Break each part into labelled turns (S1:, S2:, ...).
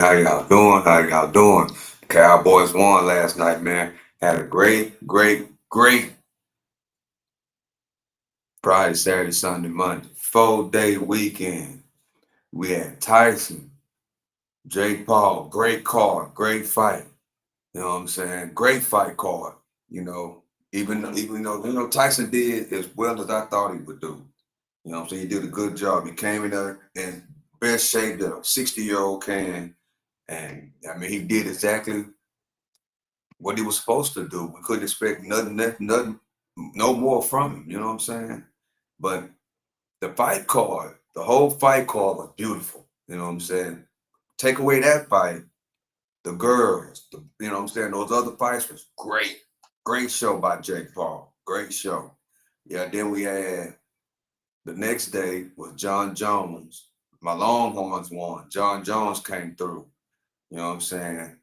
S1: How y'all doing? How y'all doing? Cowboys won last night, man. Had a great Friday, Saturday, Sunday, Monday. 4-day weekend. We had Tyson, Jake Paul, great card, great fight. You know what I'm saying? Great fight card. You know, even though Tyson did as well as I thought he would do. You know what I'm saying? He did a good job. He came in there in best shape that a 60-year-old can. And I mean, he did exactly what he was supposed to do. We couldn't expect nothing, no more from him. You know what I'm saying? But the fight card, the whole fight card was beautiful. You know what I'm saying? Take away that fight, the girls, you know what I'm saying? Those other fights was great. Great show by Jake Paul. Great show. Yeah, then we had the next day was John Jones. My Longhorns won. John Jones came through. You know what I'm saying?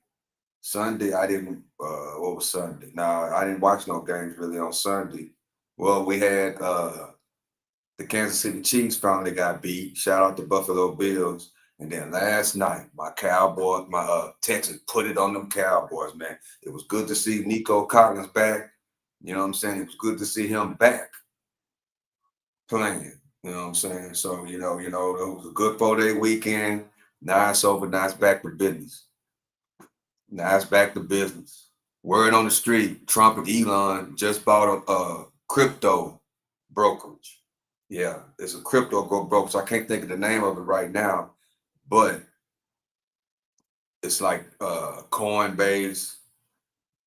S1: Sunday, I didn't. What was Sunday? No, I didn't watch no games really on Sunday. Well, we had the Kansas City Chiefs finally got beat. Shout out to Buffalo Bills. And then last night, my Cowboys, my Texans put it on them Cowboys, man. It was good to see Nico Collins back. You know what I'm saying? It was good to see him back playing. You know what I'm saying? So, it was a good 4-day weekend. Now it's over. Now it's back to business. Now it's back to business. Word on the street, Trump and Elon just bought a crypto brokerage. Yeah, it's a crypto brokerage. I can't think of the name of it right now, but it's like Coinbase.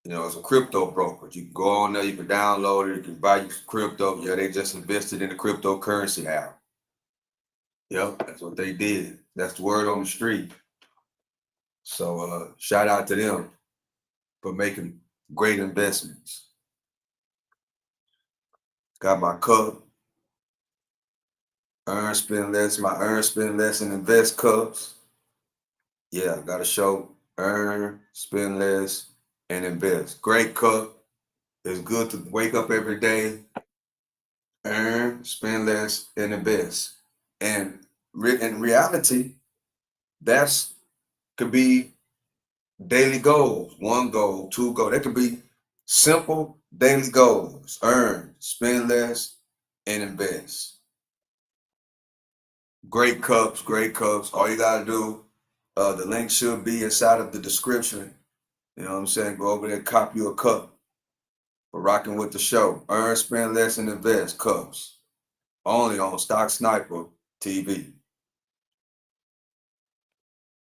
S1: It's a crypto brokerage. You can go on there, you can download it, you can buy you some crypto. Yeah, they just invested in the cryptocurrency app. Yep, that's what they did. That's the word on the street. So shout out to them for making great investments. Got my cup. Earn, spend less, my earn, spend less, and invest cups. Yeah, got to show earn, spend less, and invest. Great cup. It's good to wake up every day, earn, spend less, and invest. And in reality, that's could be daily goals. One goal, two goals. That could be simple daily goals. Earn, spend less, and invest. Great cups, great cups. All you gotta do, the link should be inside of the description. You know what I'm saying? Go over there, copy you a cup for rocking with the show. Earn, spend less, and invest cups. Only on Stock Sniper TV.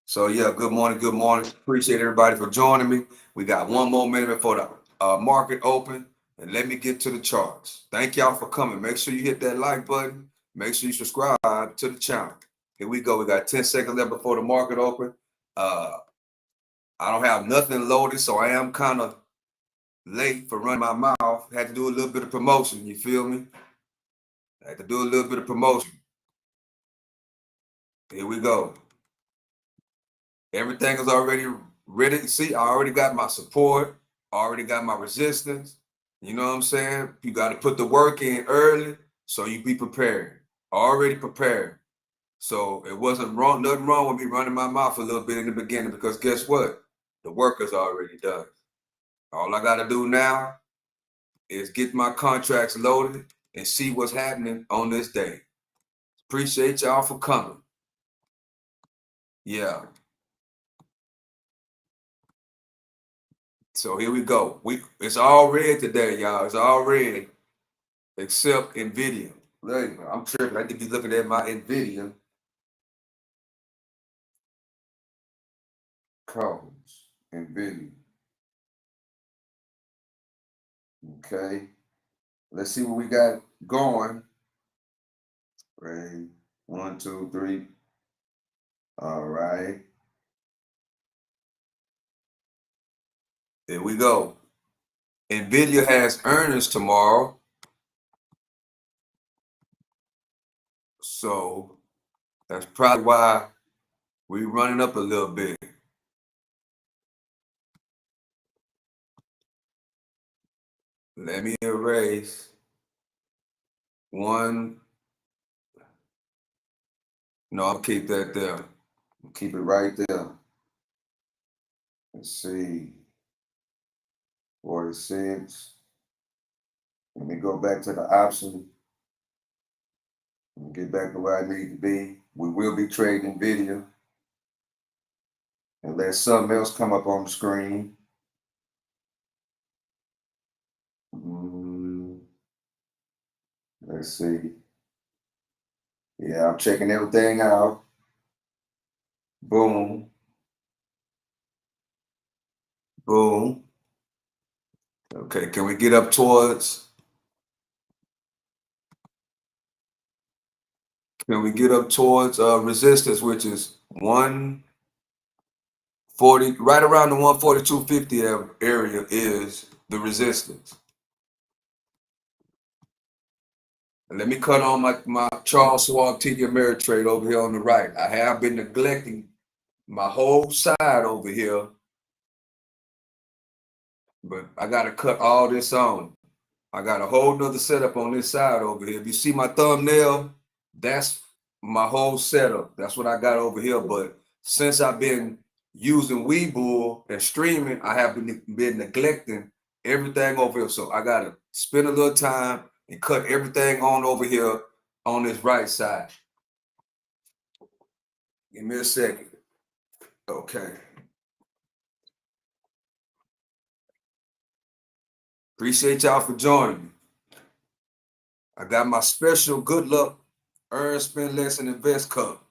S1: So yeah, good morning, good morning. Appreciate everybody for joining me. We got one more minute before the market open, and let me get to the charts. Thank y'all for coming. Make sure you hit that like button. Make sure you subscribe to the channel. Here we go. We got 10 seconds left before the market open. Uh, I don't have nothing loaded, so I am kind of late for running my mouth. Had to do a little bit of promotion. You feel me? Had to do a little bit of promotion. Here we go. Everything is already ready. See, I already got my support. Already got my resistance. You know what I'm saying? You got to put the work in early so you be prepared. Already prepared. So it wasn't wrong, nothing wrong with me running my mouth a little bit in the beginning because guess what? The work is already done. All I got to do now is get my contracts loaded and see what's happening on this day. Appreciate y'all for coming. Yeah. So here we go. It's all red today, y'all. It's all red except NVIDIA. Look, I'm tripping. I need to be looking at my NVIDIA codes. NVIDIA. Okay. Let's see what we got going. Right. 1, 2, 3. All right. Here we go. NVIDIA has earnings tomorrow. So that's probably why we're running up a little bit. Let me erase one. No, I'll keep that there. Keep it right there. Let's see. 46. Let me go back to the option and get back to where I need to be. We will be trading video unless something else come up on the screen. Let's see. Yeah, I'm checking everything out. Boom. Boom. Okay, can we get up towards resistance, which is 140, right around the 142.50 area is the resistance. And let me cut on my Charles Schwab TD Ameritrade over here on the right. I have been neglecting my whole side over here, but I got to cut all this on. I got a whole nother setup on this side over here. If you see my thumbnail, that's my whole setup. That's what I got over here. But since I've been using Webull and streaming, I have been neglecting everything over here. So I got to spend a little time and cut everything on over here on this right side. Give me a second. Okay. Appreciate y'all for joining me. I got my special good luck, earn, spend less, and invest cup.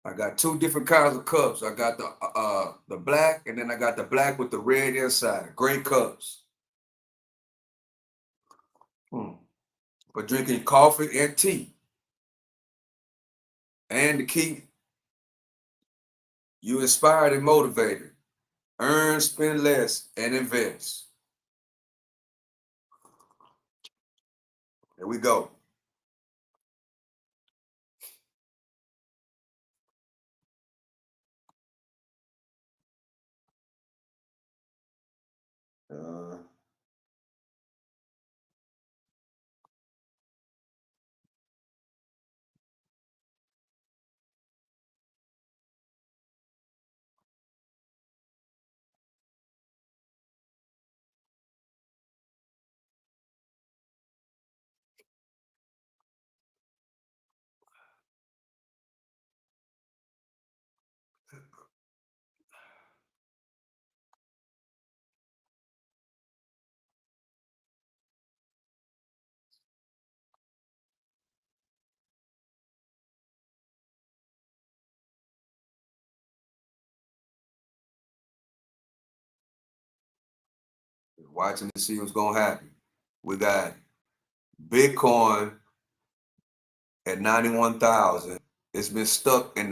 S1: I got two different kinds of cups. I got the black, and then I got the black with the red inside. Great cups. For drinking coffee and tea. And to keep you inspired and motivated. Earn, spend less, and invest. Here we go. Watching to see what's going to happen. We got Bitcoin at 91,000. It's been stuck in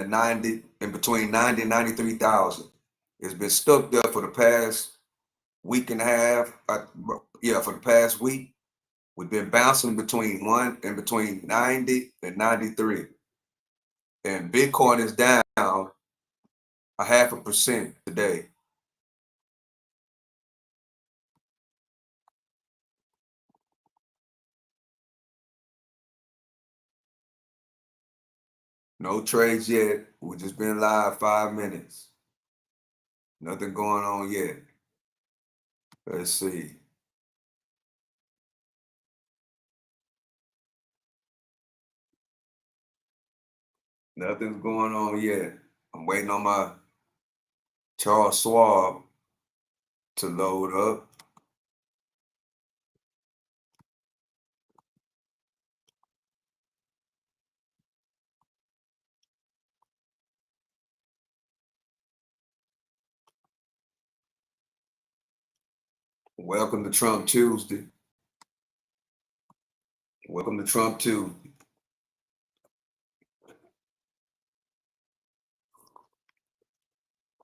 S1: between 90 and 93,000. It's been stuck there for the past week and a half. For the past week. We've been bouncing between 90 and 93. And Bitcoin is down 0.5% today. No trades yet. We've just been live 5 minutes. Nothing going on yet. Let's see. Nothing's going on yet. I'm waiting on my Charles Schwab to load up. Welcome to Trump Tuesday. Welcome to Trump Tuesday.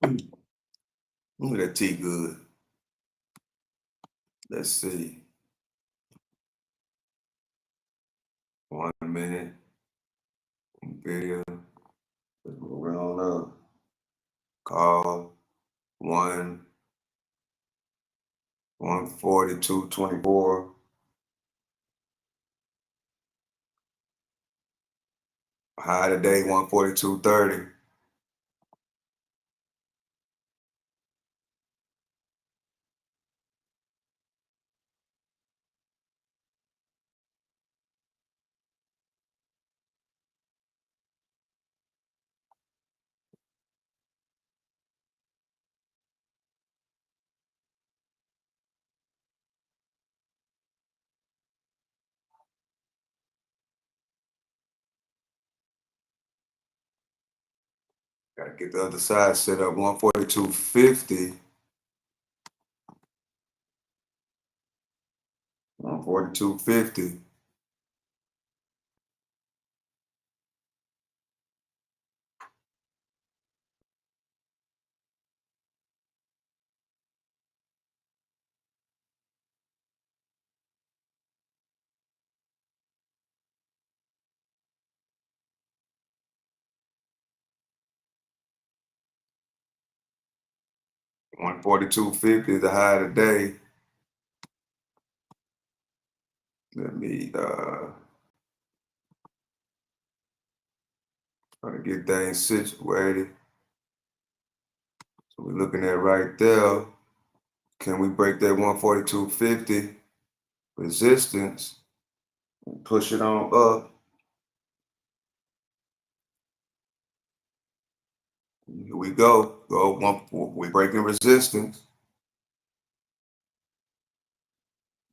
S1: Look at that tea good. Let's see. 1 minute. Video. Let's move on up. Call 142.24. High today 142.30. get the other side set up. 142.50. 142.50. $142.50 is the high today. Let me try to get things situated. So we're looking at right there. Can we break that 142.50 resistance and push it on up? Here we go. We're breaking resistance.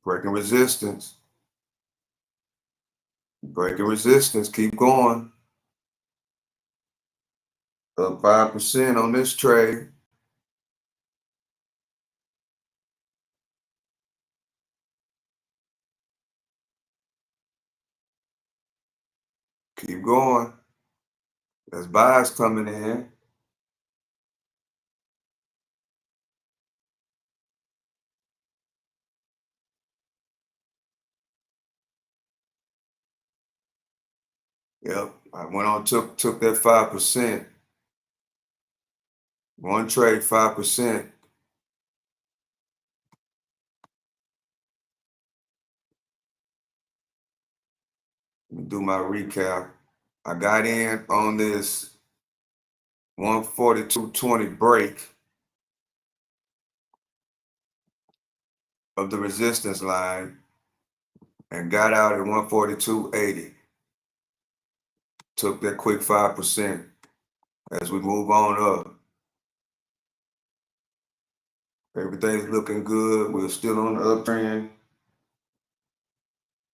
S1: Breaking resistance. Breaking resistance. Keep going. Up 5% on this trade. Keep going. There's buys coming in. Yep. I went on, took that 5%. One trade, 5%. Let me do my recap. I got in on this 142.20 break of the resistance line and got out at 142.80. Took that quick 5% as we move on up. Everything's looking good. We're still on the uptrend.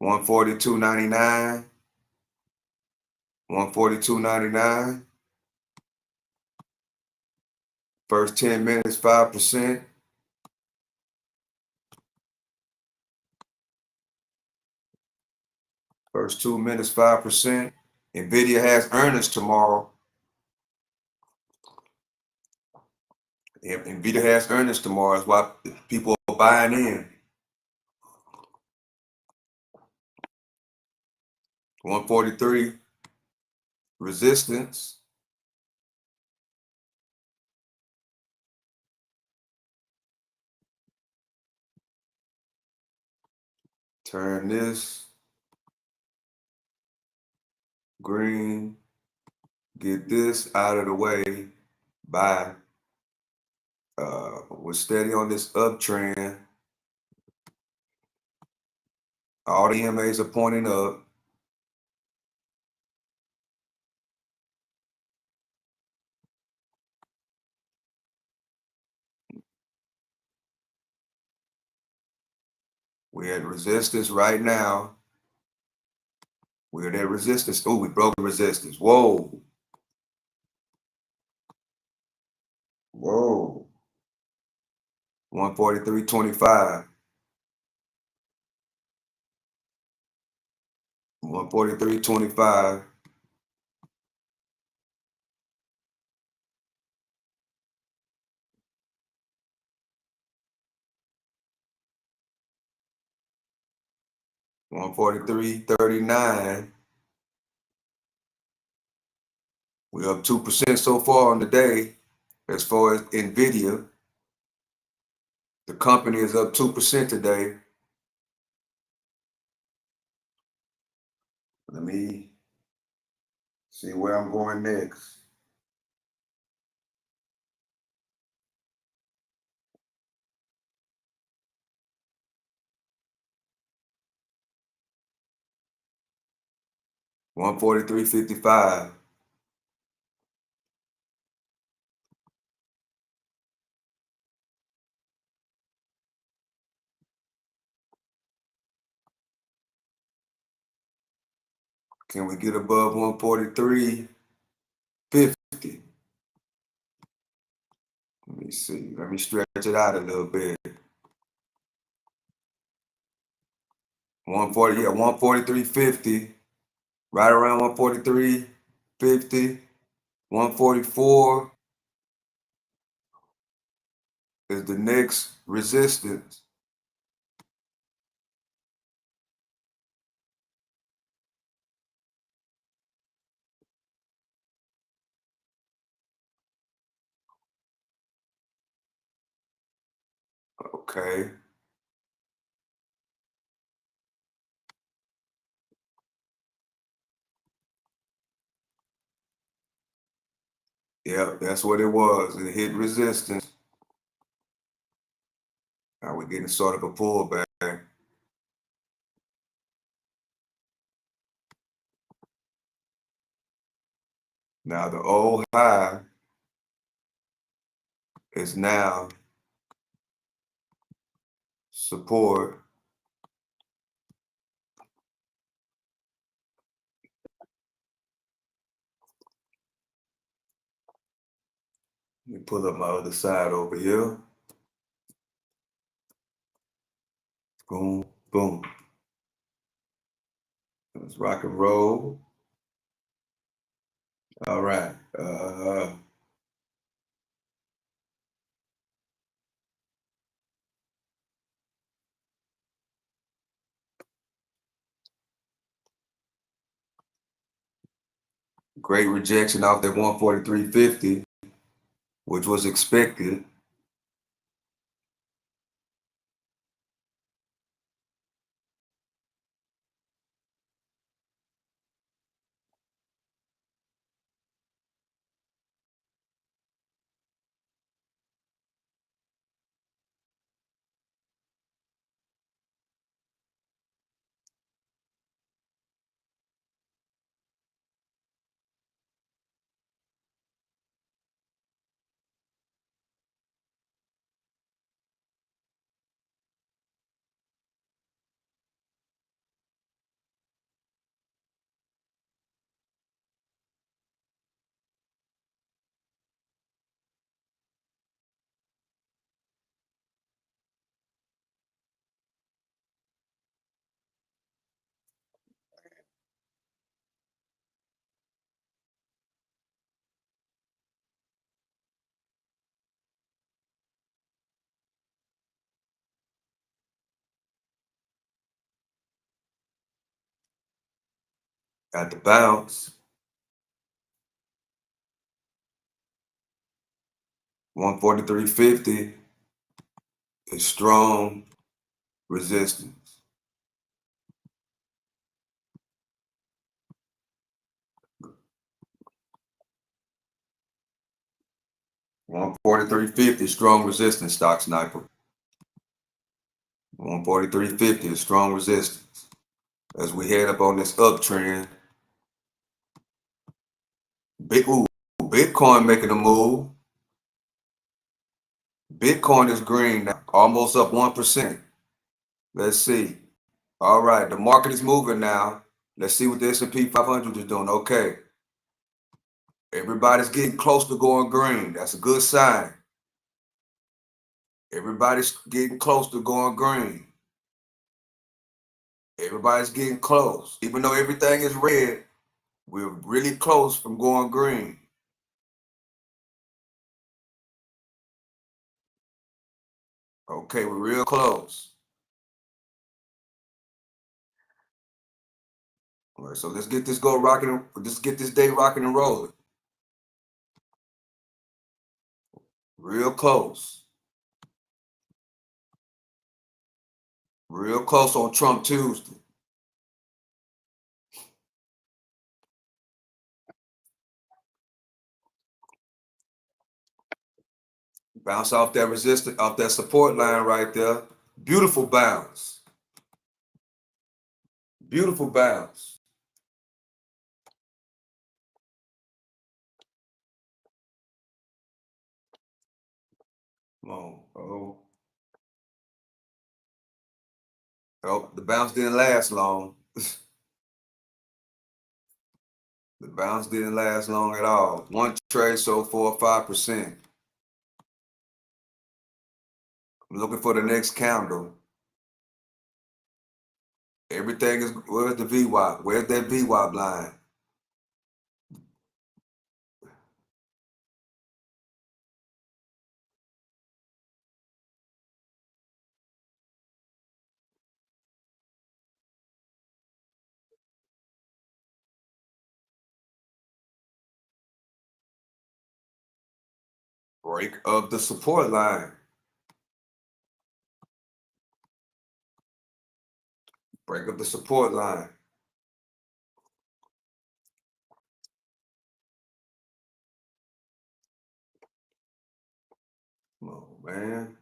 S1: 142.99. 142.99. First 10 minutes, 5%. First 2 minutes, 5%. NVIDIA has earnings tomorrow. NVIDIA has earnings tomorrow. That's why people are buying in. 143 resistance. Turn this green. Get this out of the way. Buy. We're steady on this uptrend. All the EMAs are pointing up. We're at resistance right now. We're at resistance. Oh, we broke the resistance. Whoa. Whoa. 143.25. 143.25. $143.39. We're up 2% so far on the day. As far as NVIDIA, the company is up 2% today. Let me see where I'm going next. $143.55. Can we get above 143.50? me see. Let me stretch it out a little bit. 140, yeah, 143.50. Right around 143.50. 144 is the next resistance. Okay. Yeah, that's what it was. It hit resistance. Now we're getting sort of a pullback. Now the old high is now support. Let me pull up my other side over here. Boom, boom. Let's rock and roll. All right. Great rejection off that 143.50, which was expected. Got the bounce. 143.50 is strong resistance. $143.50 strong resistance, stock sniper. 143.50 is strong resistance. As we head up on this uptrend, Bitcoin making a move. Bitcoin is green now, almost up 1%. Let's see. All right, the market is moving now. Let's see what the S&P 500 is doing. Okay. Everybody's getting close to going green. That's a good sign. Everybody's getting close to going green. Everybody's getting close. Even though everything is red, we're really close from going green. Okay, we're real close. All right, so let's get this let's get this day rocking and rolling. Real close. Real close on Trump Tuesday. Bounce off that resistance, off that support line right there. Beautiful bounce. Beautiful bounce. Come on. Oh, the bounce didn't last long. The bounce didn't last long at all. One trade sold 4 or 5%. I'm looking for the next candle. Everything is, where's the VWAP? Where's that VWAP line? Break of the support line. Break of the support line. Come on, man.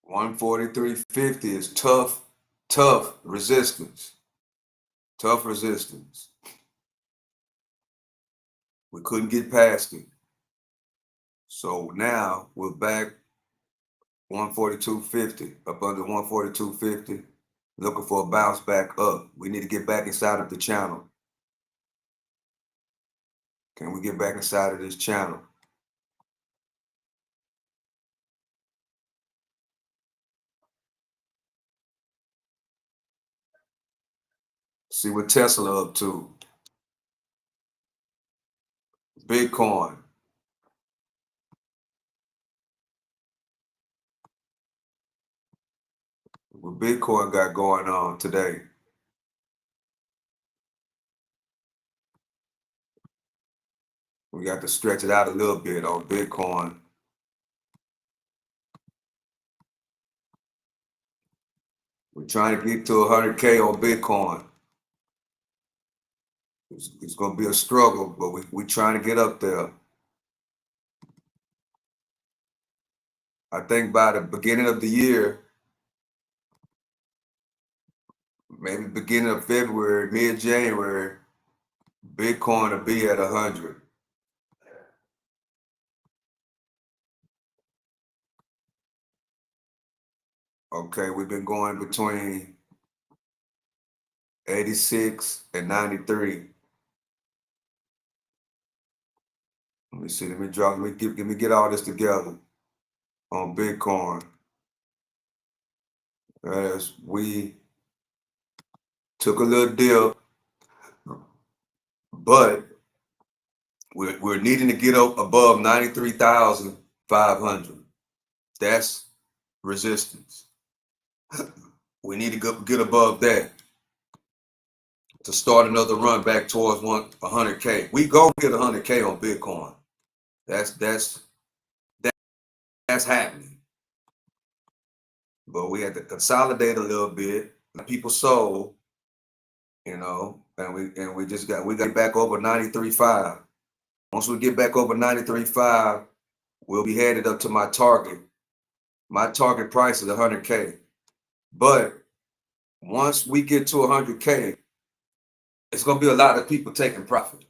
S1: $143.50 is tough resistance. Tough resistance. We couldn't get past it. So now we're back 142.50, up under 142.50, looking for a bounce back up. We need to get back inside of the channel. Can we get back inside of this channel? See what Tesla up to. Bitcoin. What Bitcoin got going on today? We got to stretch it out a little bit on Bitcoin. We're trying to get to 100K on Bitcoin. It's going to be a struggle, but we're trying to get up there. I think by the beginning of the year, maybe beginning of February, mid-January, Bitcoin will be at 100. Okay, we've been going between 86 and 93. Let me see. Let me get all this together on Bitcoin. As we took a little dip, but we're needing to get up above 93,500. That's resistance. We need to get above that to start another run back towards 100K. We go get 100K on Bitcoin. That's happening. But we had to consolidate a little bit. People sold, and we got back over 93.5. Once we get back over 93.5, we'll be headed up to my target. My target price is 100K. But once we get to 100K, it's going to be a lot of people taking profit.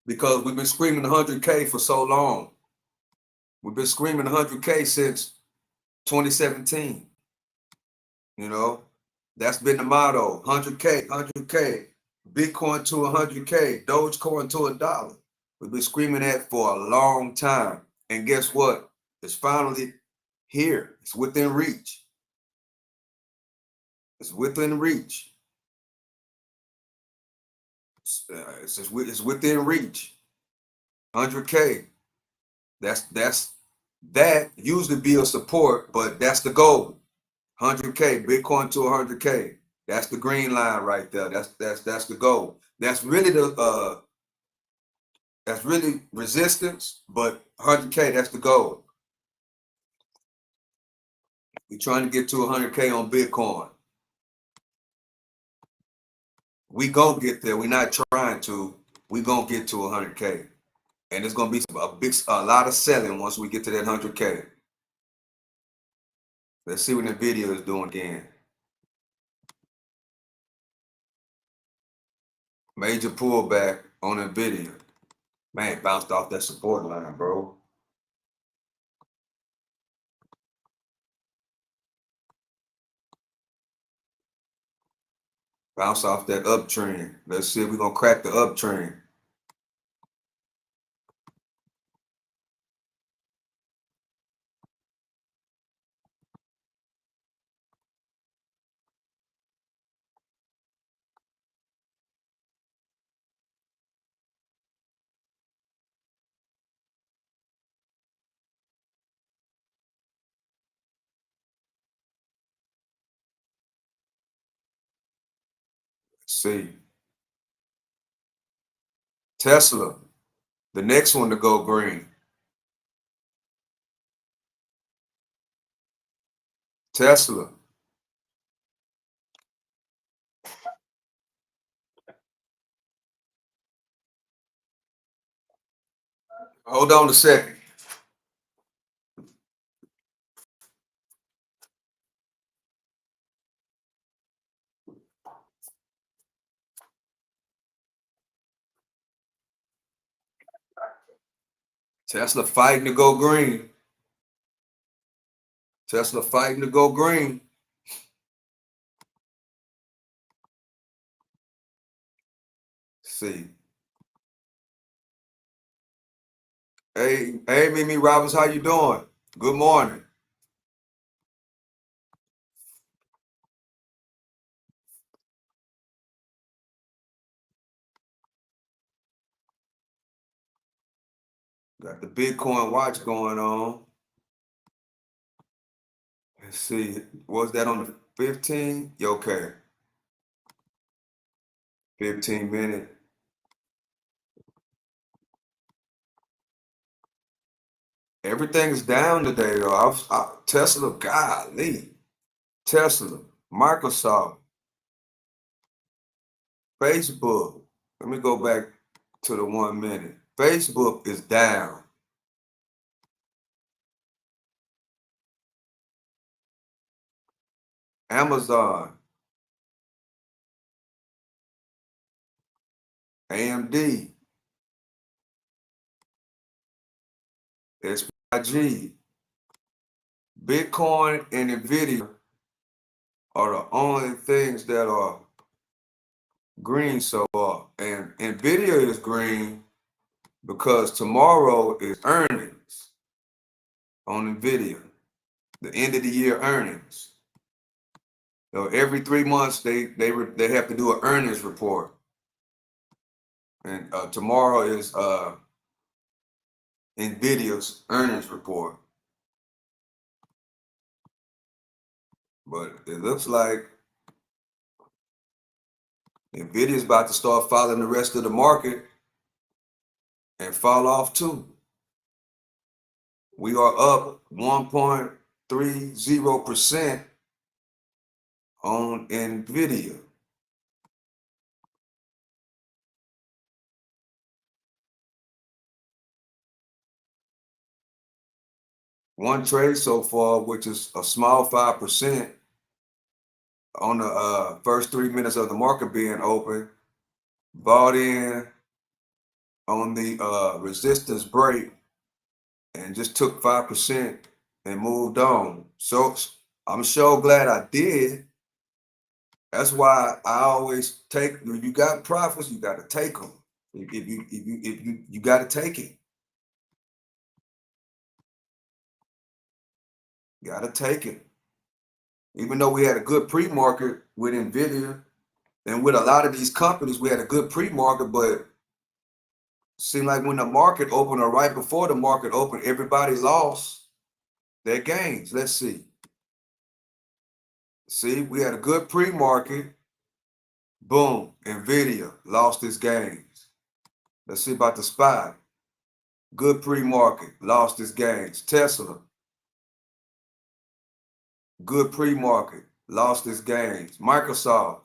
S1: Because we've been screaming 100K for so long. We've been screaming 100K since 2017. That's been the motto: 100K, 100K, Bitcoin to 100K, Dogecoin to $1. We've been screaming that for a long time. And guess what? It's finally here. It's within reach. It's within reach. It's within reach. 100K. That usually be a support, but that's the goal. 100K, Bitcoin to 100K. That's the green line right there. That's the goal. That's really that's really resistance, but 100K, that's the goal. We're trying to get to 100K on Bitcoin. We gonna get there. We're not trying to. We gonna get to 100K, and it's gonna be a lot of selling once we get to that 100K. Let's see what the video is doing again. Major pullback on Nvidia. Man, bounced off that support line, bro. Bounce off that uptrend. Let's see if we're gonna crack the uptrend. Let's see. Tesla, the next one to go green. Tesla. Hold on a second. Tesla fighting to go green. Tesla fighting to go green. See. Hey, Mimi Roberts, how you doing? Good morning. Got the Bitcoin watch going on. Let's see. Was that on the 15? Okay. 15-minute. Everything's down today, though. Tesla, golly. Tesla, Microsoft, Facebook. Let me go back to the 1 minute. Facebook is down. Amazon, AMD, SPIG, Bitcoin, and Nvidia are the only things that are green so far. And Nvidia is green because tomorrow is earnings on Nvidia, the end of the year earnings. So every 3 months they have to do an earnings report, and tomorrow is Nvidia's earnings report. But it looks like Nvidia's about to start following the rest of the market and fall off too. We are up 1.30% on Nvidia. One trade so far, which is a small 5% on the first 3 minutes of the market being open, bought in on the resistance break and just took 5% and moved on. So I'm so glad I did. That's why I always take. When you got profits, you got to take them. If you got to take it. You got to take it. Even though we had a good pre-market with Nvidia and with a lot of these companies, we had a good pre-market, but it seemed like when the market opened or right before the market opened, everybody lost their gains. Let's see. See, we had a good pre-market. Boom, Nvidia lost its gains. Let's see about the SPY. Good pre-market, lost its gains. Tesla, good pre-market, lost its gains. Microsoft,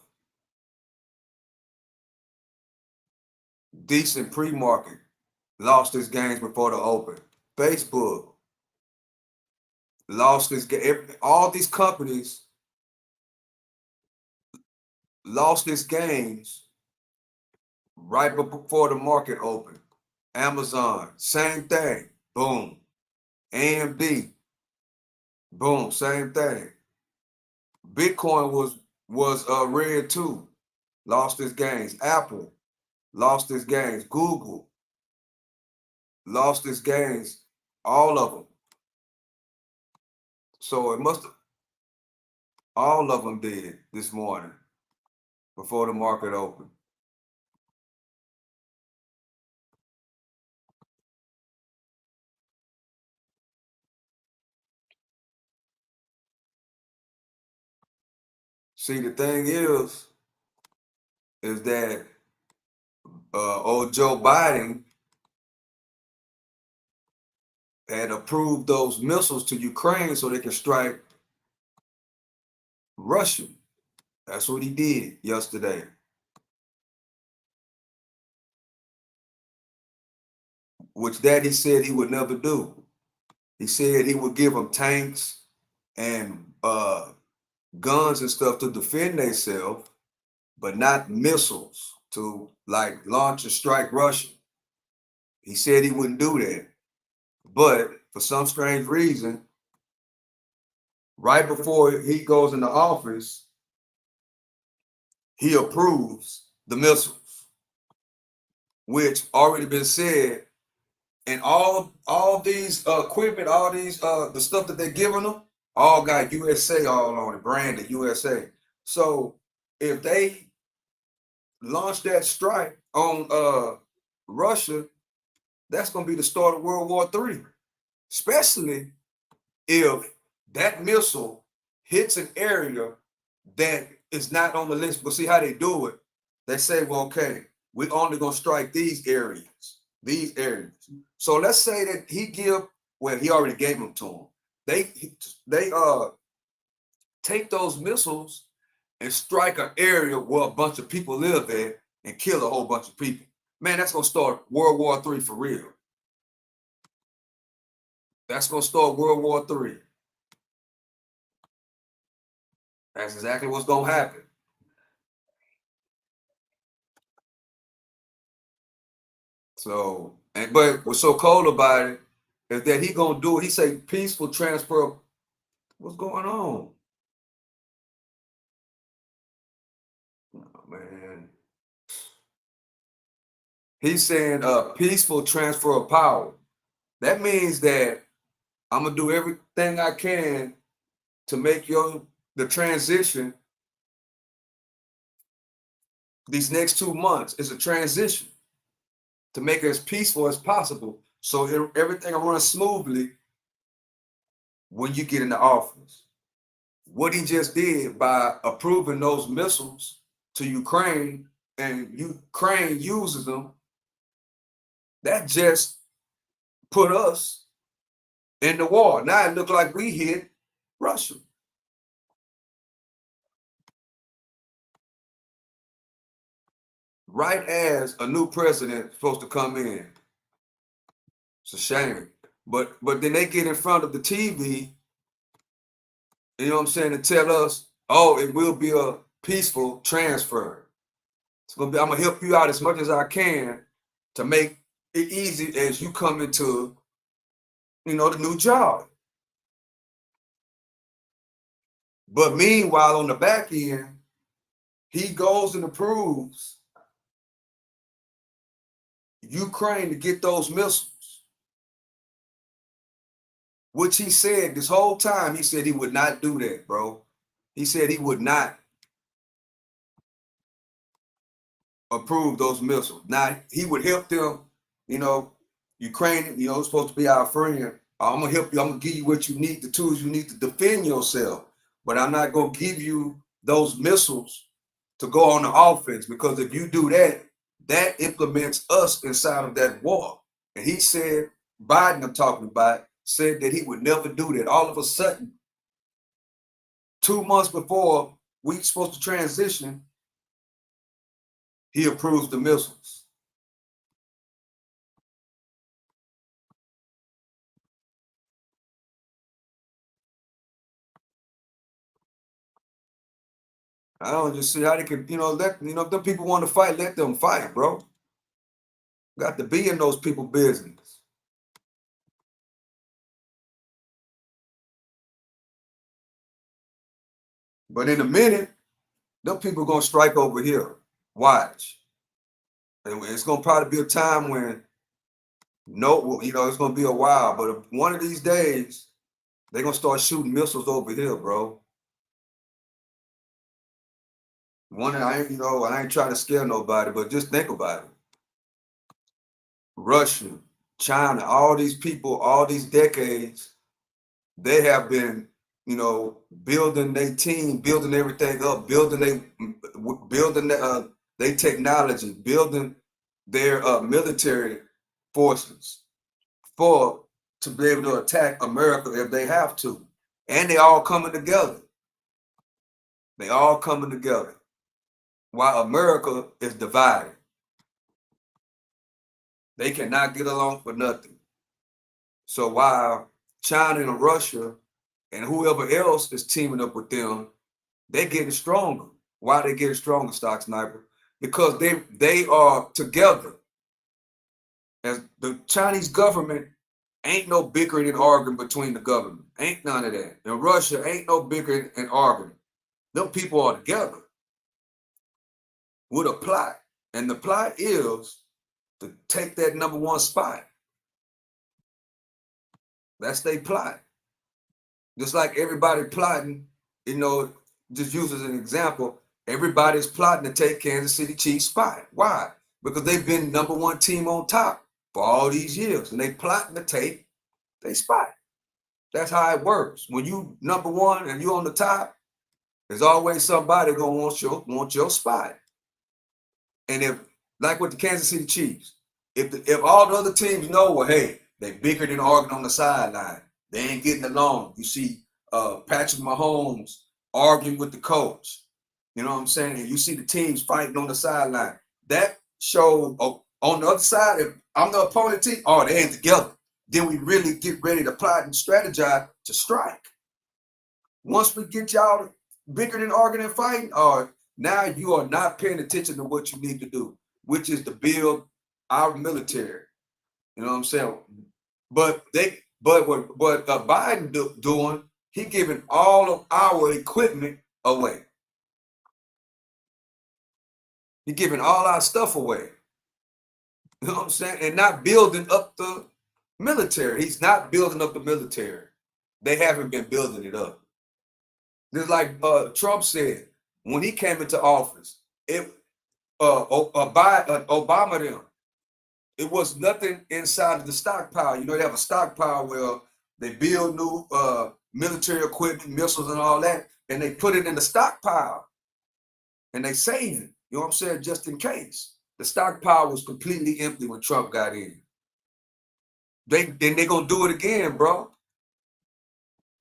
S1: decent pre-market, lost its gains before the open. Facebook, lost its gains. All these companies lost its gains right before the market opened. Amazon, same thing. Boom. AMD, boom, same thing. Bitcoin was red too. Lost its gains. Apple lost its gains. Google lost its gains. All of them. So it must have, all of them did this morning before the market opened. See, the thing is that old Joe Biden had approved those missiles to Ukraine so they can strike Russia. That's what he did yesterday, which Daddy said he would never do. He said he would give them tanks and guns and stuff to defend themselves, but not missiles to like launch and strike Russia. He said he wouldn't do that. But for some strange reason, right before he goes into office, he approves the missiles, which already been said, and all these equipment, all these the stuff that they're giving them, all got USA all on it, branded USA. So if they launch that strike on Russia, that's gonna be the start of World War III, especially if that missile hits an area that is not on the list. But see how they do it. They say, well, okay, we're only gonna strike these areas, these areas. So let's say that well, he already gave them to him. They take those missiles and strike an area where a bunch of people live at and kill a whole bunch of people. Man, that's gonna start World War III for real. That's gonna start World War III. That's exactly what's gonna happen. So, but what's so cold about it is that he gonna do it. He say peaceful transfer. What's going on, oh, man? He's saying peaceful transfer of power. That means that I'm gonna do everything I can to make the transition. These next 2 months is a transition to make it as peaceful as possible, so everything will run smoothly when you get into office. What he just did by approving those missiles to Ukraine and Ukraine uses them, that just put us in the war. Now it looked like we hit Russia. Right as a new president is supposed to come in. It's a shame. But then they get in front of the TV, you know what I'm saying, and tell us, oh, it will be a peaceful transfer. I'm gonna help you out as much as I can to make it easy as you come into, the new job. But meanwhile, on the back end, he goes and approves Ukraine to get those missiles, which he said this whole time, he said he would not do that, bro. He said he would not approve those missiles. Now, he would help them, you know, Ukraine, supposed to be our friend. I'm going to help you. I'm going to give you what you need, the tools you need to defend yourself. But I'm not going to give you those missiles to go on the offense, because if you do that, that implements us inside of that war. And he said, Biden, I'm talking about, said that he would never do that. All of a sudden, 2 months before we supposed to transition, he approves the missiles. I don't just see how they can, if the people want to fight, let them fight, bro. Got to be in those people business. But in a minute, them people gonna strike over here. Watch. And it's gonna probably be a time when no, it's gonna be a while, but one of these days they're gonna start shooting missiles over here, bro. I ain't trying to scare nobody, but just think about it. Russia, China, all these people, all these decades, they have been, building their team, building everything up, building their technology, building their military forces for to be able to attack America if they have to. And they all coming together. They all coming together. While America is divided. They cannot get along for nothing. So while China and Russia and whoever else is teaming up with them, they're getting stronger. Why they getting stronger, Stock Sniper? Because they are together. As the Chinese government ain't no bickering and arguing between the government. Ain't none of that. In Russia, ain't no bickering and arguing. Them people are together with a plot. And the plot is to take that number one spot. That's their plot. Just like everybody plotting, just use as an example, everybody's plotting to take Kansas City Chiefs spot. Why? Because they've been number one team on top for all these years, and they plotting to take their spot. That's how it works. When you number one and you on the top, there's always somebody gonna want your spot. And if, like with the Kansas City Chiefs, if all the other teams know, well, hey, they bickered and argued on the sideline, they ain't getting along. You see Patrick Mahomes arguing with the coach. You know what I'm saying? And you see the teams fighting on the sideline. That shows on the other side, if I'm the opponent team, oh, they ain't together. Then we really get ready to plot and strategize to strike. Once we get y'all bickering and arguing and fighting, now you are not paying attention to what you need to do, which is to build our military. You know what I'm saying? But what Biden doing, he giving all of our equipment away. He giving all our stuff away. You know what I'm saying? And not building up the military. He's not building up the military. They haven't been building it up. Just like Trump said when he came into office, Obama them, it was nothing inside of the stockpile. They have a stockpile where they build new military equipment, missiles, and all that, and they put it in the stockpile and they save it. You know what I'm saying? Just in case. The stockpile was completely empty when Trump got in. They're gonna do it again, bro.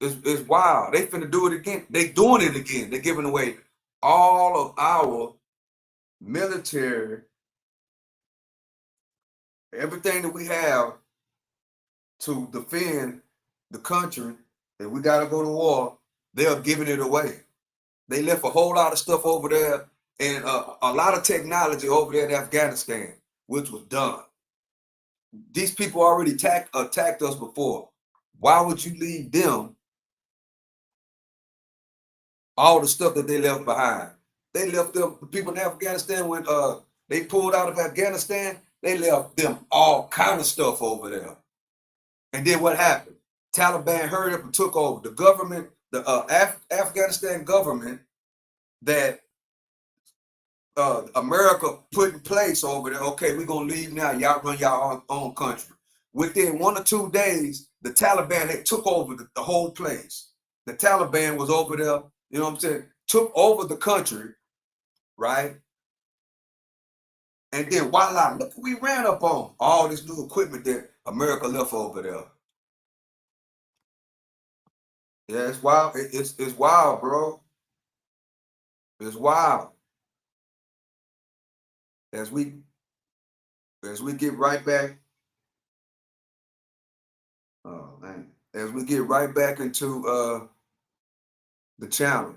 S1: It's wild. They finna do it again. They doing it again. They're giving away all of our military, everything that we have to defend the country. If we gotta go to war, they are giving it away. They left a whole lot of stuff over there and a lot of technology over there in Afghanistan, which was done. These people already attacked us before. Why would you leave them all the stuff that they left behind? They left them, the people in Afghanistan, when they pulled out of Afghanistan, they left them all kind of stuff over there. And then what happened? Taliban hurried up and took over. The government, the Afghanistan government that America put in place over there, okay, we're going to leave now. Y'all run your own country. Within 1 or 2 days, the Taliban had took over the whole place. The Taliban was over there, you know what I'm saying, took over the country, right? And then voila, look what we ran up on. All this new equipment that America left over there. Yeah, it's wild. It's wild, bro. It's wild. As we get right back, oh man, as we get right back into the channel.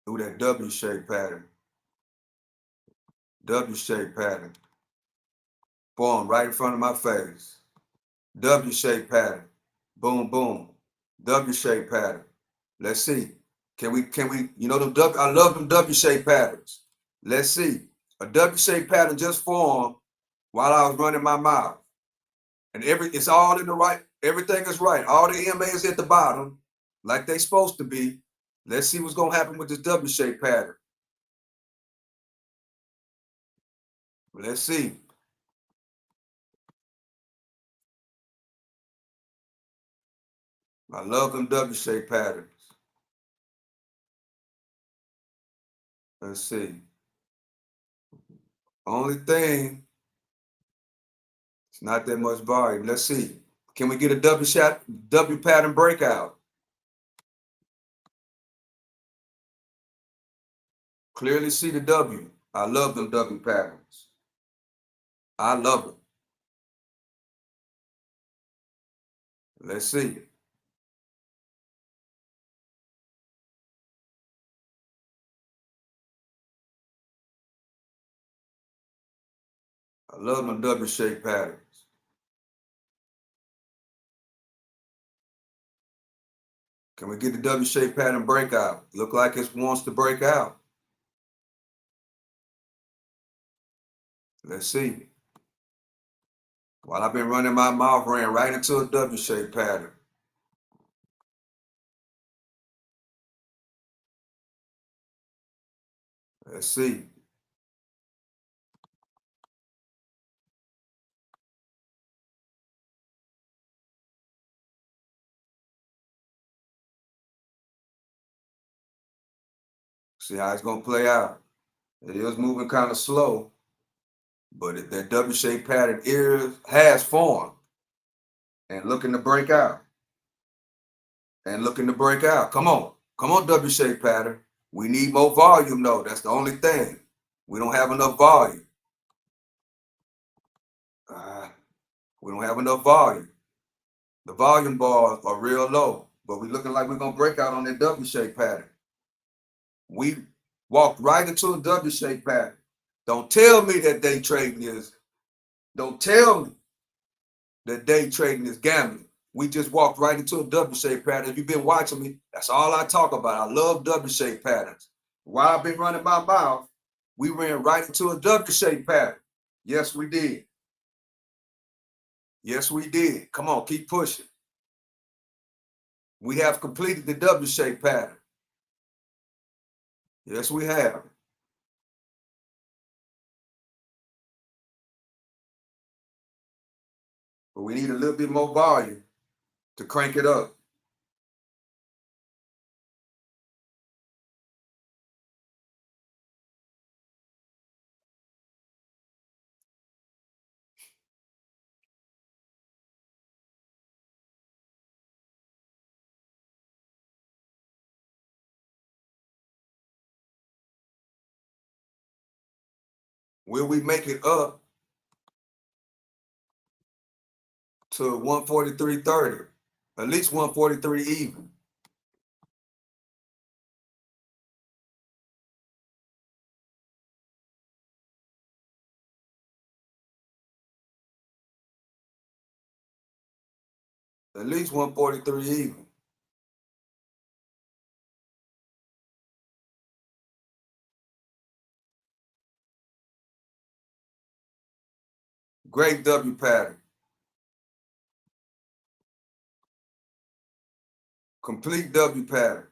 S1: Ooh, that W shape pattern. W shape pattern. Boom, right in front of my face. W shape pattern. Boom, boom. W shape pattern. Let's see. Can we, them W, I love them W shape patterns. Let's see. A W shape pattern just formed while I was running my mouth. And it's all in the right, everything is right. All the EMA is at the bottom, like they supposed to be. Let's see what's gonna happen with this W shape pattern. Let's see. I love them W shape patterns. Let's see. Only thing, it's not that much volume. Let's see. Can we get a W pattern breakout? Clearly see the W. I love them W patterns. I love it. Let's see. I love them W shape patterns. Can we get the W shape pattern breakout? Look like it wants to break out. Let's see. While I've been running my mouth, ran right into a W shape pattern. Let's see. See how it's gonna play out. It is moving kind of slow, but that W shape pattern has formed and looking to break out. And looking to break out. Come on, W shape pattern. We need more volume though. That's the only thing. We don't have enough volume. We don't have enough volume. The volume bars are real low, but we're looking like we're gonna break out on that W shape pattern. We walked right into a W shape pattern. Don't tell me that day trading is. Don't tell me that day trading is gambling. We just walked right into a W shape pattern. If you've been watching me, that's all I talk about. I love W shape patterns. While I've been running my mouth, we ran right into a W shape pattern. Yes, we did. Yes, we did. Come on, keep pushing. We have completed the W shape pattern. Yes, we have. But we need a little bit more volume to crank it up. Will we make it up to 143.30? At least 143 even. At least 143 even. Great W pattern. Complete W pattern.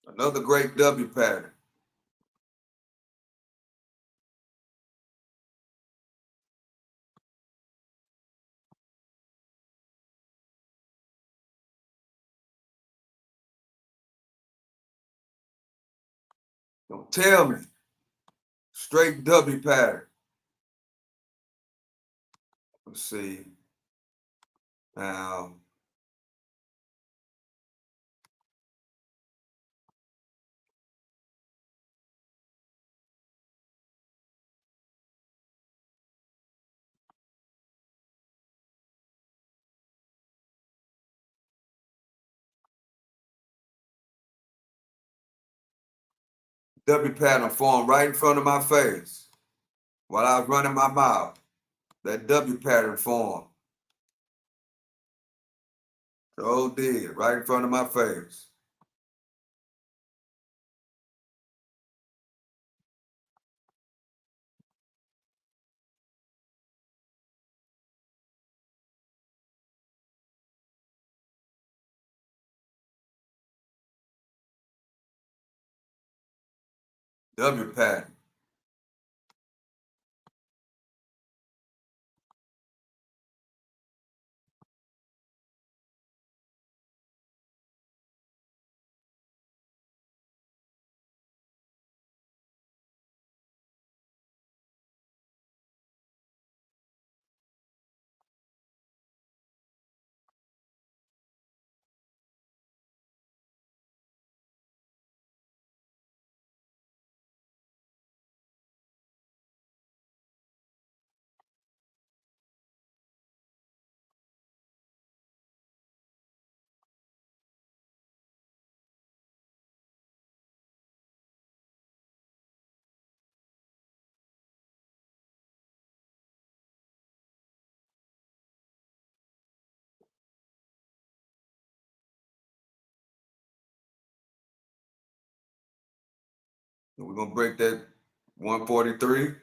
S1: Another great W pattern. Don't tell me. Straight W pattern. Let's see. Now, W pattern formed right in front of my face while I was running my mouth. That W pattern formed. So did, right in front of my face. W pattern. And we're gonna break that 143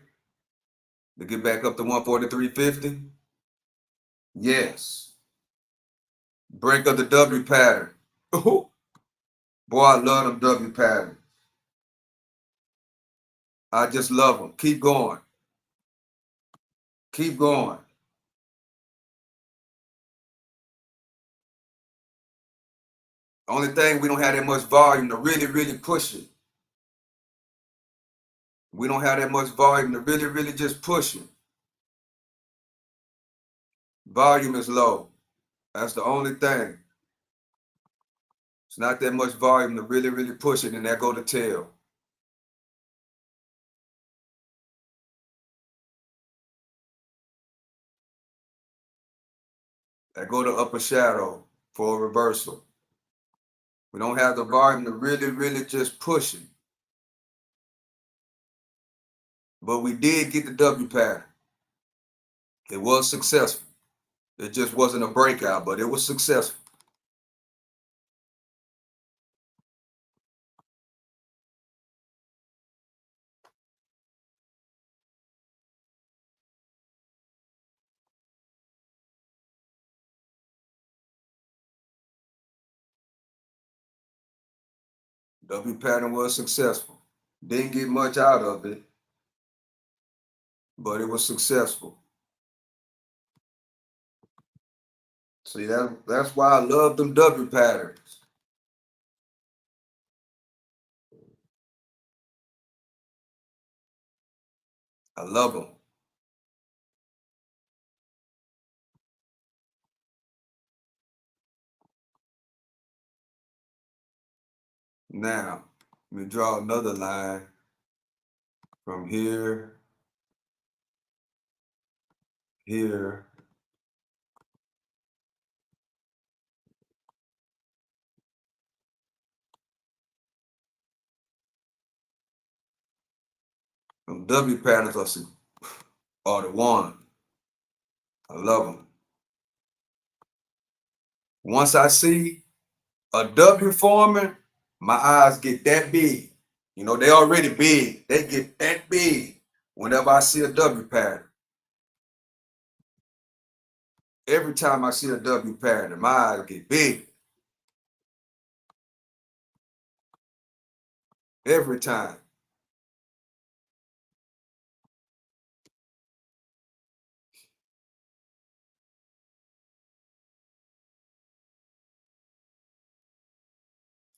S1: to get back up to 143.50. Yes. Break of the W pattern. Boy, I love them W patterns. I just love them. Keep going. Keep going. Only thing, we don't have that much volume to really, really push it. We don't have that much volume to really, really just push it. Volume is low. That's the only thing. It's not that much volume to really, really push it, and there go the tail. There go the upper shadow for a reversal. We don't have the volume to really, really just push it. But we did get the W pattern. It was successful. It just wasn't a breakout, but it was successful. W pattern was successful. Didn't get much out of it, but it was successful. See, that's why I love them W patterns. I love them. Now, let me draw another line from here, here, them W patterns are the one. I love them. Once I see a W forming, my eyes get that big. You know, they already big. They get that big whenever I see a W pattern. Every time I see a W pattern, my eyes get big. Every time.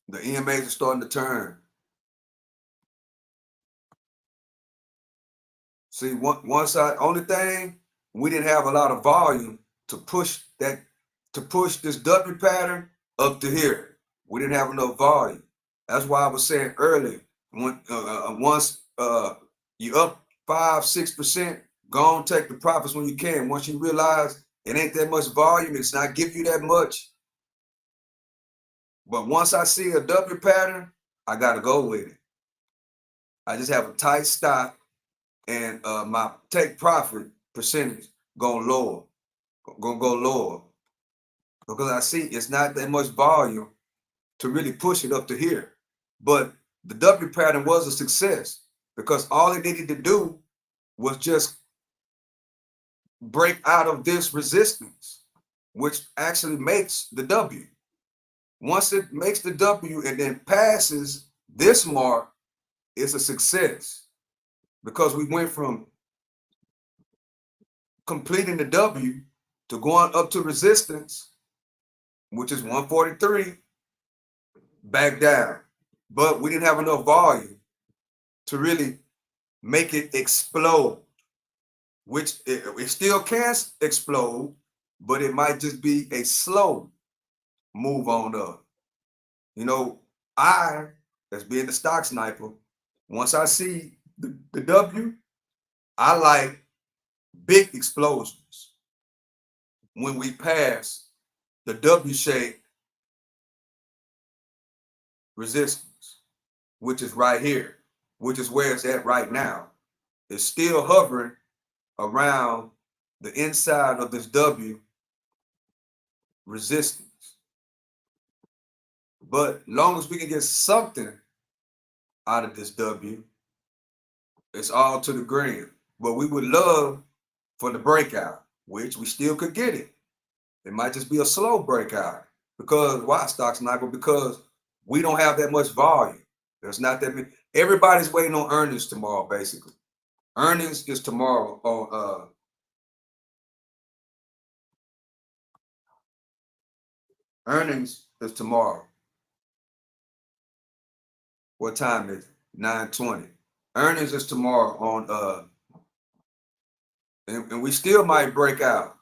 S1: The EMAs are starting to turn. See, only thing, we didn't have a lot of volume to push this W pattern up to here. We didn't have enough volume. That's why I was saying earlier, once you up 5-6%, go and take the profits when you can. Once you realize it ain't that much volume, it's not giving you that much. But once I see a W pattern, I gotta go with it. I just have a tight stop, and my take profit percentage gonna go lower because I see it's not that much volume to really push it up to here. But the W pattern was a success because all it needed to do was just break out of this resistance, which actually makes the W. Once it makes the W and then passes this mark, it's a success because we went from completing the W to going up to resistance, which is 143, back down. But we didn't have enough volume to really make it explode, which it still can explode, but it might just be a slow move on up. You know, I, as being the stock sniper, once I see the W, I like big explosions when we pass the W shape resistance, which is right here, which is where it's at right now. It's still hovering around the inside of this W resistance. But long as we can get something out of this W, it's all to the green. But we would love for the breakout, which we still could get it. It might just be a slow breakout. Because why, stock sniper? Because we don't have that much volume. There's not that many. Everybody's waiting on earnings tomorrow, basically. Earnings is tomorrow on earnings is tomorrow. What time is it? 9:20. Earnings is tomorrow on and we still might break out.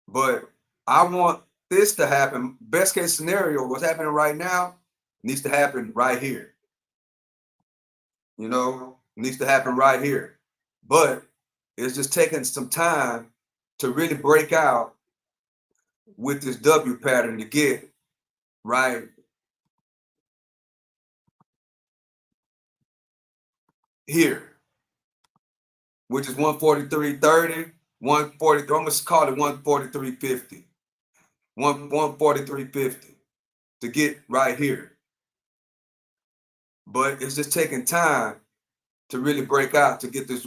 S1: But I want this to happen. Best case scenario, what's happening right now needs to happen right here. You know, needs to happen right here. But it's just taking some time to really break out with this W pattern to get right here, which is 143.30, 140. I'm gonna call it 143.50, 143.50 to get right here. But it's just taking time to really break out to get to this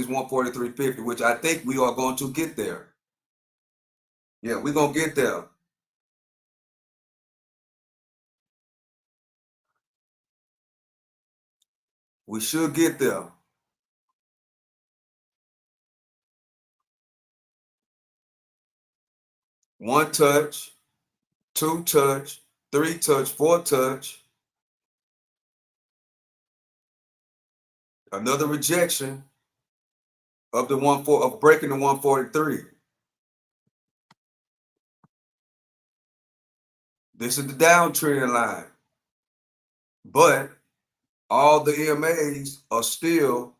S1: 143.50, which I think we are going to get there. Yeah, we're gonna get there. We should get there. One touch, two touch, three touch, four touch. Another rejection of the of breaking the 143. This is the downtrend line, but all the EMAs are still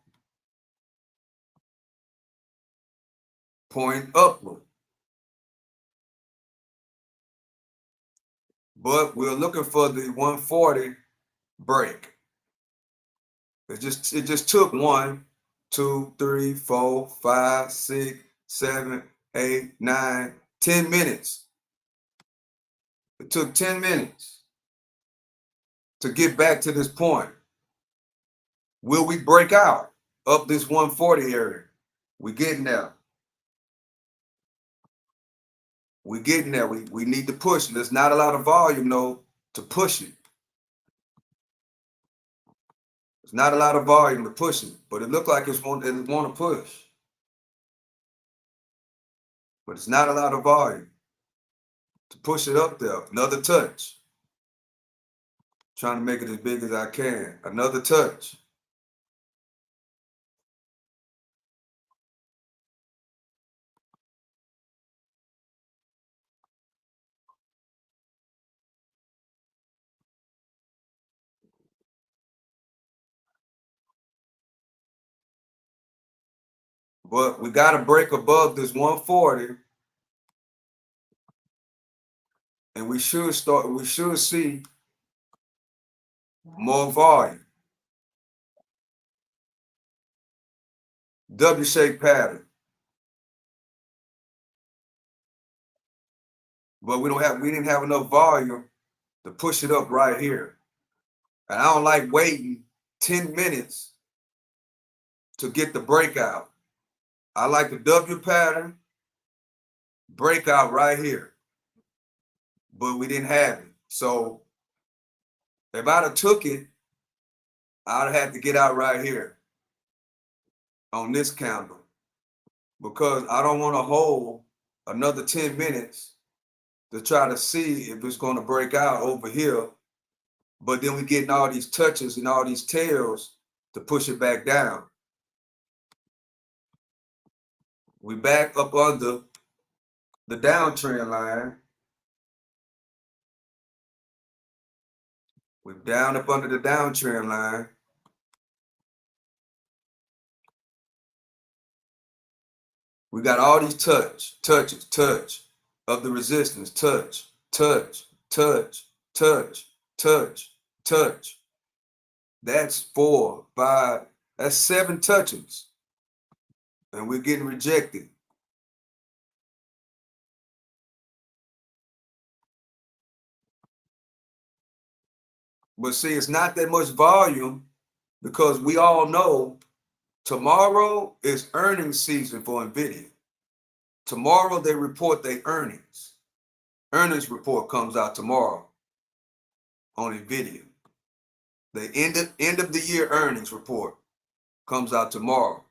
S1: pointing upward. But we're looking for the 140 break. It just took 1, 2, 3, 4, 5, 6, 7, 8, 9, 10 minutes. It took 10 minutes to get back to this point. Will we break out up this 140 area? We're getting there. We're getting there. We need to push. There's not a lot of volume though to push it. There's not a lot of volume to push it, but it looked like it want to push. But it's not a lot of volume to push it up there. Another touch. Trying to make it as big as I can. Another touch. But we got to break above this 140, and we should see more volume. W-shaped pattern. But we didn't have enough volume to push it up right here. And I don't like waiting 10 minutes to get the breakout. I like the W pattern breakout right here. But we didn't have it. So if I'd have took it, I'd have had to get out right here on this candle, because I don't want to hold another 10 minutes to try to see if it's going to break out over here. But then we're getting all these touches and all these tails to push it back down. We back up under the downtrend line. We're down up under the downtrend line. We got all these touches of the resistance. Touch. That's 4, 5, that's 7 touches. And we're getting rejected. But see, it's not that much volume, because we all know tomorrow is earnings season for NVIDIA. Tomorrow they report their earnings. Earnings report comes out tomorrow on NVIDIA. The end of the year earnings report comes out tomorrow.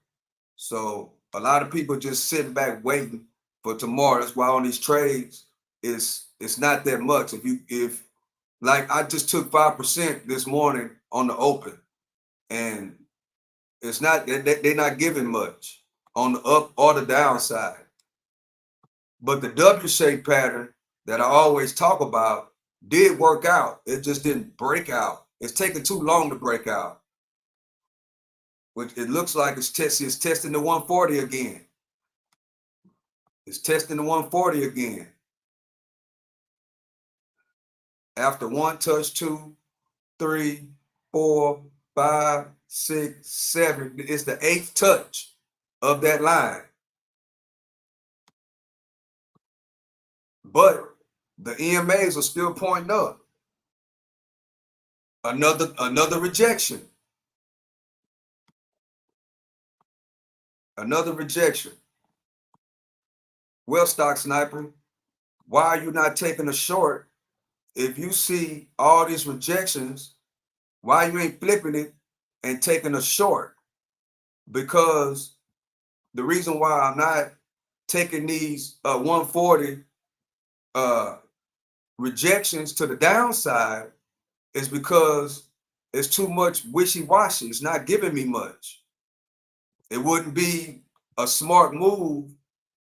S1: So a lot of people just sitting back waiting for tomorrow. That's why on these trades, it's not that much. If like I just took 5% this morning on the open, and it's not, they're not giving much on the up or the downside. But the W-shaped pattern that I always talk about did work out. It just didn't break out. It's taking too long to break out. Which it looks like it's testing the 140 again. It's testing the 140 again. After 1 touch, 2, 3, 4, 5, 6, 7. It's the 8th touch of that line. But the EMAs are still pointing up. Another rejection. Another rejection. Well, stock sniper, why are you not taking a short? If you see all these rejections, why you ain't flipping it and taking a short? Because the reason why I'm not taking these 140 rejections to the downside is because it's too much wishy-washy. It's not giving me much. It wouldn't be a smart move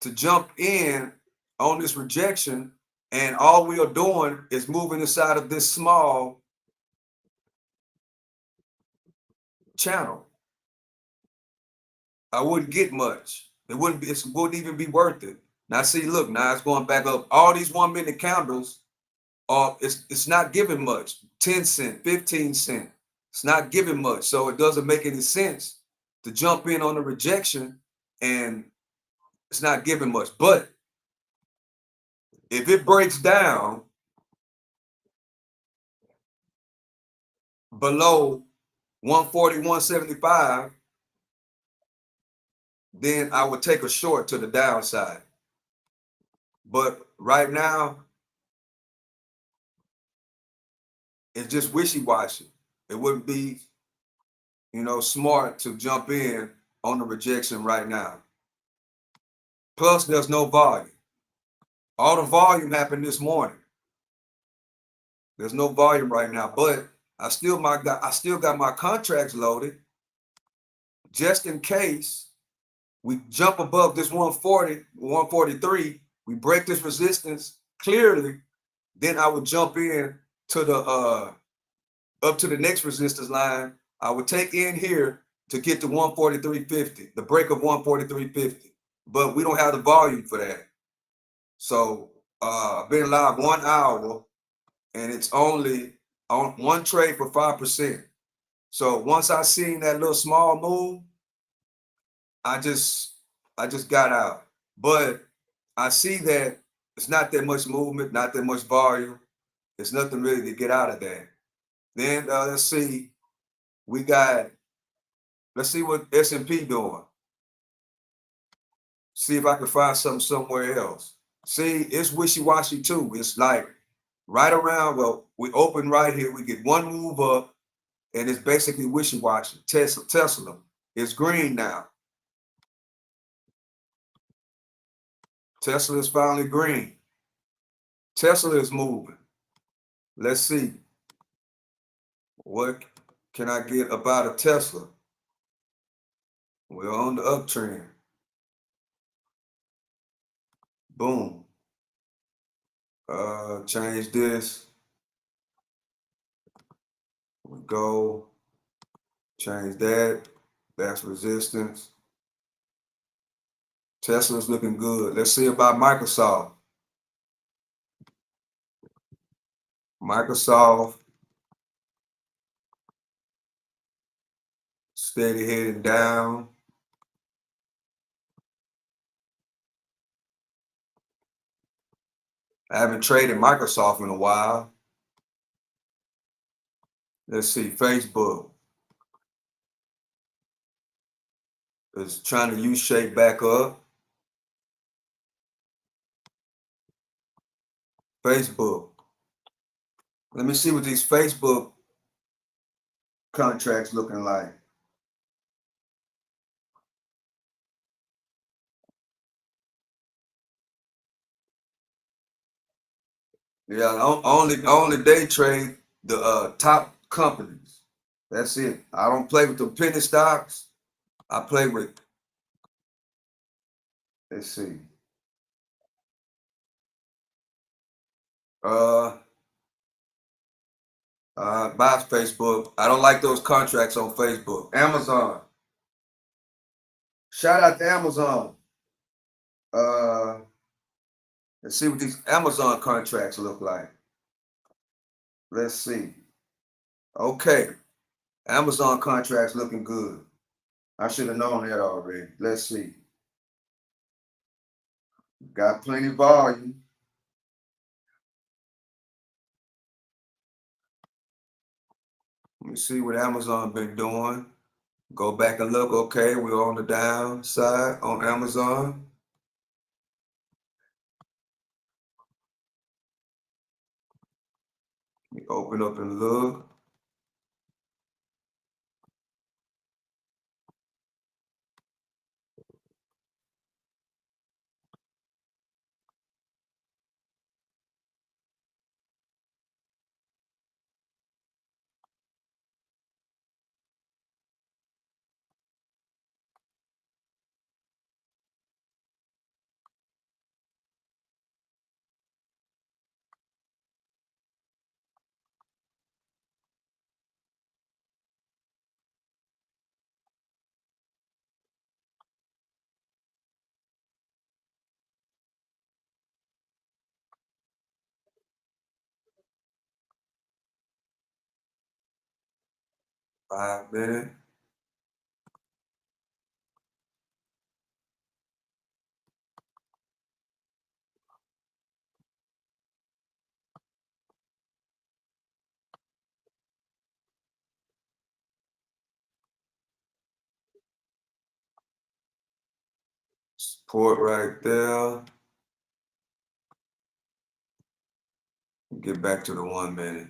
S1: to jump in on this rejection, and all we are doing is moving inside of this small channel. I wouldn't get much. It wouldn't even be worth it. Now see, look, now it's going back up. All these 1 minute candles are, it's not giving much. 10 cent, 15 cent. It's not giving much. So it doesn't make any sense to jump in on the rejection, and it's not giving much. But if it breaks down below 140, 175, then I would take a short to the downside. But right now, it's just wishy-washy. It wouldn't be, smart to jump in on the rejection right now. Plus, there's no volume. All the volume happened this morning. There's no volume right now, but I still got my contracts loaded just in case we jump above this 140, 143, we break this resistance clearly, then I would jump in to the up to the next resistance line. I would take in here to get to 143.50, the break of 143.50. But we don't have the volume for that. So I've been live 1 hour, and it's only on one trade for 5%. So once I seen that little small move, I just got out. But I see that it's not that much movement, not that much volume. There's nothing really to get out of that. Then let's see, we got let's see what S&P doing. See if I can find something somewhere else. See, it's wishy-washy too. It's like right around, well, we open right here, we get one move up, and it's basically wishy-washy. Tesla is green now. Tesla is finally green. Tesla is moving. Let's see. What can I get about a Tesla? We're on the uptrend. Boom. Change this. We go. Change that. That's resistance. Tesla's looking good. Let's see about Microsoft. Microsoft steady heading down. I haven't traded Microsoft in a while. Let's see, Facebook is trying to U-shape back up. Facebook. Let me see what these Facebook contracts looking like. Yeah, only day trade the top companies. That's it. I don't play with the penny stocks. I play with, let's see. Uh buy Facebook. I don't like those contracts on Facebook. Amazon. Shout out to Amazon. Uh let's see what these Amazon contracts look like. Let's see. Okay. Amazon contracts looking good. I should have known that already. Let's see. Got plenty volume. Let me see what Amazon been doing. Go back and look. Okay, we're on the downside on Amazon. We open up and look. Five minutes. Support right there. Get back to the 1 minute.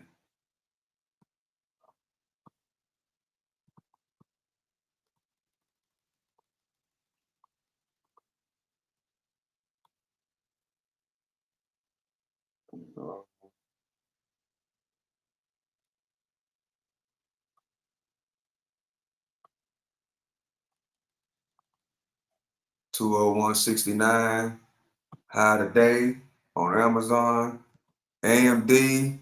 S1: Uh, 201.69. High today on Amazon. AMD.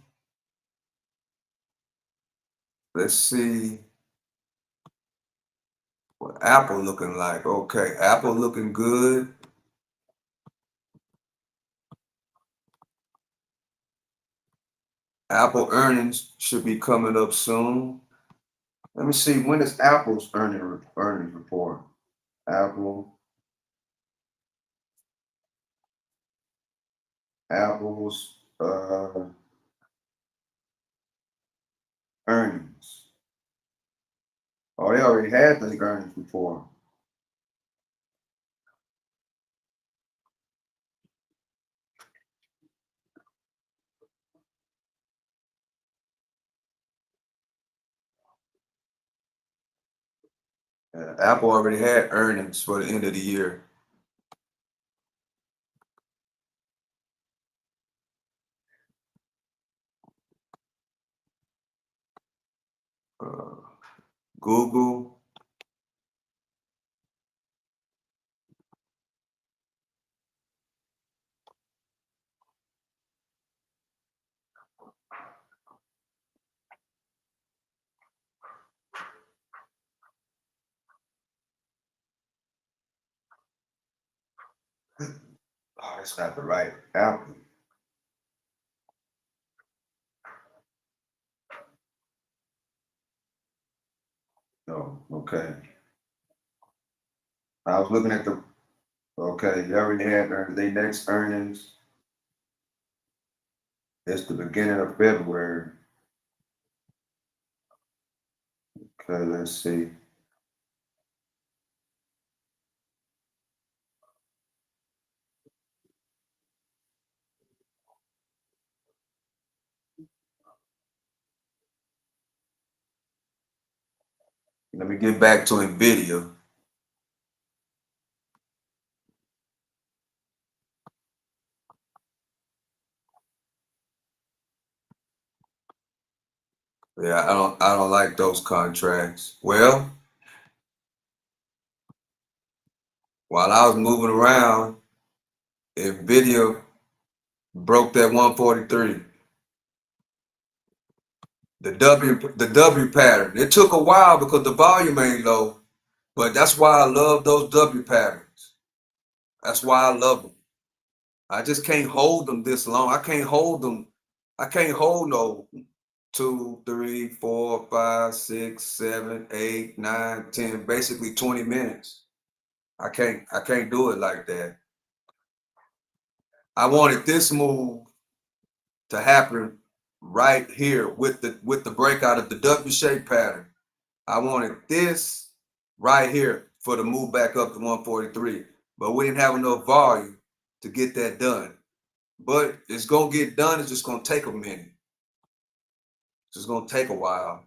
S1: Let's see what Apple looking like. Okay, Apple looking good. Apple earnings should be coming up soon. Let me see, when is Apple's earnings report? Apple's earnings. Oh, they already had the earnings before. Apple already had earnings for the end of the year. Google. Oh, that's not the right Apple. No, okay. I was looking at the, okay, they already had their next earnings. It's the beginning of February. Okay, let's see. Let me get back to NVIDIA. Yeah, I don't like those contracts. Well, while I was moving around, NVIDIA broke that 143. The W pattern. It took a while because the volume ain't low, but that's why I love those W patterns. That's why I love them. I just can't hold them this long. I can't hold them. I can't hold no 2, 3, 4, 5, 6, 7, 8, 9, 10, basically 20 minutes. I can't do it like that. I wanted this move to happen right here with the breakout of the W shape pattern. I wanted this right here for the move back up to 143, but we didn't have enough volume to get that done. But it's gonna get done. It's just gonna take a minute. It's just gonna take a while.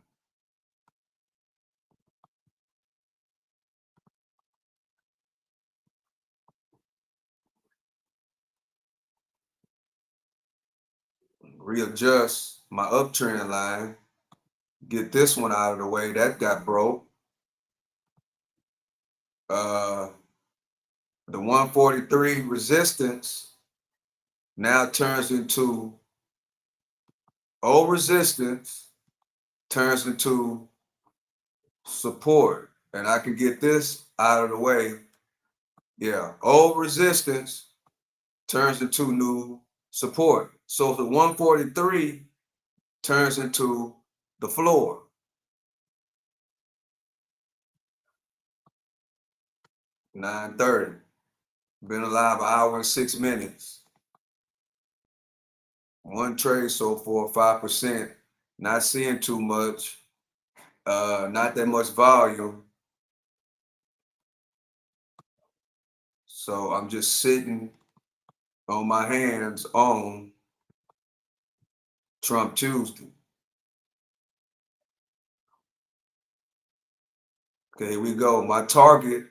S1: Readjust my uptrend line. Get this one out of the way. That got broke. The 143 resistance now turns into old resistance, turns into support. And I can get this out of the way. Yeah, old resistance turns into new support. So the 143 turns into the floor. 9:30. Been alive an hour and 6 minutes. One trade so far, 5%. Not seeing too much. Not that much volume. So I'm just sitting on my hands on Trump Tuesday. Okay, here we go. My target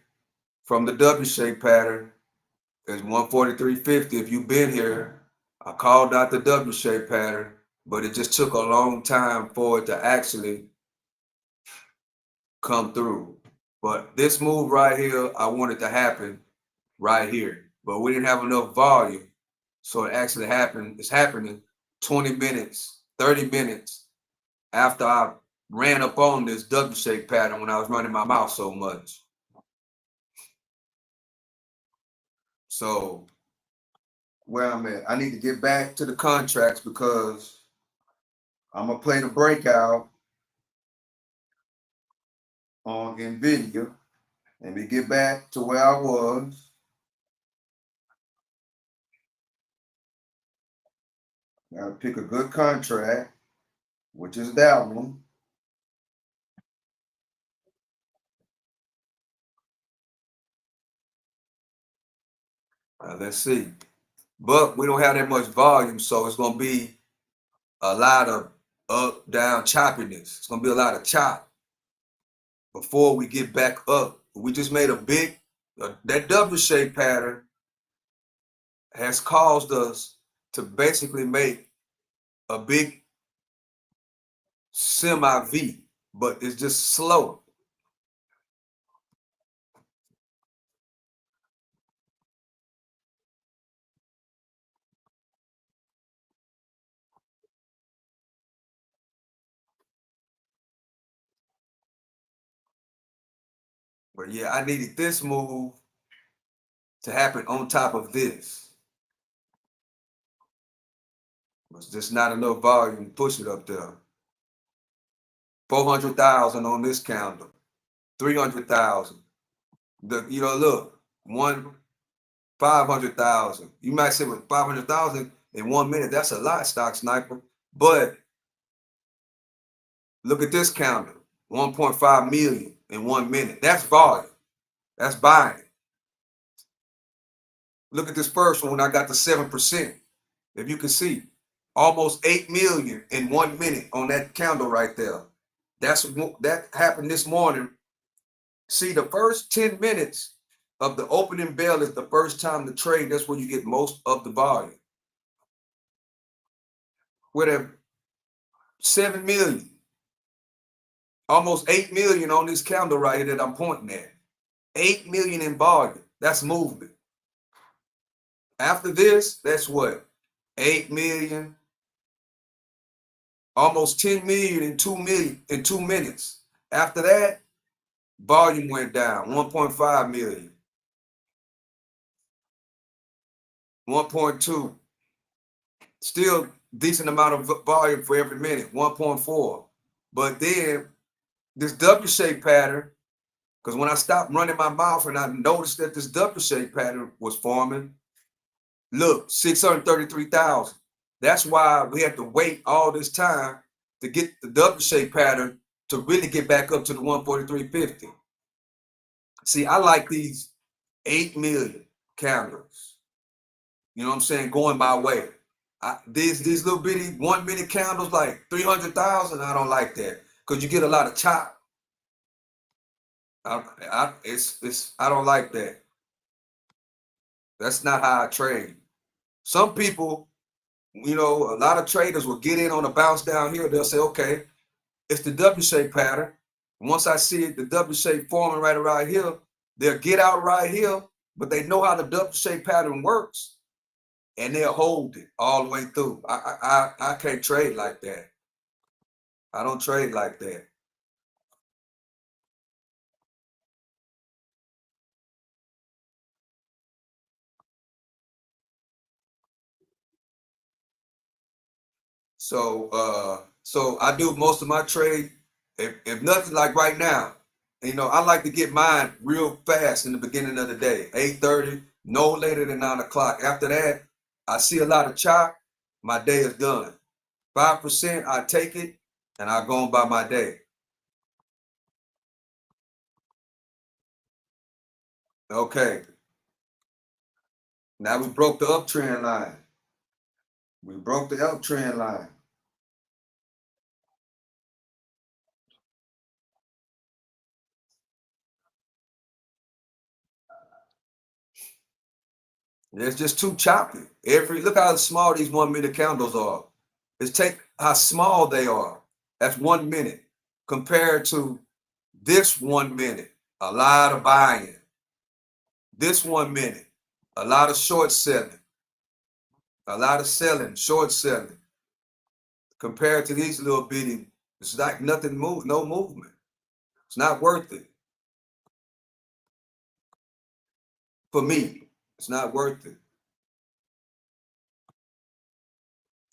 S1: from the W shape pattern is 143.50. If you've been here, I called out the W shape pattern, but it just took a long time for it to actually come through. But this move right here, I want it to happen right here. But we didn't have enough volume. So it actually happened. It's happening 20 minutes, 30 minutes after I ran up on this W shape pattern when I was running my mouth so much. So where I'm at, I need to get back to the contracts because I'm gonna play the breakout on NVIDIA. Let me get back to where I was. Gotta pick a good contract, which is that one. Let's see. But we don't have that much volume, so it's gonna be a lot of up, down choppiness. It's gonna be a lot of chop before we get back up. We just made a big, that W shape pattern has caused us to basically make a big semi V, but it's just slow. But yeah, I needed this move to happen on top of this. It's just not enough volume to push it up there. 400,000 on this candle, 300,000. Look, 500,000. You might say with 500,000 in 1 minute, that's a lot, stock sniper. But look at this candle, 1.5 million in 1 minute. That's volume. That's buying. Look at this first one when I got the 7%. If you can see, almost 8 million in 1 minute on that candle right there. That happened this morning. See, the first 10 minutes of the opening bell is the first time to trade. That's where you get most of the volume. With 7 million, almost 8 million on this candle right here that I'm pointing at. 8 million in volume. That's movement. After this, that's what? 8 million, almost 10 million in 2 minutes. After that, volume went down, 1.5 million, 1.2. Still decent amount of volume for every minute, 1.4. But then this W-shaped pattern, because when I stopped running my mouth and I noticed that this W-shaped pattern was forming, look, 633,000. That's why we had to wait all this time to get the W-shaped pattern to really get back up to the 143.50. See, I like these 8 million candles. You know what I'm saying? Going my way. These little bitty 1 minute candles like 300,000. I don't like that because you get a lot of chop. I don't like that. That's not how I trade. Some people, a lot of traders will get in on a bounce down here. They'll say, okay, it's the W shape pattern. Once I see it, the W shape forming right around here, they'll get out right here, but they know how the W shape pattern works, and they'll hold it all the way through. I can't trade like that. I don't trade like that. So I do most of my trade. If nothing like right now, I like to get mine real fast in the beginning of the day, 8:30, no later than 9 o'clock. After that, I see a lot of chop. My day is done. 5%, I take it, and I go on by my day. Okay. Now we broke the uptrend line. We broke the uptrend line. It's just too choppy. Look how small these 1 minute candles are. Take how small they are. That's 1 minute compared to this 1 minute. A lot of buying. This 1 minute, a lot of short selling. A lot of selling, short selling. Compared to these little bitty, it's like nothing move, no movement. It's not worth it. For me, it's not worth it.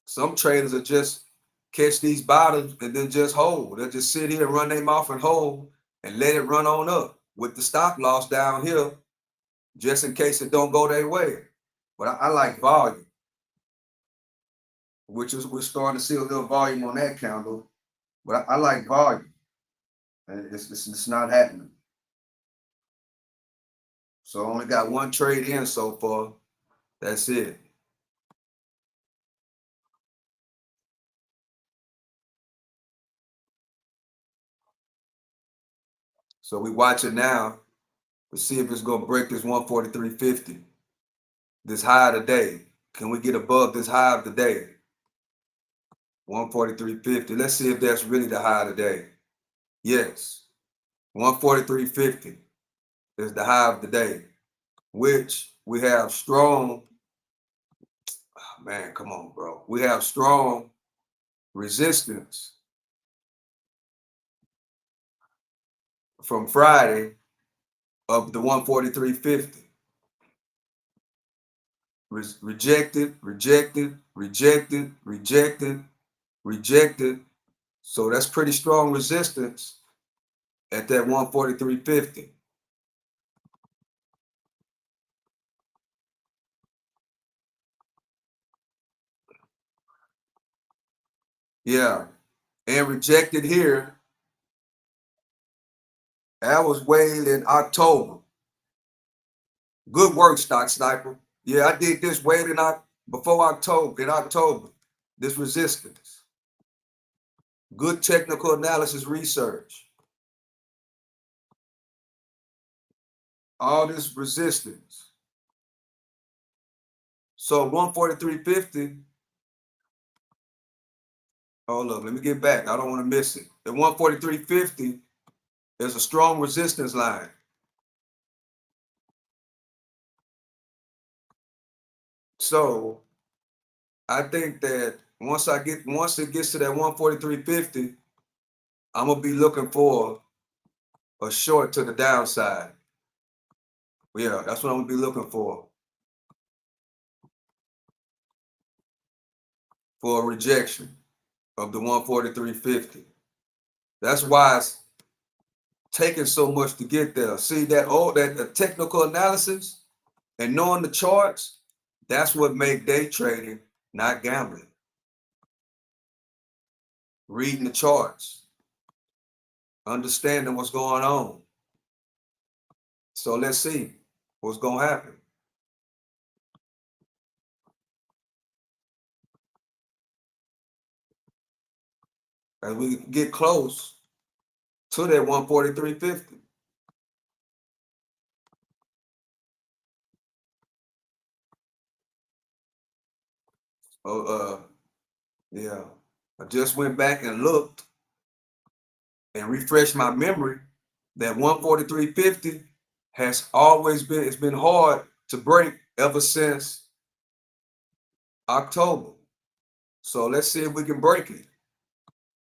S1: Some traders are just catch these bottoms and then just hold. They'll just sit here and run their mouth and hold and let it run on up. with the stop loss down here, just in case it don't go their way. But I like volume, which is we're starting to see a little volume on that candle. But I like volume, and it's not happening. So I only got one trade in so far. That's it. So we watch it now to see if it's gonna break this 143.50, this high of the day. Can we get above this high of the day? 143.50. Let's see if that's really the high of the day. Yes, 143.50 is the high of the day, which we have strong, oh man, come on, bro. We have strong resistance from Friday of the 143.50. Rejected, rejected, rejected, rejected, rejected. So that's pretty strong resistance at that 143.50. Yeah, and rejected here. That was way in October. Good work, Stock Sniper. Yeah, I did this way before October, in October. This resistance. Good technical analysis research. All this resistance. So 143.50. Hold up, let me get back. I don't want to miss it. The 143.50 is a strong resistance line. So I think that once it gets to that 143.50, I'm gonna be looking for a short to the downside. Yeah, that's what I'm gonna be looking for a rejection of the 143.50. That's why it's taking so much to get there. See that the technical analysis and knowing the charts, that's what make day trading, not gambling. Reading the charts, understanding what's going on. So let's see what's gonna happen. As we get close to that 143.50. Oh, yeah. I just went back and looked and refreshed my memory that 143.50 has always been, it's been hard to break ever since October. So let's see if we can break it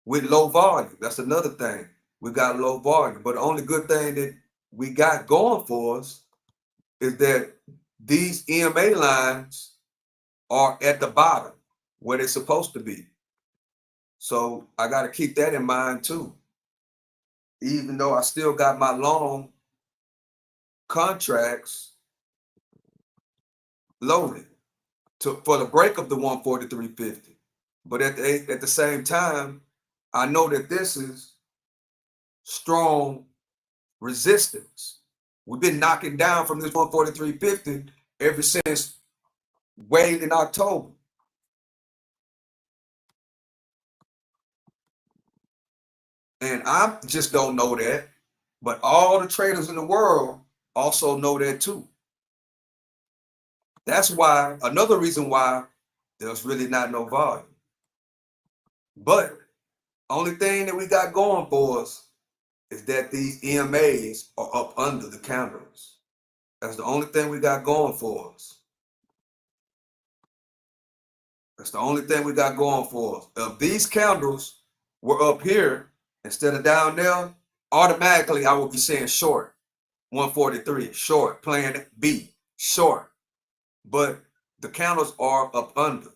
S1: with low volume. That's another thing. We got low volume, but the only good thing that we got going for us is that these EMA lines are at the bottom where they're supposed to be. So I got to keep that in mind too. Even though I still got my long contracts loaded for the break of the 143.50. But at the same time, I know that this is strong resistance. We've been knocking down from this 143.50 ever since way in October. And I just don't know that, but all the traders in the world also know that too. That's why, another reason why there's really not no volume. But only thing that we got going for us is that these EMAs are up under the candles. That's the only thing we got going for us. That's the only thing we got going for us. If these candles were up here instead of down there, automatically I would be saying short. 143, short, plan B, short. But the candles are up under.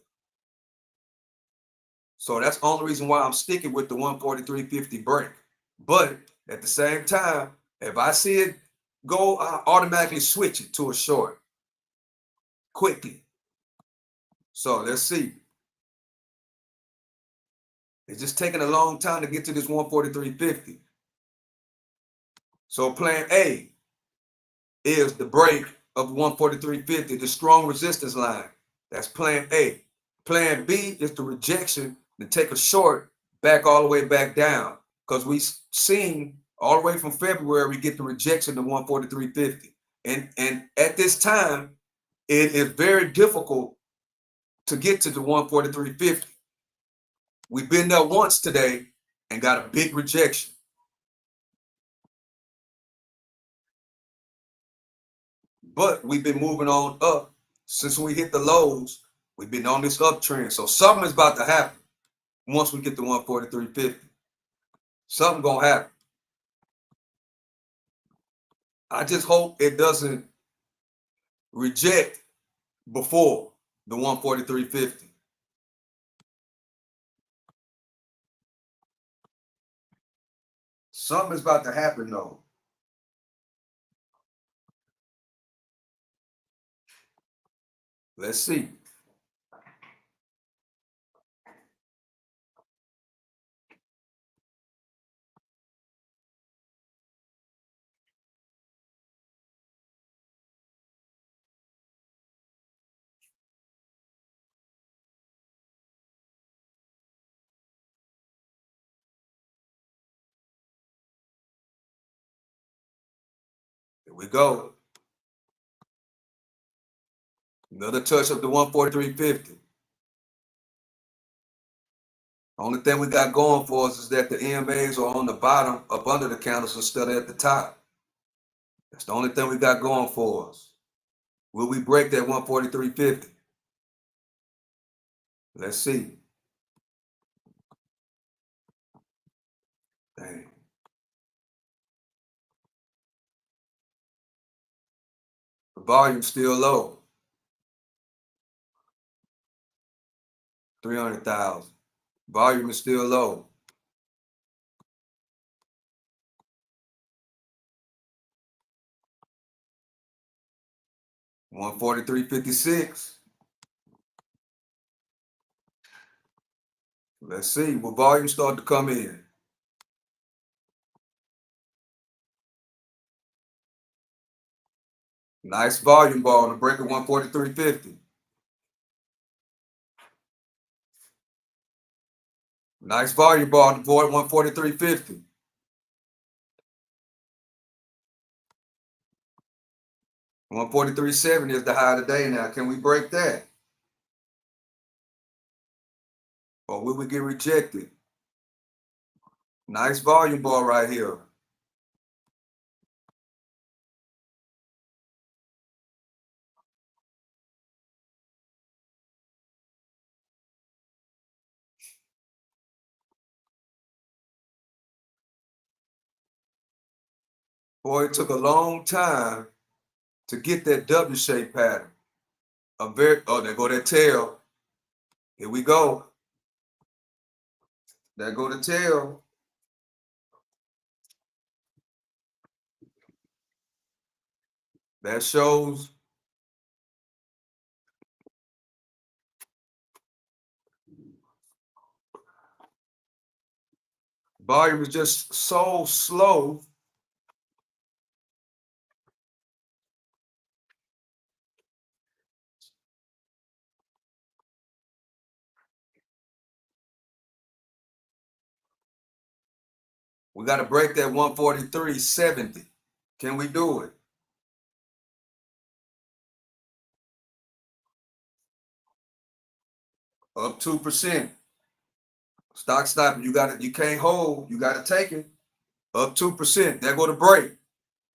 S1: So that's the only reason why I'm sticking with the 143.50 break. But at the same time, If I see it go, I automatically switch it to a short quickly. So let's see. It's just taking a long time to get to this 143.50. So plan A is the break of 143.50, the strong resistance line. That's plan A. Plan B is the rejection to take a short back all the way back down, because we seen all the way from February we get the rejection to 143.50. And at this time, it is very difficult to get to the 143.50. We've been there once today and got a big rejection. But we've been moving on up since we hit the lows. We've been on this uptrend. So something is about to happen once we get to 143.50. Something gonna happen. I just hope it doesn't reject before the 143.50. Something is about to happen though. Let's see. Here we go. Another touch of the 143.50. Only thing we got going for us is that the EMAs are on the bottom up under the candles instead of at the top. That's the only thing we got going for us. Will we break that 143.50? Let's see. Dang. The volume's still low. 300,000. Volume is still low. $143.56. Let's see. Will volume start to come in? Nice volume ball to break at 143.50. Nice volume ball to void 143.50. $143.70 is the high today now. Can we break that? Or will we get rejected? Nice volume ball right here. Boy, it took a long time to get that W-shaped pattern. Oh, there go that tail. Here we go. There go the tail. That shows volume is just so slow. We got to break that 143.70. Can we do it? Up 2%. Stock stop. You can't hold. You got to take it. Up 2%. There go the break.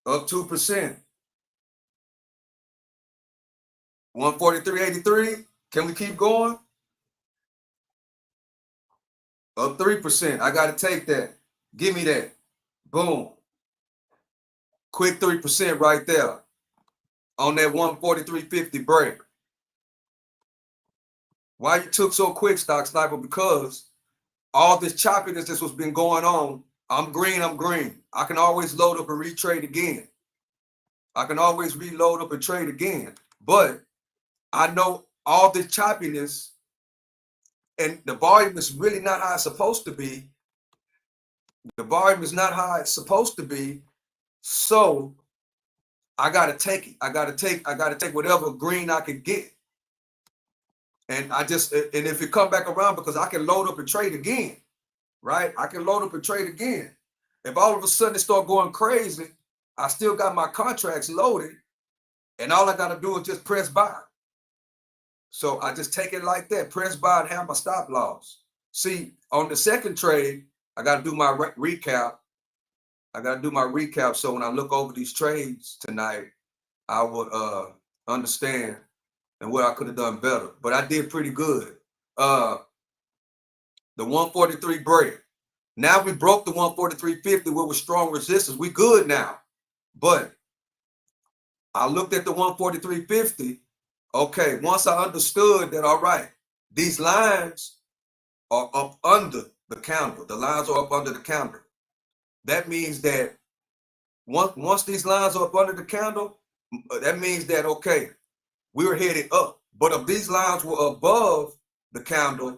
S1: Up 2%. 143.83. Can we keep going? Up 3%. I got to take that. Give me that. Boom. Quick 3% right there on that 143.50 break. Why you took so quick, Stock Sniper? Because all this choppiness that was been going on I'm green, I'm green. I can always load up and retrade again. I can always reload up and trade again. But I know all the choppiness and the volume is really not how it's supposed to be. The volume is not how it's supposed to be. So I gotta take it. I gotta take whatever green I can get. And if it come back around, because I can load up and trade again, right? I can load up and trade again. If all of a sudden it start going crazy, I still got my contracts loaded, and all I gotta do is just press buy. So I just take it like that, press buy and have my stop loss. See, on the second trade, I gotta do my recap. So when I look over these trades tonight, I would understand and where I could have done better. But I did pretty good. The 143 break. Now we broke the 143.50 with strong resistance. We good now. But I looked at the 143.50. Okay, once I understood that, all right, these lines are up under the candle. The lines are up under the candle. That means that once these lines are up under the candle, that means that, okay, we're headed up. But if these lines were above the candle,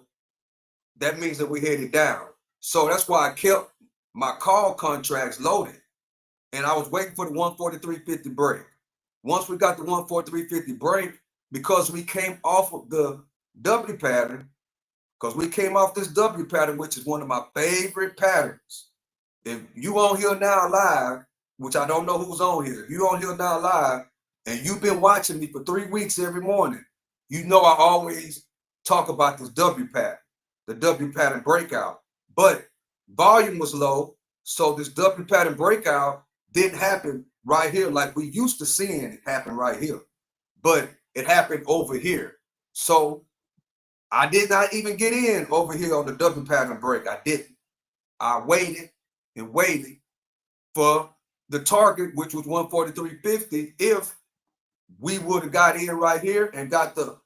S1: that means that we're headed down. So that's why I kept my call contracts loaded. And I was waiting for the 143.50 break. Once we got the 143.50 break, because we came off of the W pattern, because we came off this W pattern, which is one of my favorite patterns. If you on here now live, which I don't know who's on here, if you on here now live, and you've been watching me for 3 weeks every morning, you know I always talk about this W pattern, the W pattern breakout. But volume was low, so this W pattern breakout didn't happen right here like we used to seeing it happen right here. But it happened over here. So I did not even get in over here on the W pattern break. I didn't. I waited and waited for the target, which was 143.50. If we would have got in right here and got the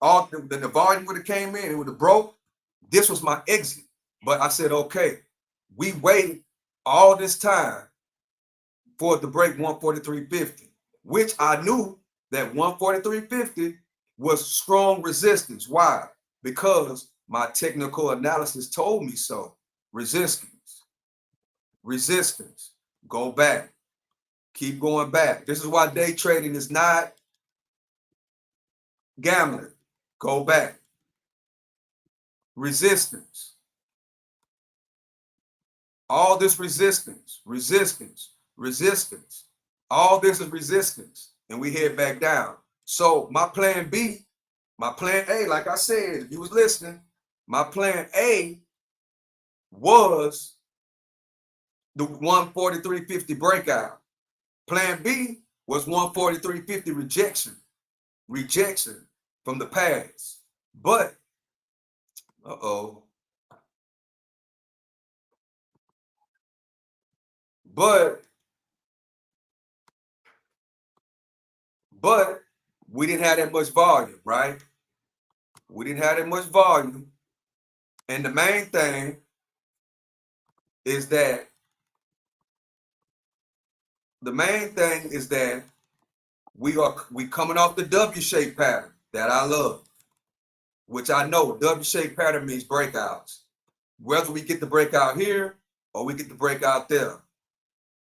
S1: volume would have came in, it would have broke. This was my exit. But I said, okay, we waited all this time for it to break 143.50, which I knew that 143.50 was strong resistance. Why? Because my technical analysis told me so. Resistance, go back, keep going back. This is why day trading is not gambling. Go back. Resistance. All this resistance. All this is resistance. And we head back down. So my plan B, my plan A, like I said, if you was listening, my plan A was the 143.50 breakout. Plan B was 143.50 rejection from the past. But, but we didn't have that much volume, right? We didn't have that much volume. And the main thing is that we coming off the W-shaped pattern that I love, which I know W-shaped pattern means breakouts. Whether we get the breakout here or we get the breakout there.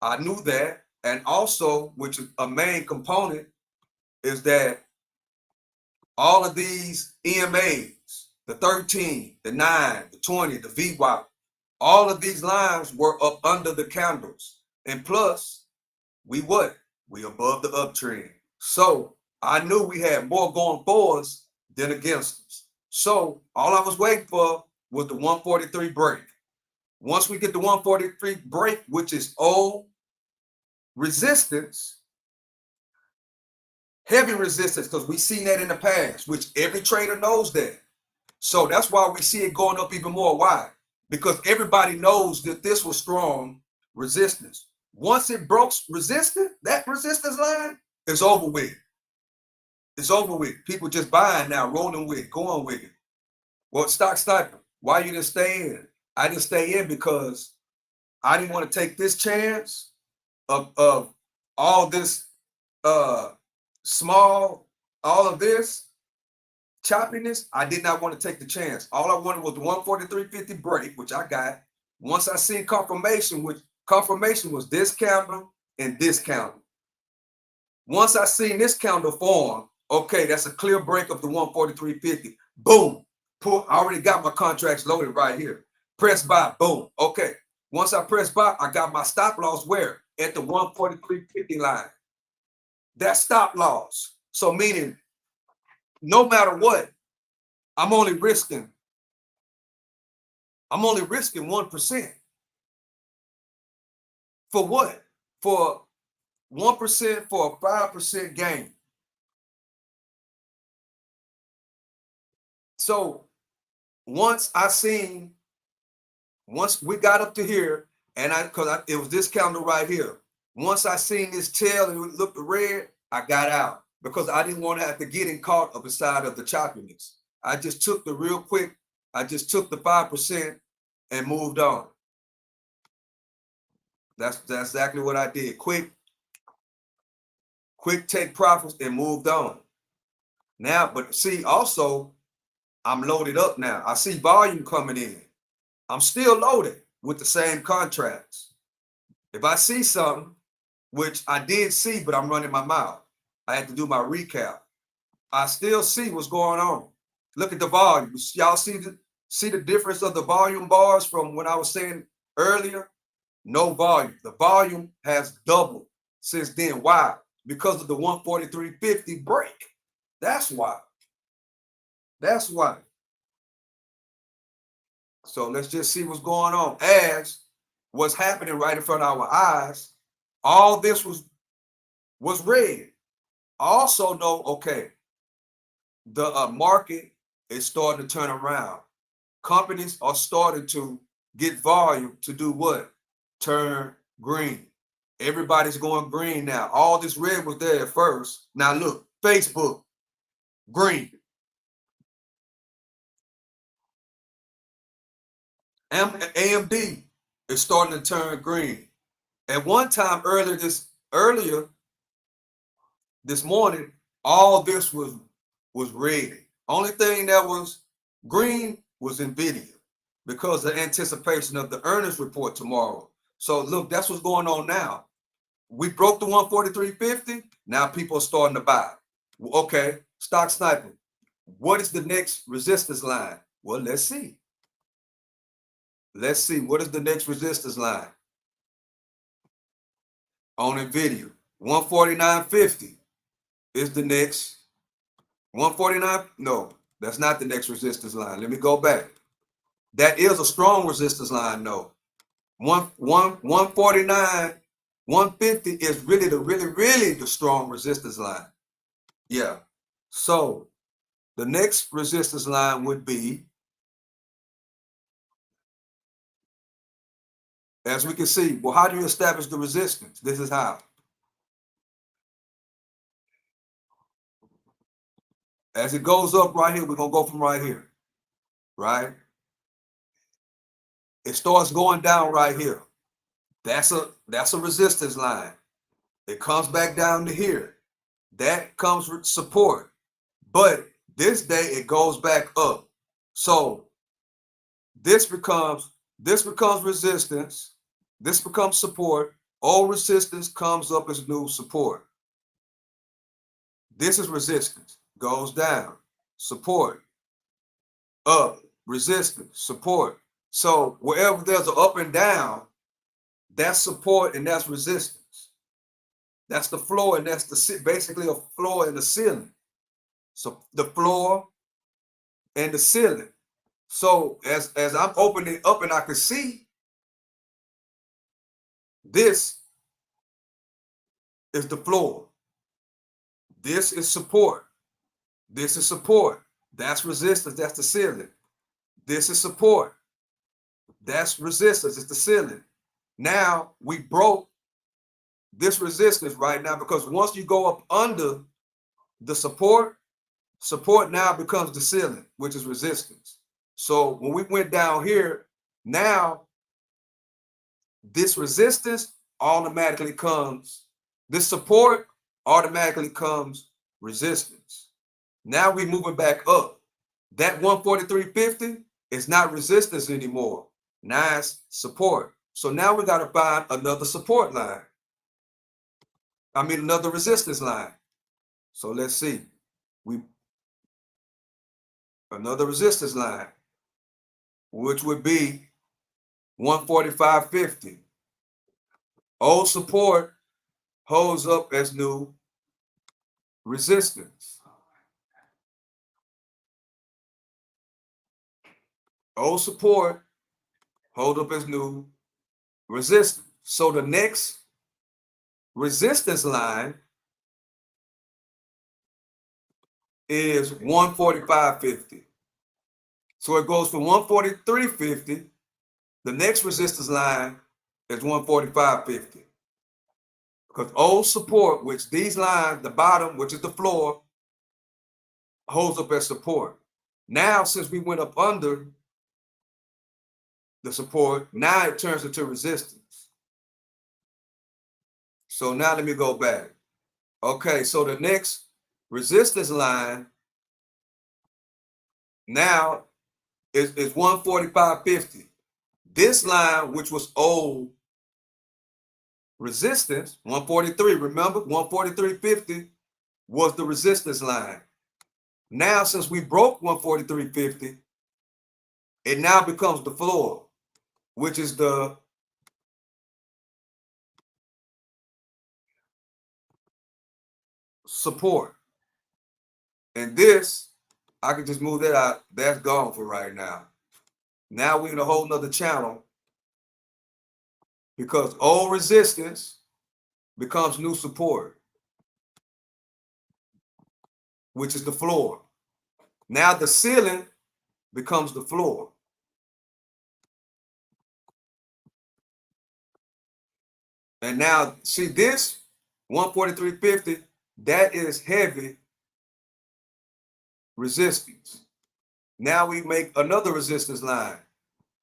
S1: I knew that. And also, which is a main component, is that all of these EMAs, the 13, the 9, the 20, the VWAP, all of these lines were up under the candles. And plus, we what? We above the uptrend. So I knew we had more going for us than against us. So all I was waiting for was the 143 break. Once we get the 143 break, which is old resistance, heavy resistance, because we've seen that in the past, which every trader knows that. So that's why we see it going up even more. Why? Because everybody knows that this was strong resistance. Once it broke resistance, that resistance line is over with. It's over with. People just buying now, rolling with it, going with it. Well, stock sniper, why you didn't stay in? I didn't stay in because I didn't want to take this chance of all this small, all of this choppiness. I did not want to take the chance. All I wanted was the 143.50 break, which I got. Once I seen confirmation, which confirmation was this candle and this candle. Once I seen this candle form, okay, that's a clear break of the 143.50. Boom. Pull, I already got my contracts loaded right here. Press buy, boom. Okay. Once I press buy, I got my stop loss where? At the 143.50 line. That's stop loss. So meaning, no matter what, I'm only risking 1%. For what? For 1% for a 5% gain. So once we got up to here, and it was this candle right here. Once I seen this tail and it looked red, I got out because I didn't want to have to get in caught up beside of the choppiness. I just took the 5% and moved on. That's exactly what I did. Quick take profits and moved on. Now, but see, also, I'm loaded up now. I see volume coming in. I'm still loaded with the same contracts. If I see something, which I did see, but I'm running my mouth, I had to do my recap. I still see what's going on. Look at the volume. Y'all see the difference of the volume bars from when I was saying earlier? No volume. The volume has doubled since then. Why? Because of the 143.50 break. That's why. That's why. So let's just see what's going on. As what's happening right in front of our eyes, all this was red. Also know, okay, the market is starting to turn around. Companies are starting to get volume to do what? Turn green. Everybody's going green now. All this red was there at first. Now look, Facebook, green. AMD is starting to turn green. At one time earlier this morning, all this was red. Only thing that was green was Nvidia because of anticipation of the earnings report tomorrow. So look, that's what's going on now. We broke the 143.50. Now people are starting to buy. Okay, stock sniping. What is the next resistance line? Well, let's see. Let's see. What is the next resistance line? On Nvidia, 149.50 is the next. 149? No, that's not the next resistance line. Let me go back. That is a strong resistance line, no. 149, 150 is really the strong resistance line. Yeah. So the next resistance line would be, as we can see, well, how do you establish the resistance? This is how. As it goes up right here, we're going to go from right here, right? It starts going down right here. That's a resistance line. It comes back down to here. That comes with support. But this day it goes back up. So this becomes resistance. This becomes support. Old resistance comes up as new support. This is resistance. Goes down. Support. Up. Resistance. Support. So wherever there's an up and down, that's support and that's resistance. That's the floor and that's basically a floor and the ceiling. So the floor and the ceiling. So as I'm opening up and I can see, this is the floor. This is support. This is support. That's resistance. That's the ceiling. This is support. That's resistance. It's the ceiling. Now we broke this resistance right now because once you go up under the support now becomes the ceiling, which is resistance. So when we went down here, now this resistance automatically comes, this support automatically comes resistance. Now we're moving back up. That 143.50 is not resistance anymore. Now it's support. So now we got to find another support line. Another resistance line. So let's see. Another resistance line, which would be 145.50. Old support holds up as new resistance. Old support hold up as new resistance. So the next resistance line is 145.50. So it goes from 143.50. The next resistance line is 145.50. Because old support, which these lines, the bottom, which is the floor, holds up as support. Now, since we went up under the support, now it turns into resistance. So now let me go back. Okay, so the next resistance line now is 145.50. This line, which was old resistance, 143, remember, 143.50 was the resistance line. Now, since we broke 143.50, it now becomes the floor, which is the support. And this, I can just move that out. That's gone for right now. Now we're in a whole nother channel because old resistance becomes new support, which is the floor. Now the ceiling becomes the floor. And now, see this 143.50, that is heavy resistance. Now we make another resistance line,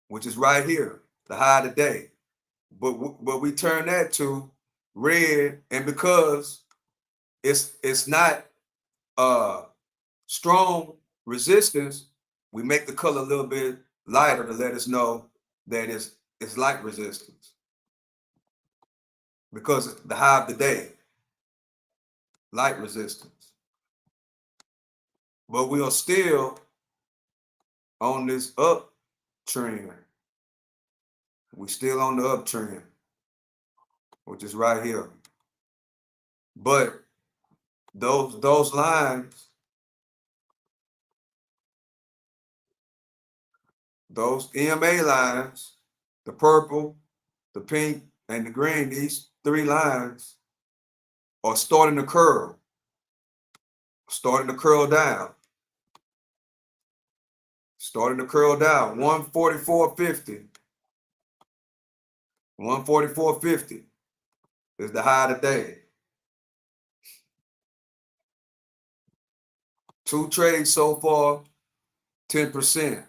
S1: which is right here, the high of the day. But we turn that to red, and because it's not strong resistance, we make the color a little bit lighter to let us know that it's light resistance. Because it's the high of the day, light resistance. But we are still on this uptrend. We're still on the uptrend, which is right here. But those lines, those EMA lines, the purple, the pink, and the green, these three lines are starting to curl down. Starting to curl down. 144.50. 144.50 is the high today. 2 trades so far, 10%.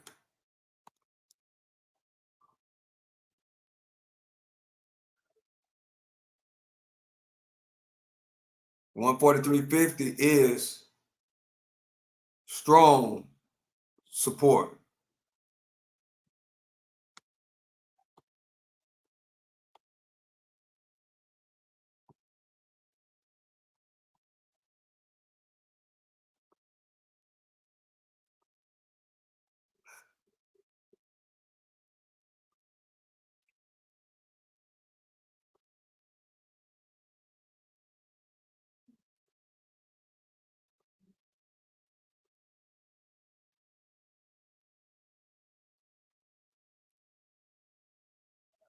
S1: $143.50 is strong support.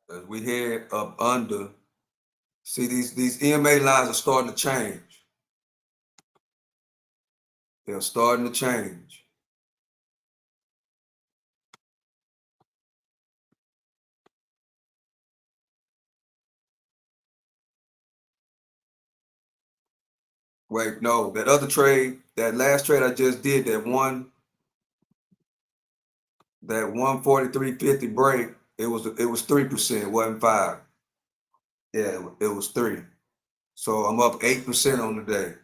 S1: As we head up under, see these EMA lines are starting to change. They're starting to change. Wait, no, that other trade, that last trade I just did, that 143.50 break, it was 3%, it wasn't 5. Yeah, it was 3. So I'm up 8% on the day.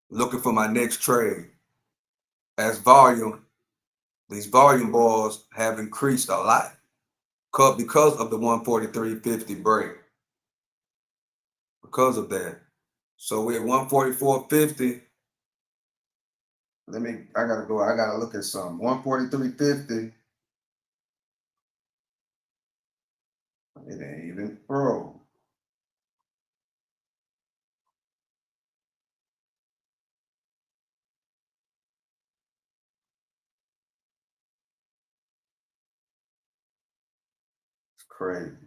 S1: Looking for my next trade. As these volume balls have increased a lot because of the 143.50 break. Because of that. So we're at 144.50. I gotta look at something. 143.50. It ain't even pro. It's crazy.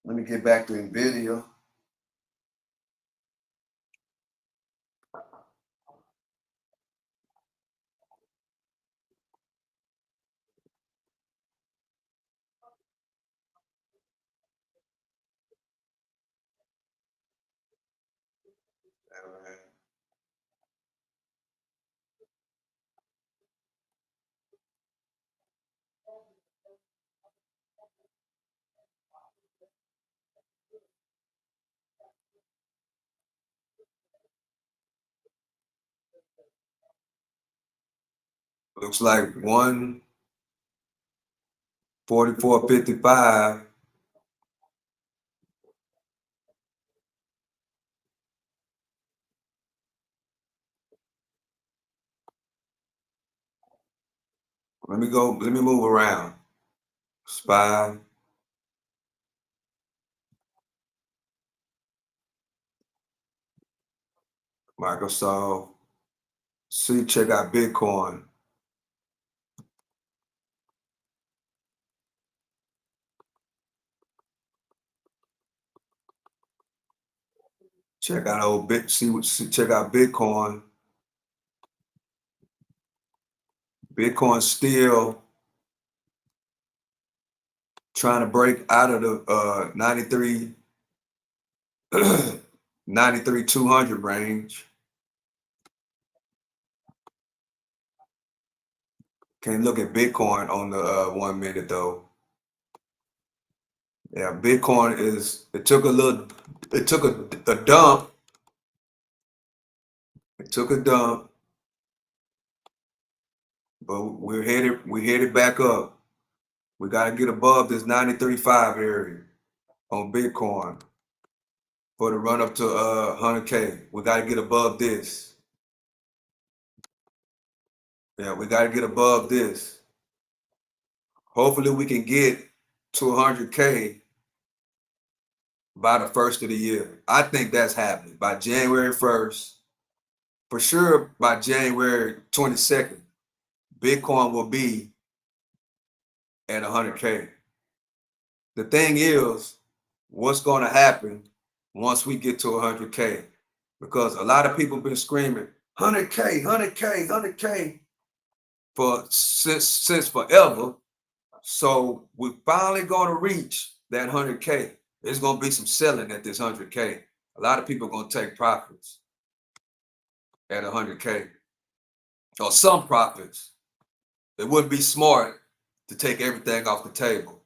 S1: Let me get back to NVIDIA. Looks like 144.55. Let me move around. SPY, Microsoft. See, check out Bitcoin. Check out check out Bitcoin. Bitcoin still trying to break out of the 93 200 range. Can't look at Bitcoin on the 1 minute though. Yeah, Bitcoin it took a dump. It took a dump, but we're headed back up. We got to get above this 93.5 area on Bitcoin for the run up to 100K. We got to get above this. Yeah, we got to get above this. Hopefully we can get to 100K by the first of the year. I think that's happening by January 1st. For sure by January 22nd, Bitcoin will be at 100K. The thing is, what's going to happen once we get to 100K? Because a lot of people have been screaming 100K, 100K, 100K since forever. So we're finally going to reach that 100K. There's going to be some selling at this 100K. A lot of people are going to take profits at 100K or some profits. It wouldn't be smart to take everything off the table,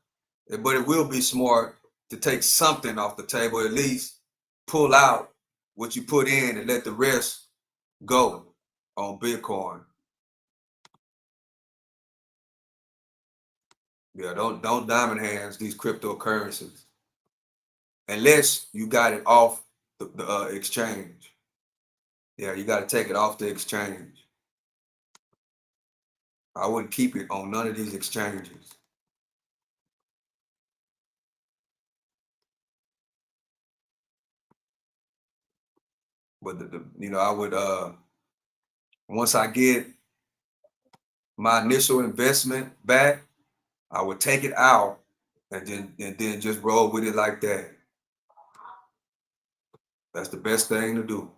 S1: but it will be smart to take something off the table, at least pull out what you put in and let the rest go on Bitcoin. Yeah, don't diamond hands these cryptocurrencies unless you got it off the exchange. Yeah, you got to take it off the exchange. I wouldn't keep it on none of these exchanges. But I would once I get my initial investment back, I would take it out and then just roll with it like that. That's the best thing to do.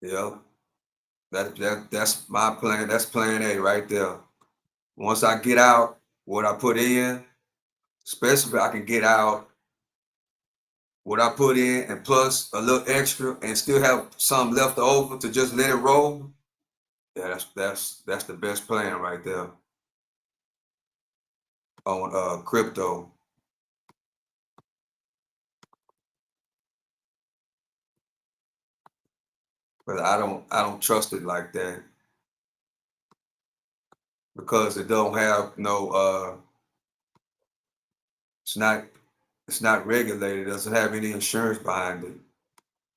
S1: Yeah, that's my plan. That's plan A right there. Once I get out what I put in, especially if I can get out what I put in and plus a little extra and still have some left over to just let it roll, yeah, that's the best plan right there on crypto. But I don't trust it like that because it don't have no it's not it's not regulated, it doesn't have any insurance behind it.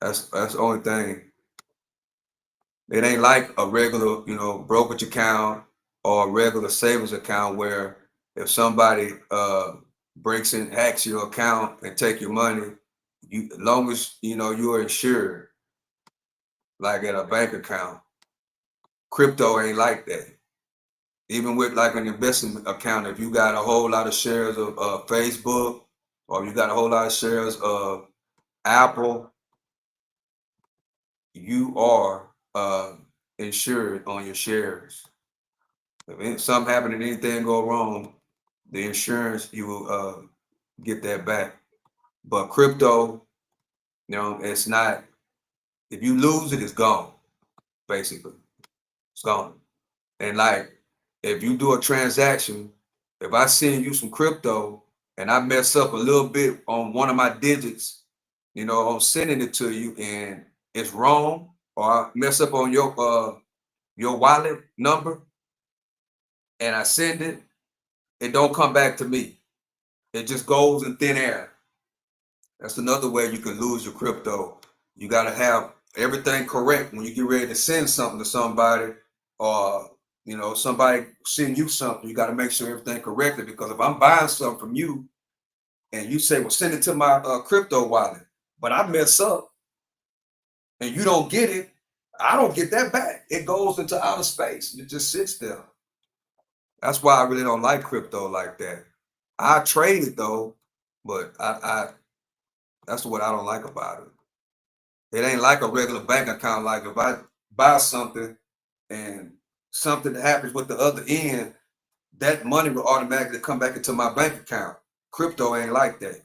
S1: That's the only thing. It ain't like a regular, brokerage account or a regular savings account where if somebody breaks in, hacks your account and take your money, you as long as you're insured, like at a bank account. Crypto ain't like that. Even with like an investment account, if you got a whole lot of shares of Facebook or you got a whole lot of shares of Apple, you are insured on your shares. If something happen and anything go wrong, the insurance you will get that back. But crypto, it's not. If you lose it, it's gone. Basically, it's gone. And like, if you do a transaction, if I send you some crypto and I mess up a little bit on one of my digits, on sending it to you and it's wrong, or I mess up on your wallet number and I send it, it don't come back to me. It just goes in thin air. That's another way you can lose your crypto. You got to have everything correct when you get ready to send something to somebody, or somebody send you something. You got to make sure everything correctly, because if I'm buying something from you and you say, "Well, send it to my crypto wallet," but I mess up and you don't get it, I don't get that back. It goes into outer space and it just sits there. That's why I really don't like crypto like that. I trade it though, but I that's what I don't like about it. It ain't like a regular bank account. Like if I buy something and something happens with the other end, that money will automatically come back into my bank account. Crypto ain't like that.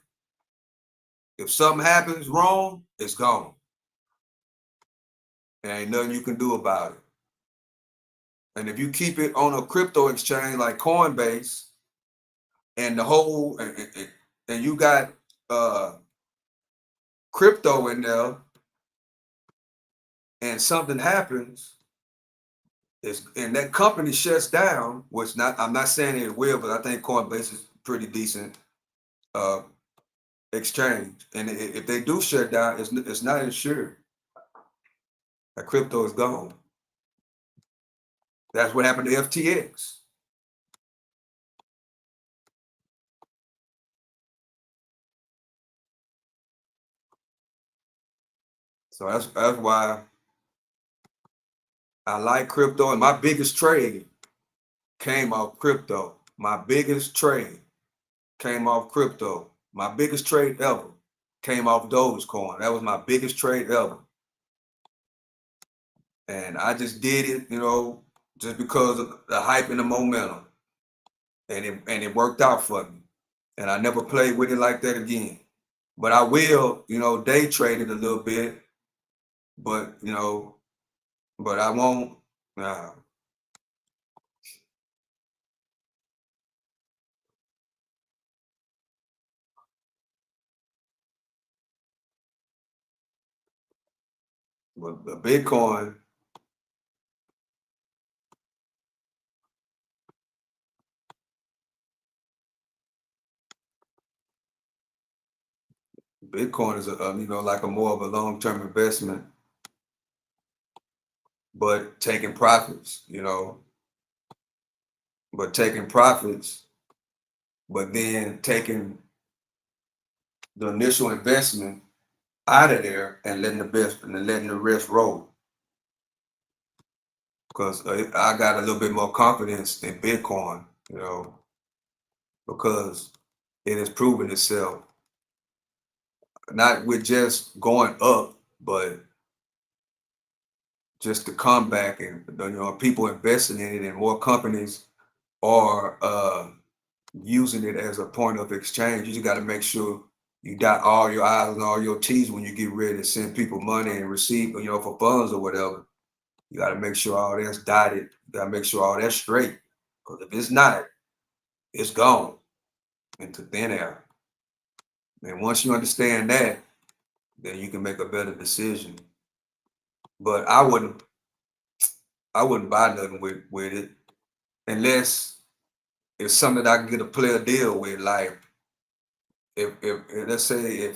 S1: If something happens wrong, it's gone. There ain't nothing you can do about it. And if you keep it on a crypto exchange like Coinbase and the whole and you got uh crypto in there and something happens, and that company shuts down, which I'm not saying it will, but I think Coinbase is pretty decent uh, exchange. And if they do shut down, it's not insured. That crypto is gone. That's what happened to FTX. So that's why I like crypto. And my biggest trade came off crypto. My biggest trade came off crypto. My biggest trade ever came off Dogecoin. That was my biggest trade ever. And I just did it, just because of the hype and the momentum, and it worked out for me. And I never played with it like that again. But I will, day trade it a little bit, but but I won't. Uh, but the Bitcoin is like a more of a long-term investment, but taking profits, but taking profits, but then taking the initial investment out of there and letting the rest roll. Because I got a little bit more confidence in Bitcoin, because it has proven itself, not with just going up, but just the comeback, and people investing in it, and more companies are using it as a point of exchange. You just got to make sure You dot all your I's and all your T's when you get ready to send people money and receive, for funds or whatever. You got to make sure all that's dotted. You got to make sure all that's straight. Because if it's not, it's gone into thin air. And once you understand that, then you can make a better decision. But I wouldn't buy nothing with it unless it's something that I can get a player deal with. Like if let's say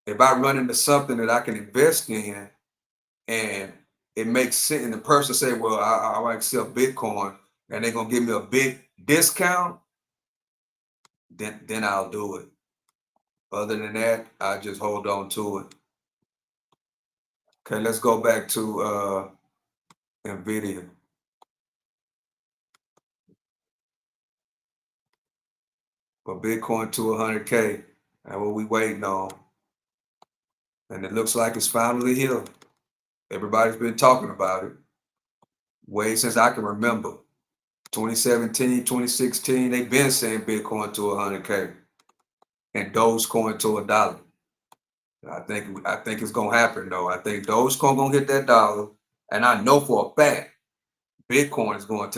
S1: if I run into something that I can invest in and it makes sense, and the person say, well, I like to sell Bitcoin and they're gonna give me a big discount, then I'll do it. Other than that, I just hold on to it. Okay, let's go back to Nvidia. For Bitcoin to 100K. That's what we waiting on. And it looks like it's finally here. Everybody's been talking about it way since I can remember. 2017, 2016, they've been saying Bitcoin to 100K and Dogecoin to $1. I think it's gonna happen though. I think Dogecoin gonna hit that dollar, and I know for a fact Bitcoin is gonna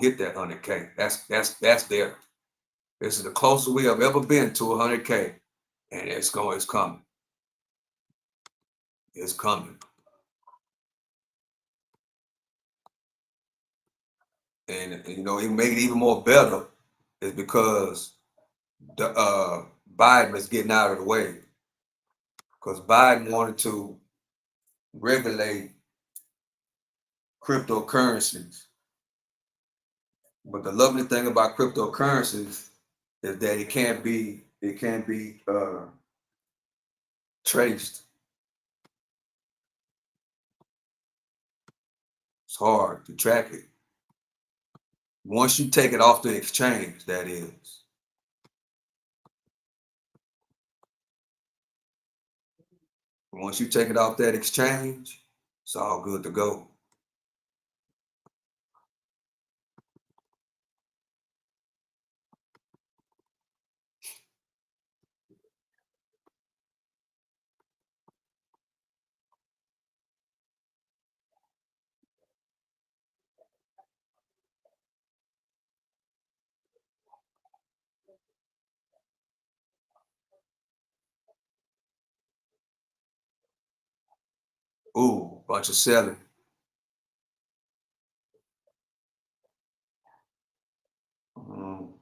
S1: hit that 100K. That's there. This is the closest we have ever been to 100K, and it's coming. It's coming. And it make it even more better is because the Biden is getting out of the way. Because Biden wanted to regulate cryptocurrencies. But the lovely thing about cryptocurrencies is that it can't be traced. It's hard to track it. Once you take it off the exchange, that is. Once you take it off that exchange, it's all good to go. Ooh, bunch of selling. Mm,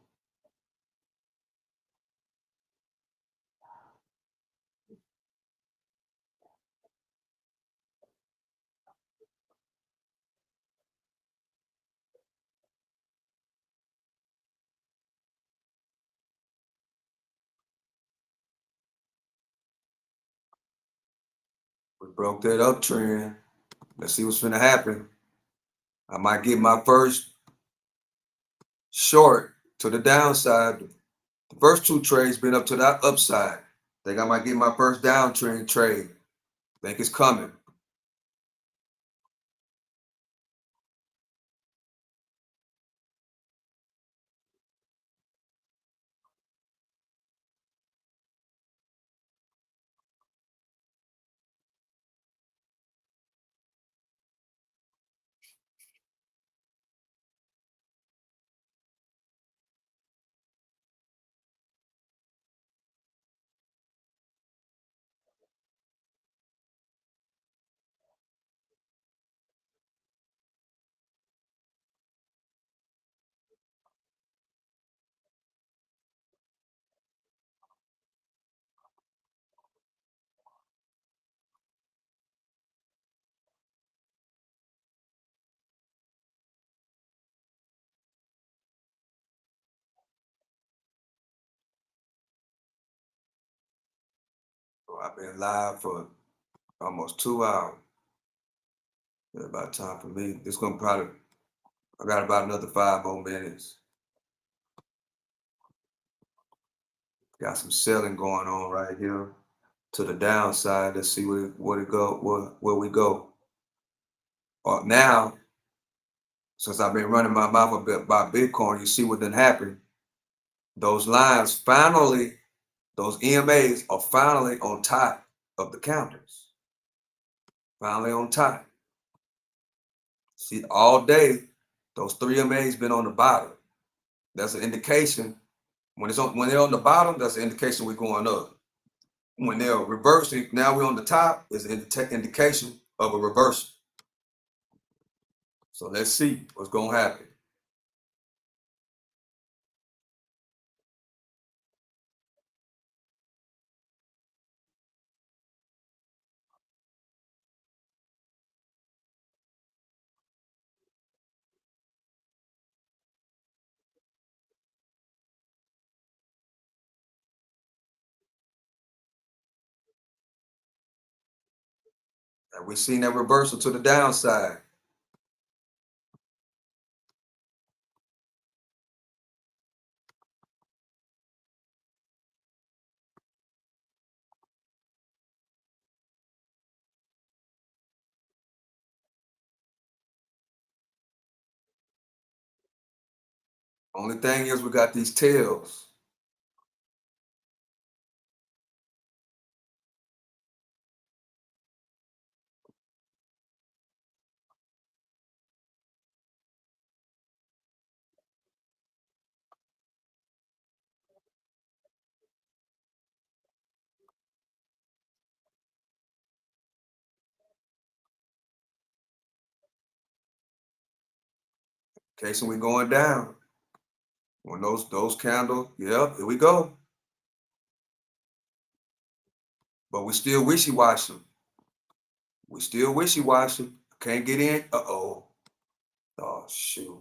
S1: we broke that uptrend. Let's see what's gonna happen. I might get my first short to the downside. The first two trades been up to that upside. Think I might get my first downtrend trade. Think it's coming. So I've been live for almost 2 hours. It's about time for me. I got about another 5 more minutes. Got some selling going on right here to the downside. Let's see where we go. Now, since I've been running my mouth a bit about Bitcoin, you see what done happened. Those lines finally Those EMAs are finally on top of the counters. Finally on top. See, all day, those 3 EMAs been on the bottom. That's an indication. When they're on the bottom, that's an indication we're going up. When they're reversing, now we're on the top, is an indication of a reversal. So let's see what's going to happen. And we've seen that reversal to the downside. Only thing is we got these tails. Okay, so we're going down. When those candles, yep, here we go. But we still wishy-washy. We still wishy-washy. Can't get in. Uh-oh. Oh, shoot.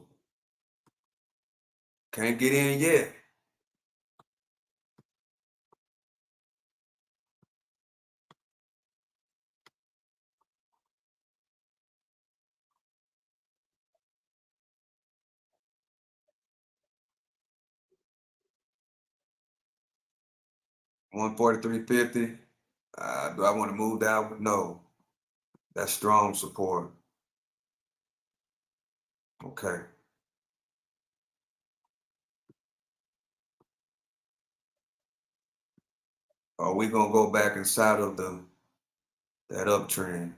S1: Can't get in yet. $143.50. Do I want to move down? No. That's strong support. Okay. Are we gonna go back inside of that uptrend?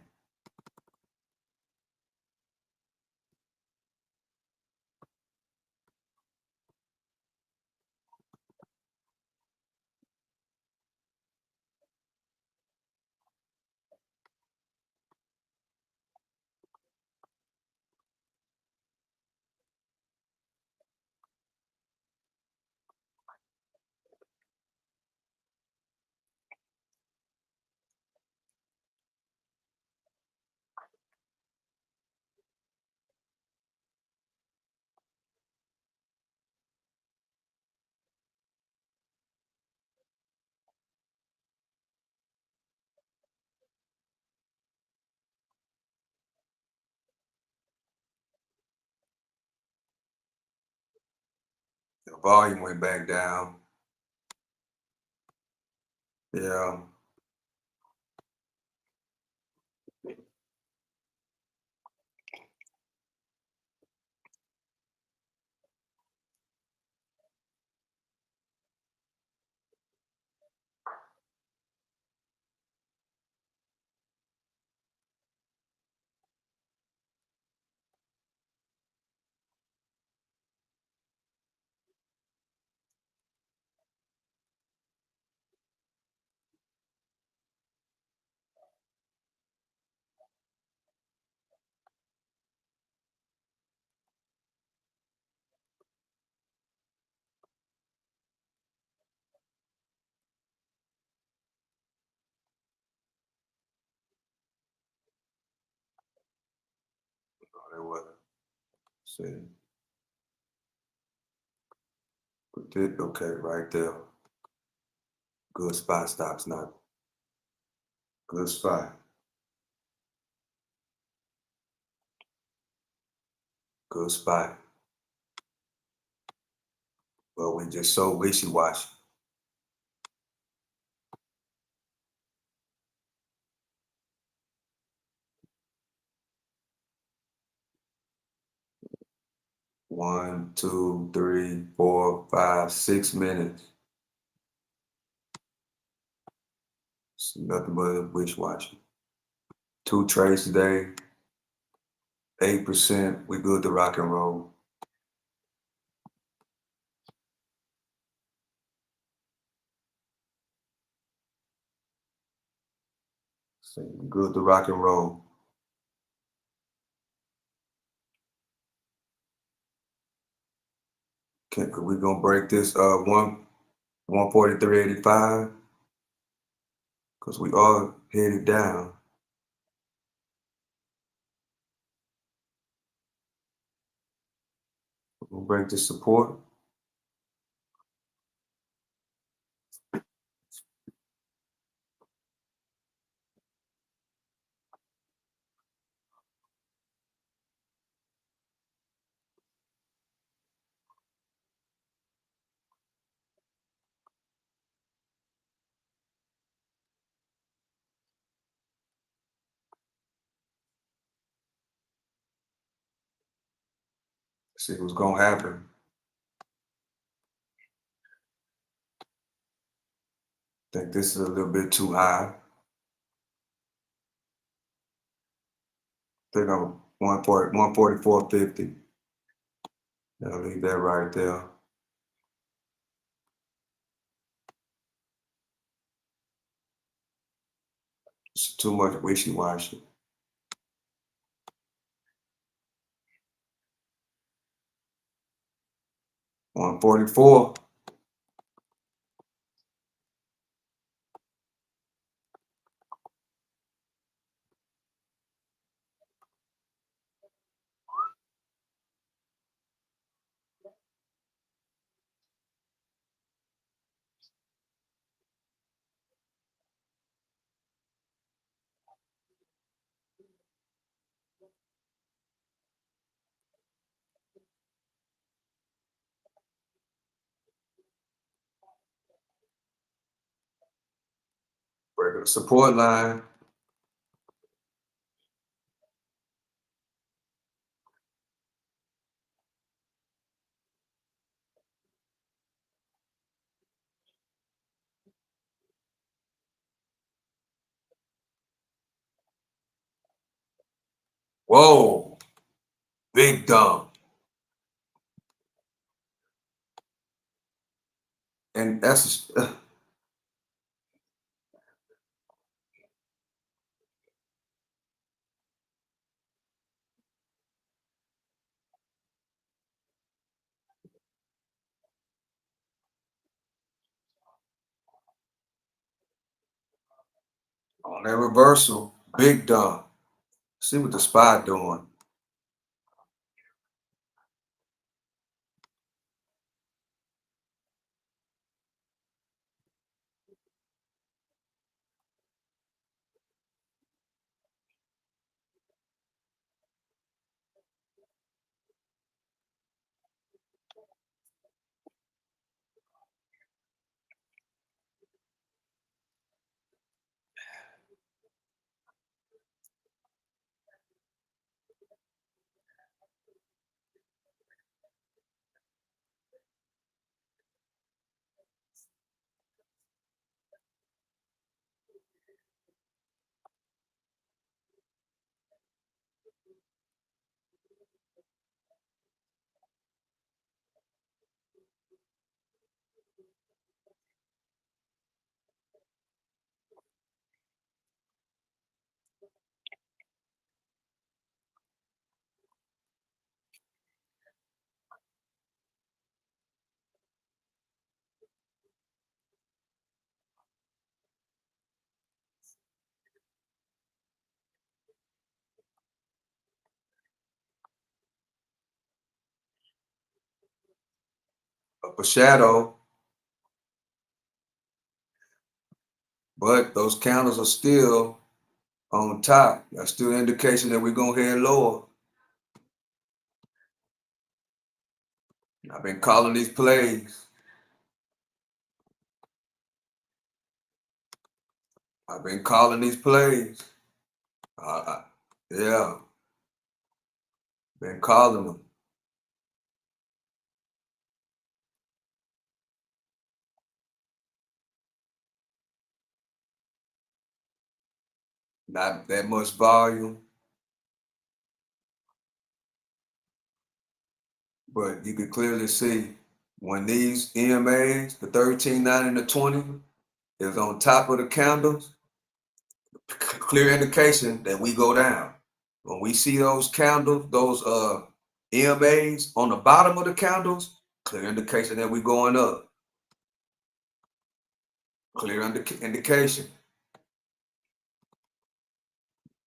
S1: The volume went back down. Yeah. No, there wasn't. See. Okay, right there. Good spot, stops now. Good spot. Good spot. But we just so wishy-washy. One, two, 3, 4, 5, 6 minutes. Nothing but wish watching. 2 trades today, 8%. We good to rock and roll. So we good to rock and roll. We're gonna break this 143.85 because we are headed down. We're gonna break the support. See what's gonna happen. I think this is a little bit too high. I think I'm 144.50. I'll leave that right there. It's too much wishy-washy. 144. Break the support line. Whoa, big dump. And that's on that reversal, big dump. See what the spy doing. Up a shadow, but those candles are still on top. That's still an indication that we're gonna head lower. I've been calling these plays. I've been calling these plays. Yeah, been calling them. not that much volume, but you can clearly see when these EMAs, the 13, 9, and the 20, is on top of the candles, clear indication that we go down. When we see those candles, those EMAs on the bottom of the candles, clear indication that we going up. Clear indication.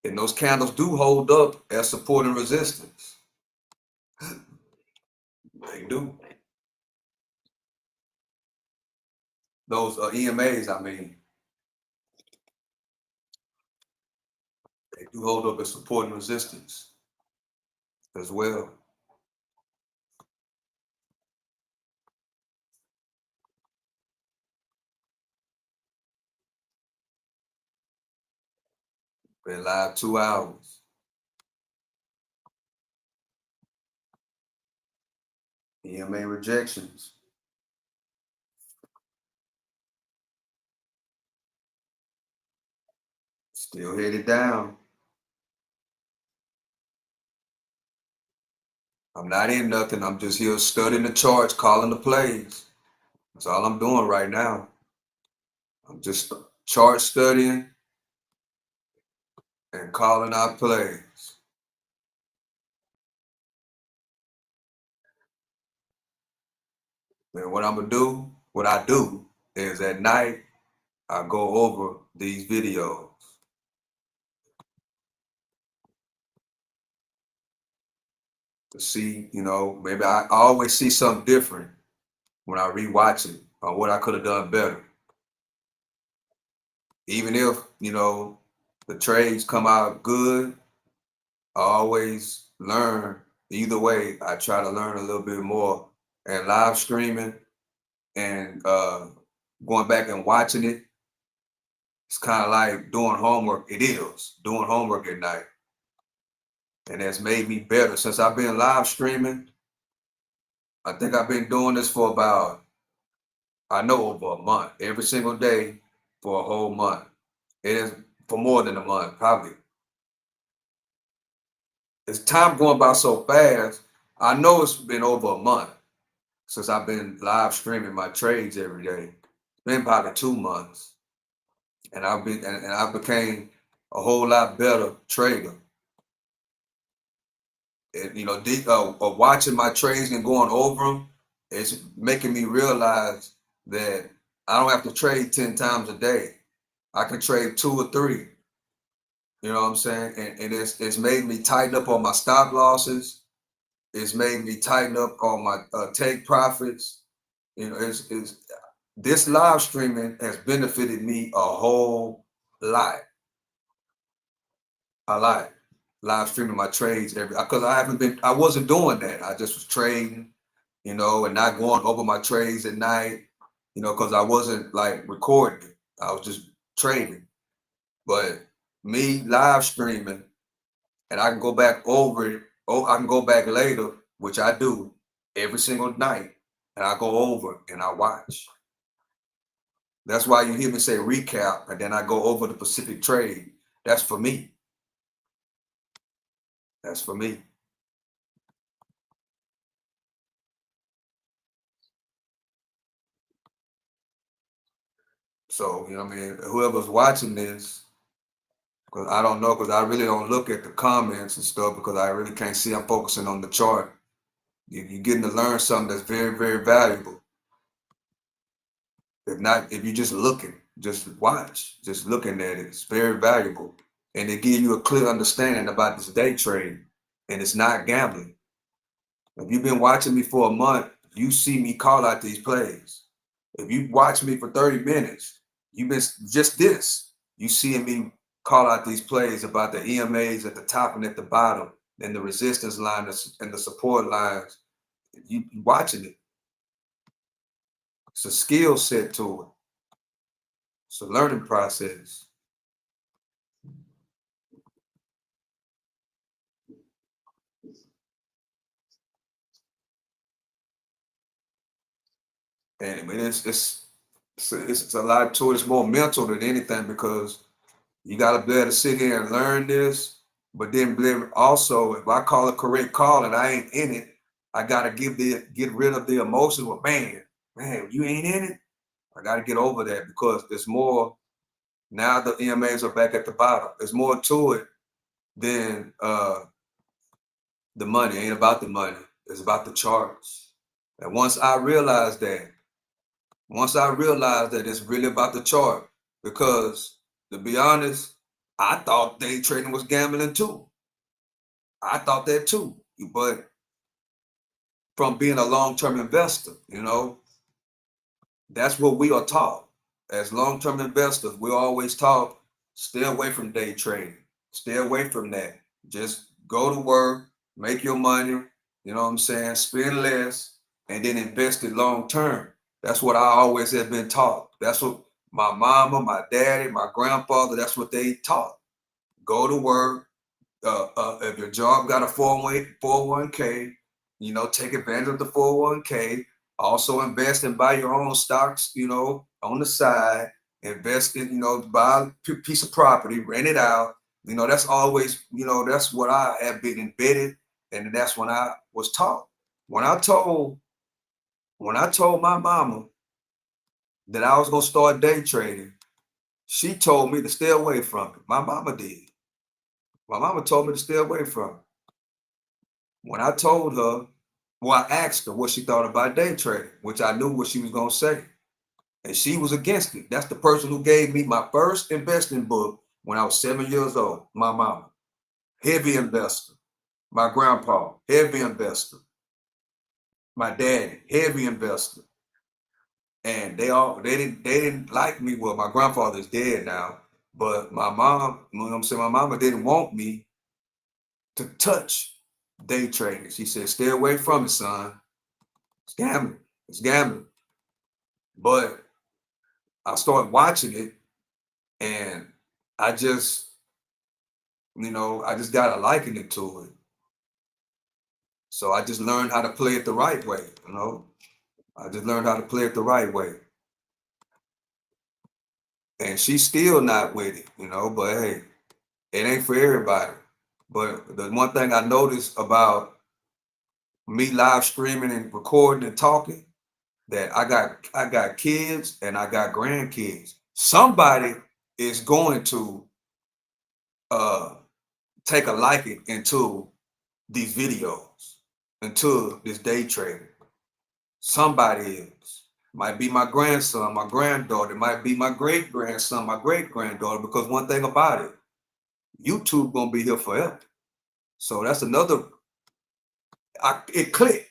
S1: And those candles do hold up as support and resistance. They do. Those EMAs, I mean, they do hold up as support and resistance as well. Been live 2 hours. EMA rejections. Still headed down. I'm not in nothing. I'm just here studying the charts, calling the plays. That's all I'm doing right now. I'm just chart studying and calling out plays. And what I'm gonna do, what I do is at night, I go over these videos. To see, maybe I always see something different when I rewatch it or what I could have done better. Even if, the trades come out good, I always learn. Either way, I try to learn a little bit more. And live streaming and going back and watching it, it's kind of like doing homework. It is doing homework at night. And that's made me better. Since I've been live streaming, I think I've been doing this for about, I know, over a month, every single day for a whole month. It is for more than a month, probably. It's time going by so fast. I know it's been over a month since I've been live streaming my trades every day. It's been probably 2 months. And I became a whole lot better trader. And, watching my trades and going over them, it's making me realize that I don't have to trade 10 times a day. I can trade 2 or 3. You know what I'm saying? And it's made me tighten up on my stop losses. It's made me tighten up on my take profits. It's this live streaming has benefited me a whole lot. A lot. Live streaming my trades because I wasn't doing that. I just was trading, and not going over my trades at night, because I wasn't like recording it. I was just trading. But me live streaming, and I can go back over it. Oh, I can go back later, which I do every single night, and I go over and I watch. That's why you hear me say recap, and then I go over the Pacific trade. That's for me. That's for me. So, what I mean, whoever's watching this, because I don't know, because I really don't look at the comments and stuff because I really can't see. I'm focusing on the chart. You're getting to learn something that's very, very valuable. If you're just looking, just watch, just looking at it, it's very valuable. And it gives you a clear understanding about this day trade. And it's not gambling. If you've been watching me for a month, you see me call out these plays. If you watch me for 30 minutes, you've been just this. You seeing me call out these plays about the EMAs at the top and at the bottom, and the resistance line and the support lines. You watching it. It's a skill set to it. It's a learning process. And I mean, it's a lot to it. It's more mental than anything because You got to be able to sit here and learn this, but then also, if I call a correct call and I ain't in it, I got to get rid of the emotion. Well, man, you ain't in it. I got to get over that because there's more. Now the EMAs are back at the bottom. There's more to it than the money. It ain't about the money. It's about the charts. And once I realized that it's really about the chart, because to be honest, I thought day trading was gambling too. I thought that too. But from being a long-term investor, that's what we are taught. As long-term investors, we're always taught, stay away from day trading. Stay away from that. Just go to work, make your money, you know what I'm saying? Spend less and then invest it long-term. That's what I always have been taught. That's what my mama, my daddy, my grandfather, that's what they taught. Go to work. If your job got a 401k, take advantage of the 401k. Also invest and buy your own stocks, on the side. Invest in, buy a piece of property, rent it out. That's always, that's what I have been embedded, and that's when I was taught. When I told my mama that I was gonna start day trading, she told me to stay away from it. My mama did. My mama told me to stay away from it. When I told her, well, I asked her what she thought about day trading, which I knew what she was gonna say. And she was against it. That's the person who gave me my first investing book when I was 7 years old. My mama, heavy investor. My grandpa, heavy investor. My daddy, heavy investor. And they didn't like me. Well, my grandfather's dead now, but my mom, you know what I'm saying, my mama didn't want me to touch day trading. She said, stay away from it, son. It's gambling. It's gambling. But I started watching it, and I just, I just got a liking it to it. So I just learned how to play it the right way. I just learned how to play it the right way. And she's still not with it, but hey, it ain't for everybody. But the one thing I noticed about me live streaming and recording and talking, that I got kids and I got grandkids. Somebody is going to uh take a liking into these videos, into this day trading. Somebody is. Might be my grandson, my granddaughter, might be my great grandson, my great granddaughter, because one thing about it, YouTube gonna be here forever. So that's another, it clicked.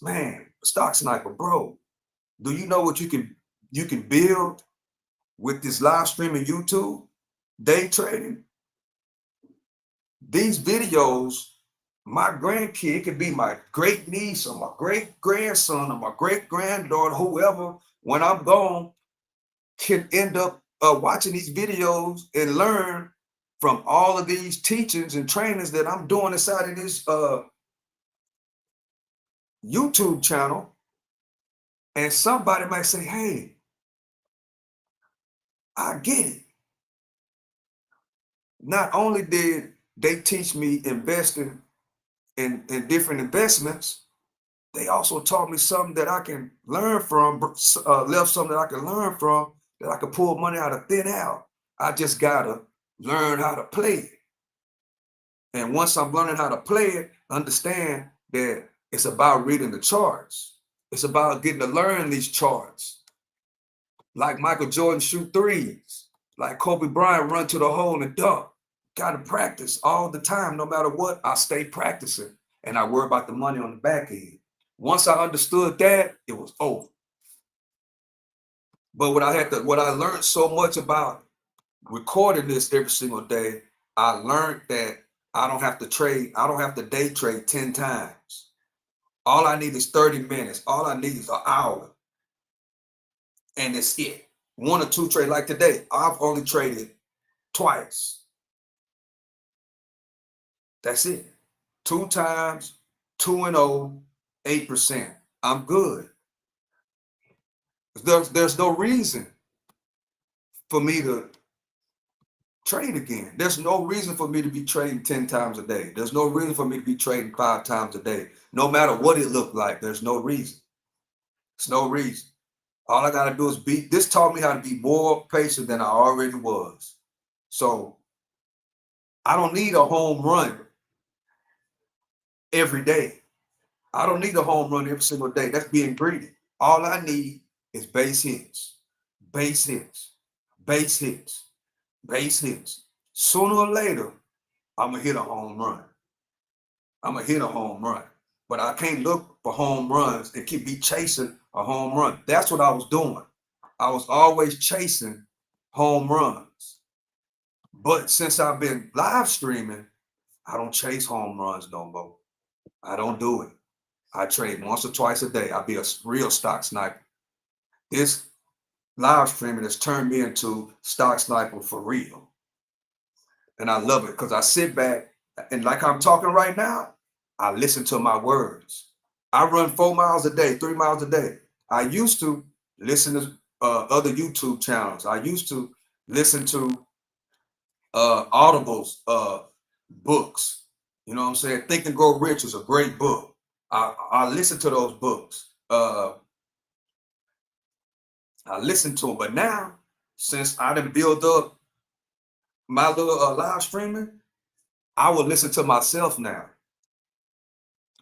S1: Man, Stock Sniper, bro, do you know what you can build with this live streaming YouTube, day trading? These videos, my grandkid, it could be my great niece or my great grandson or my great granddaughter, whoever, when I'm gone, can end up watching these videos and learn from all of these teachings and trainings that I'm doing inside of this YouTube channel. And somebody might say, hey, I get it. Not only did they teach me investing in different investments, they also taught me something that I can learn from, left something that I can learn from, that I can pull money out of thin air. I just gotta learn how to play it. And once I'm learning how to play it, understand that it's about reading the charts. It's about getting to learn these charts. Like Michael Jordan shoot threes, like Kobe Bryant run to the hole and dunk. Got to practice all the time, no matter what. I stay practicing, and I worry about the money on the back end. Once I understood that, it was over. But what I learned so much about recording this every single day, I learned that I don't have to trade. I don't have to day trade 10 times. All I need is 30 minutes. All I need is an hour, and it's it. One or two trade like today. I've only traded twice. That's it. 2 times, 2-0, 8%. I'm good. There's no reason for me to Trade again. There's no reason for me to be trading 10 times a day. There's no reason for me to be trading 5 times a day. No matter what it looked like, there's no reason. There's no reason. All I got to do is this taught me how to be more patient than I already was. So I don't need a home run every day. I don't need a home run every single day. That's being greedy. All I need is base hits, base hits, base hits, base hits. Sooner or later, I'm going to hit a home run. I'm going to hit a home run. But I can't look for home runs and keep chasing a home run. That's what I was doing. I was always chasing home runs. But since I've been live streaming, I don't chase home runs no more. I don't do it. I trade once or twice a day. I'll be a real stock sniper. This live streaming has turned me into stock sniper for real. And I love it because I sit back and like I'm talking right now, I listen to my words. I run 4 miles a day, 3 miles a day. I used to listen to other YouTube channels. I used to listen to Audible's books. You know what I'm saying? Think and Grow Rich is a great book. I listen to those books. I listen to them. But now, since I done built up my little live streaming, I will listen to myself now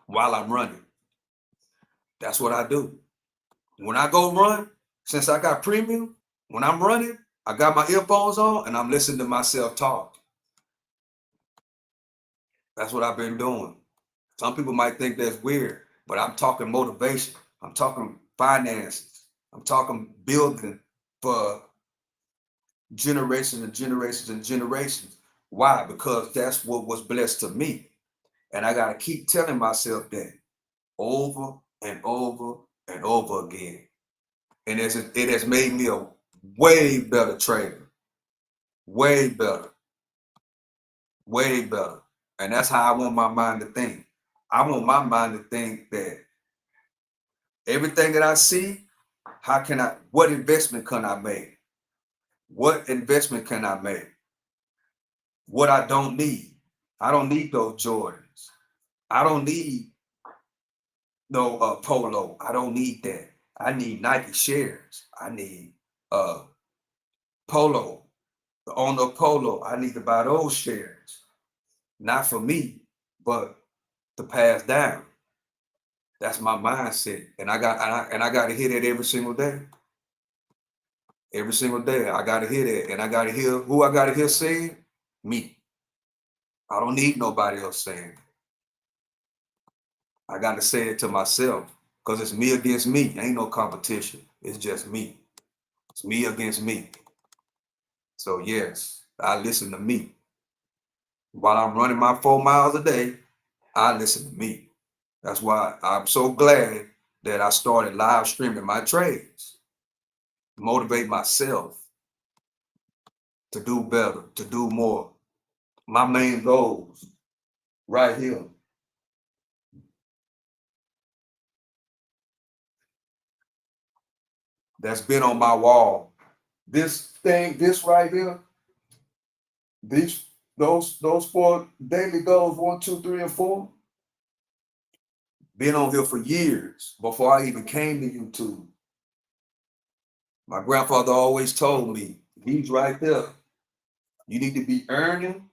S1: while I'm running. That's what I do. When I go run, since I got premium, when I'm running, I got my earphones on and I'm listening to myself talk. That's what I've been doing. Some people might think that's weird, but I'm talking motivation. I'm talking finances. I'm talking building for generations and generations and generations. Why? Because that's what was blessed to me. And I got to keep telling myself that over and over and over again. And it has made me a way better trader. Way better. Way better. And that's how I want my mind to think. I want my mind to think that everything that I see, what investment can I make? What investment can I make? What I don't need. I don't need those Jordans. I don't need no polo. I don't need that. I need Nike shares. I need polo. On the polo, I need to buy those shares. Not for me, but to pass down. That's my mindset. And I got to hear that every single day. Every single day, I got to hear that. And I got to hear who I got to hear saying? Me. I don't need nobody else saying it. I got to say it to myself because it's me against me. Ain't no competition. It's just me. It's me against me. So yes, I listen to me. While I'm running my 4 miles a day, I listen to me. That's why I'm so glad that I started live streaming my trades. Motivate myself to do better, to do more. My main goals right here. That's been on my wall. This right here, those 4 daily goals, 1, 2, 3, and 4, been on here for years before I even came to YouTube. My grandfather always told me, he's right there. You need to be earning,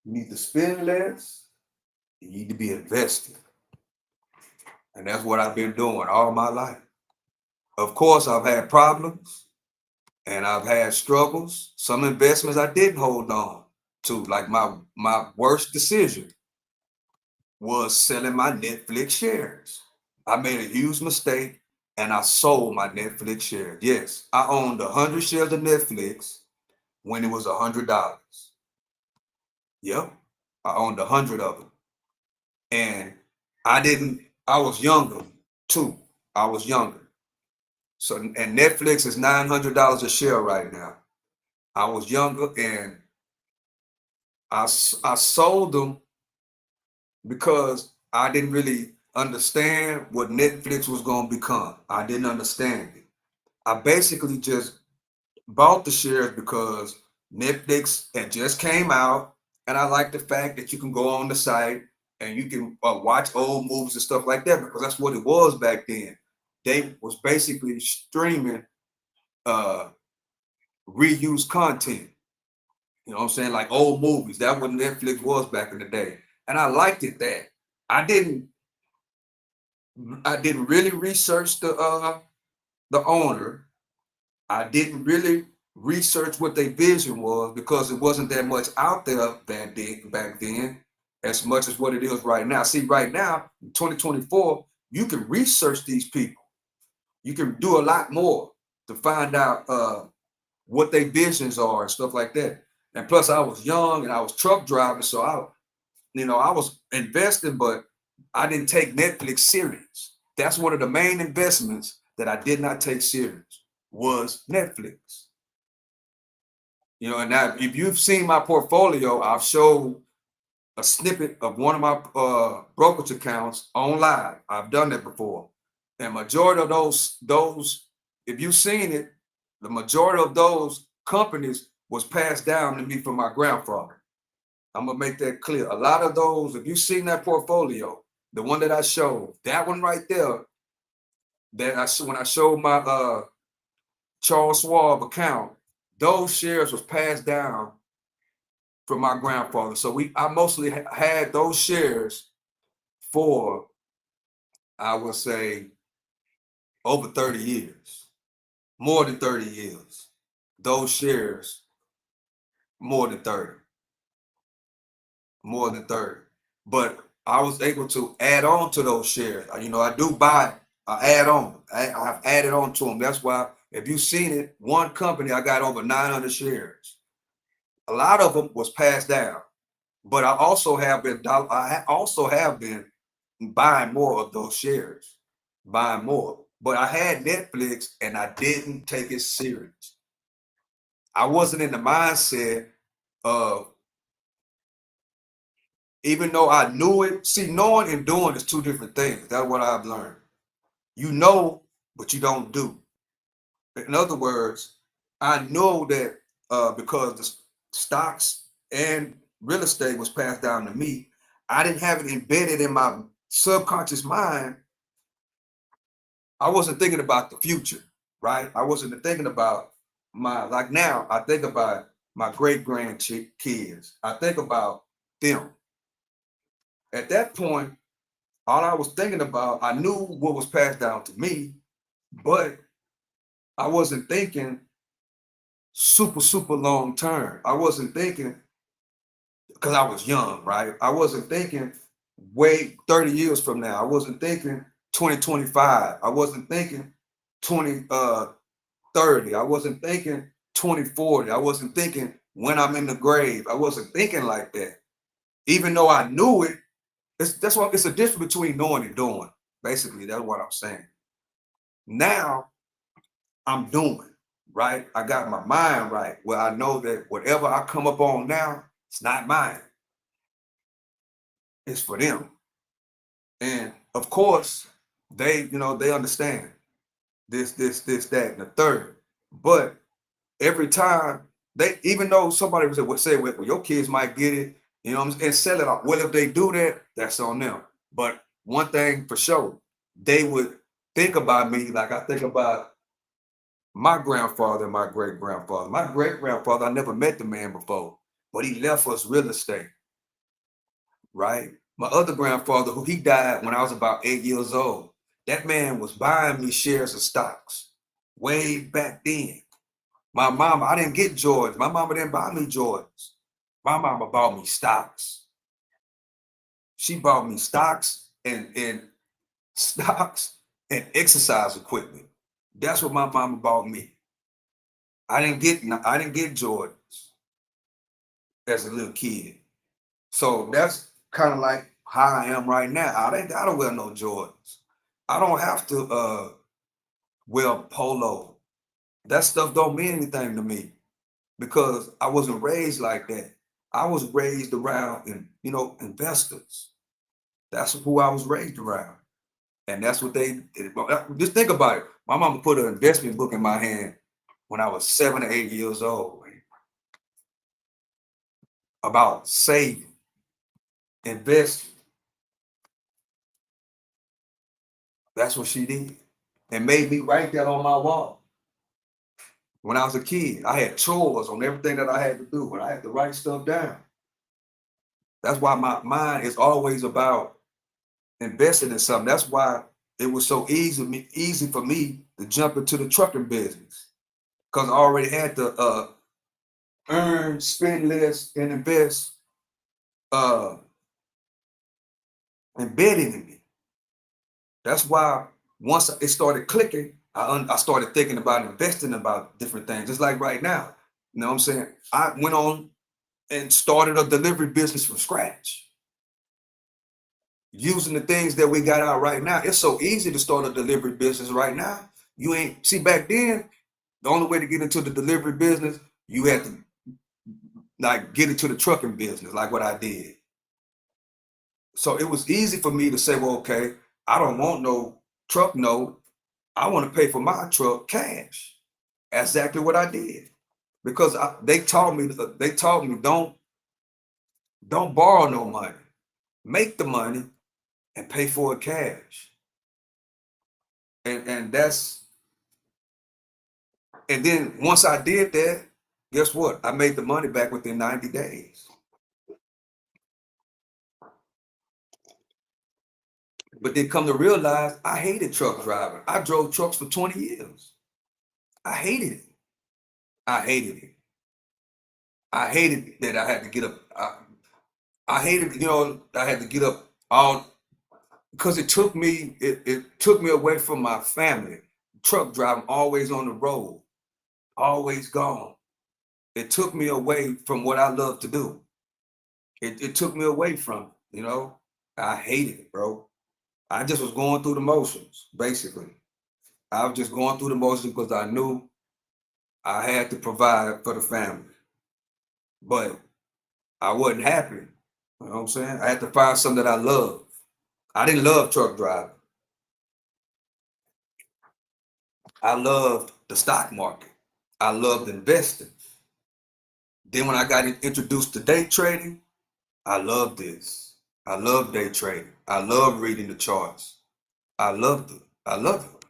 S1: you need to spend less, you need to be investing. And that's what I've been doing all my life. Of course, I've had problems and I've had struggles. Some investments I didn't hold on to, like my worst decision was selling my Netflix shares. I made a huge mistake and I sold my Netflix shares. Yes, I owned 100 shares of Netflix when it was $100. Yep, I owned 100 of them. And I was younger too. I was younger. So, and Netflix is $900 a share right now. I was younger and I sold them because I didn't really understand what Netflix was going to become. I didn't understand it. I basically just bought the shares because Netflix had just came out, and I like the fact that you can go on the site and you can watch old movies and stuff like that, because that's what it was back then. They was basically streaming uh reused content. You know what I'm saying? Like old movies. That's what Netflix was back in the day. And I liked it that. I didn't I didn't really research the owner. I didn't really research what their vision was, because it wasn't that much out there back then as much as what it is right now. See, right now, in 2024, you can research these people. You can do a lot more to find out what their visions are and stuff like that. And plus, I was young and I was truck driving, so I was investing, but I didn't take Netflix serious. That's one of the main investments that I did not take serious, was Netflix. And now if you've seen my portfolio, I've showed a snippet of one of my brokerage accounts on live. I've done that before. And majority of those, if you've seen it, the majority of those companies was passed down to me from my grandfather. I'm gonna make that clear. A lot of those, if you've seen that portfolio, the one that I showed, that one right there, when I showed my Charles Schwab account, those shares was passed down from my grandfather. So I mostly had those shares for, I would say, over 30 years, more than 30 years. Those shares, more than 30, more than 30. But I was able to add on to those shares. I do buy, I add on. I've added on to them. That's why, if you've seen it, one company, I got over 900 shares. A lot of them was passed down. But I also have been buying more of those shares, buying more. But I had Netflix and I didn't take it serious. I wasn't in the mindset of, even though I knew it. See, knowing and doing is two different things. That's what I've learned. You know, but you don't do. In other words, I know that because the stocks and real estate was passed down to me, I didn't have it embedded in my subconscious mind. I wasn't thinking about the future, right? I wasn't thinking about like now, I think about my great grandkids. I think about them. At that point, all I was thinking about, I knew what was passed down to me, but I wasn't thinking super, super long term. I wasn't thinking, because I was young, right? I wasn't thinking way 30 years from now. I wasn't thinking 2025. I wasn't thinking 2030. I wasn't thinking 2040. I wasn't thinking when I'm in the grave. I wasn't thinking like that. Even though I knew it, that's what it's a difference between knowing and doing. Basically, that's what I'm saying. Now I'm doing, right? I got my mind right, where I know that whatever I come up on now, it's not mine. It's for them. And of course, they understand this, that, and the third. But every time even though somebody would say, well, your kids might get it, and sell it off. Well, if they do that, that's on them. But one thing for sure, they would think about me like I think about my grandfather and my great grandfather. My great grandfather, I never met the man before, but he left us real estate, right? My other grandfather, who he died when I was about 8 years old, that man was buying me shares of stocks way back then. My mama, I didn't get Jordans. My mama didn't buy me Jordans. My mama bought me stocks. She bought me stocks and stocks and exercise equipment. That's what my mama bought me. I didn't get Jordans as a little kid. So that's kind of like how I am right now. I don't wear no Jordans. I don't have to wear polo. That stuff don't mean anything to me, because I wasn't raised like that. I was raised around investors. That's who I was raised around. And that's what they did. Just think about it. My mama put an investment book in my hand when I was 7 or 8 years old. about saving, investing. That's what she did, and made me write that on my wall. When I was a kid, I had chores on everything that I had to do, and I had to write stuff down. That's why my mind is always about investing in something. That's why it was so easy for me to jump into the trucking business, because I already had the earn, spend less, and invest uh, embedded in me. That's why once it started clicking, I started thinking about investing about different things. Just like right now, you know what I'm saying? I went on and started a delivery business from scratch using the things that we got out right now. It's so easy to start a delivery business right now. You ain't see back then, the only way to get into the delivery business, you had to like get into the trucking business, like what I did. So it was easy for me to say, well, okay, I don't want no truck note. I want to pay for my truck cash. Exactly what I did. Because they taught me don't borrow no money. Make the money and pay for it cash. And that's and then once I did that, guess what? I made the money back within 90 days. But then come to realize I hated truck driving. I drove trucks for 20 years. I hated it. I hated it. I hated that I had to get up. I hated, I had to get up all because it took me away from my family. Truck driving, always on the road, always gone. It took me away from what I love to do. It took me away from it. I hated it, bro. I just was going through the motions, basically. I was just going through the motions because I knew I had to provide for the family. But I wasn't happy. You know what I'm saying? I had to find something that I love. I didn't love truck driving. I loved the stock market. I loved investing. Then when I got introduced to day trading, I loved this. I love day trading. I love reading the charts. I loved it. I love it.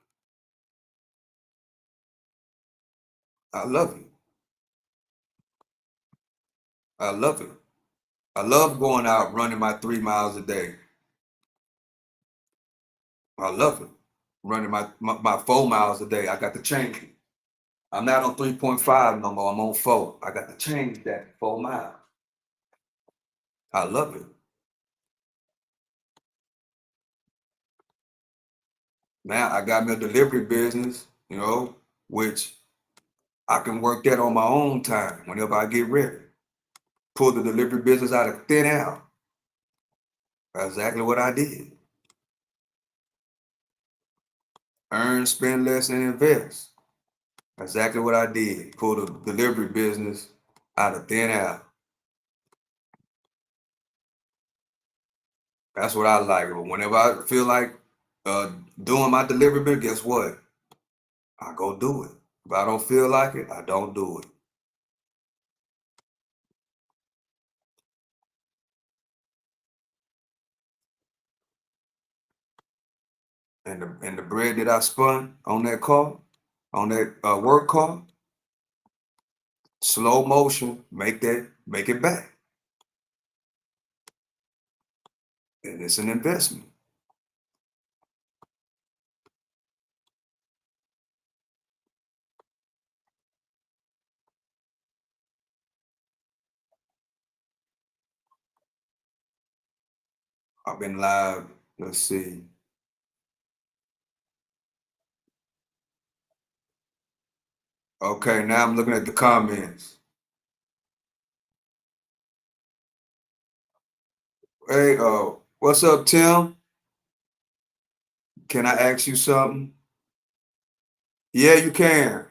S1: I love it. I love it. I love going out running my 3 miles a day. I love it. Running my 4 miles a day. I got to change it. I'm not on 3.5 no more. I'm on 4. I got to change that 4 miles. I love it. Now I got me a delivery business, which I can work that on my own time whenever I get ready. Pull the delivery business out of thin air. That's exactly what I did. Earn, spend less, and invest. Exactly what I did. Pull the delivery business out of thin air. That's what I like. Whenever I feel like doing my delivery business, guess what? I go do it. If I don't feel like it, I don't do it. And the bread that I spun on that car, on that work car, slow motion, make it back. And it's an investment. I've been live. Let's see. Okay, now I'm looking at the comments. Hey, what's up, Tim? Can I ask you something? Yeah, you can.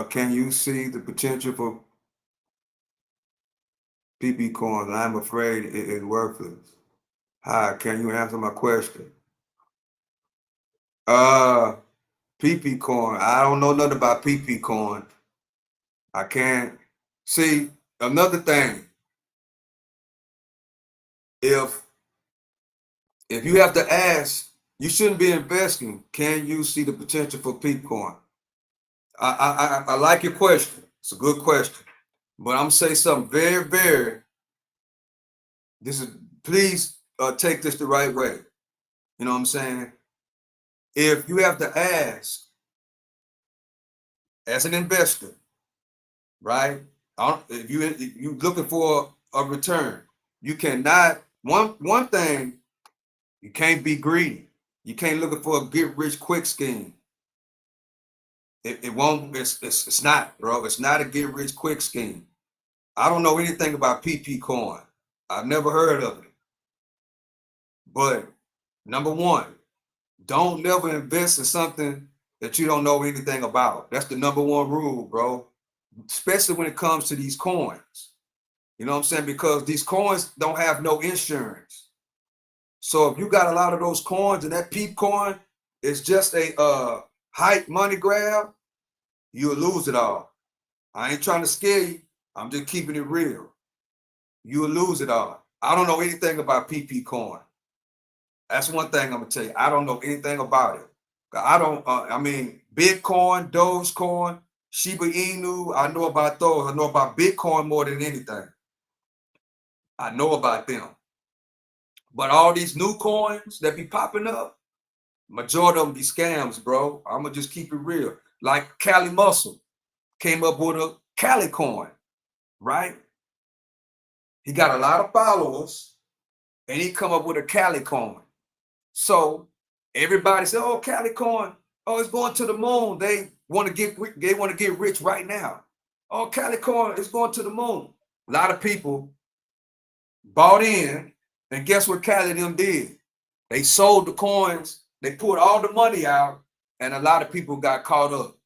S1: Can you see the potential for PP coins? I'm afraid it is worthless. Hi, can you answer my question? Uh, PP coin. I don't know nothing about PP coin. I can't see another thing. if you have to ask, you shouldn't be investing. Can you see the potential for Bitcoin? I like your question. It's a good question, but I'm gonna say something very, very. This is please take this the right way. You know what I'm saying? If you have to ask as an investor, right? If you looking for a return, you cannot. One thing, you can't be greedy. You can't looking for a get rich quick scheme. It won't. It's not, bro. It's not a get rich quick scheme. I don't know anything about PP coin. I've never heard of it. But number one, don't never invest in something that you don't know anything about. That's the number one rule, bro. Especially when it comes to these coins. You know what I'm saying? Because these coins don't have no insurance. So if you got a lot of those coins and that peep coin is just a hype money grab, you'll lose it all. I ain't trying to scare you. I'm just keeping it real. You'll lose it all. I don't know anything about PP coin. That's one thing I'm gonna tell you. I don't know anything about it. I don't. I mean, Bitcoin, Dogecoin, Shiba Inu. I know about those. I know about Bitcoin more than anything. I know about them. But all these new coins that be popping up, majority of them be scams, bro. I'm gonna just keep it real. Like Cali Muscle came up with a Cali coin, right? He got a lot of followers, and he come up with a Cali coin. So everybody said, "Oh, Cali coin, oh, it's going to the moon." They want to get rich right now. Oh, Cali coin is going to the moon. A lot of people bought in, and guess what Cali them did? They sold the coins, they pulled all the money out, and a lot of people got caught up.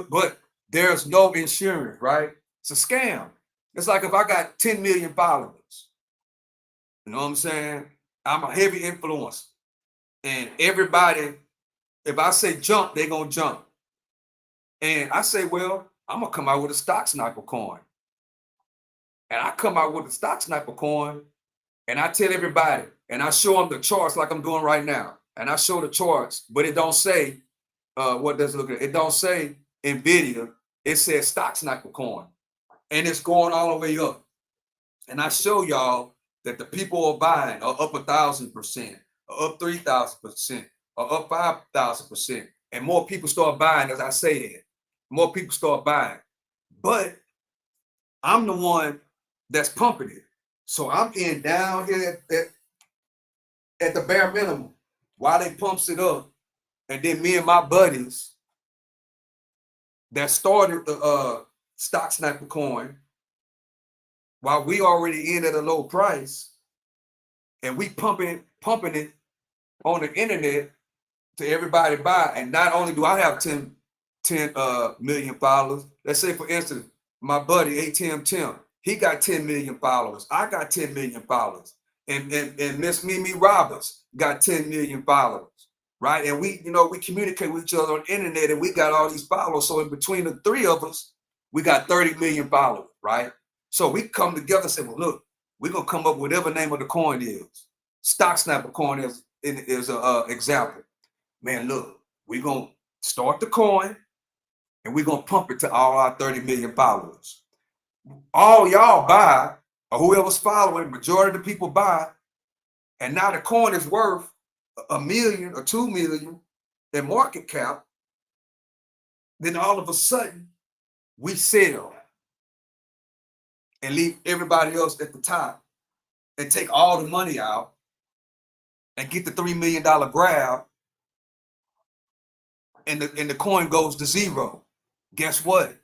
S1: But there's no insurance, right? It's a scam. It's like if I got 10 million followers, you know what I'm saying? I'm a heavy influencer. And everybody, if I say jump, they're gonna jump. And I say, well, I'm gonna come out with a stock sniper coin. And I come out with a stock sniper coin, and I tell everybody, and I show them the charts like I'm doing right now. And I show the charts, but it don't say what does it look at? It don't say Nvidia, it says stock sniper coin. And it's going all the way up. And I show y'all that the people are buying are up 1,000%, or up 3,000%, or up 5,000%. And more people start buying, as I say that. More people start buying. But I'm the one that's pumping it. So I'm in down here at the bare minimum while they pumps it up. And then me and my buddies that started the stock sniper coin, while we already in at a low price, and we pumping it on the internet to everybody buy. And not only do I have 10 million followers, let's say for instance, my buddy ATM Tim, he got 10 million followers. I got 10 million followers. And Miss Mimi Roberts got 10 million followers. Right. And we communicate with each other on the internet, and we got all these followers. So in between the three of us, we got 30 million followers, right? So we come together and say, well, look, we're gonna come up with whatever name of the coin is. Stock Snapper coin is an example. Man, look, we're gonna start the coin and we're gonna pump it to all our 30 million followers. All y'all buy, or whoever's following, majority of the people buy, and now the coin is worth $1 million or 2 million in market cap. Then all of a sudden, we sell and leave everybody else at the top and take all the money out and get the $3 million grab, and the coin goes to zero. Guess what?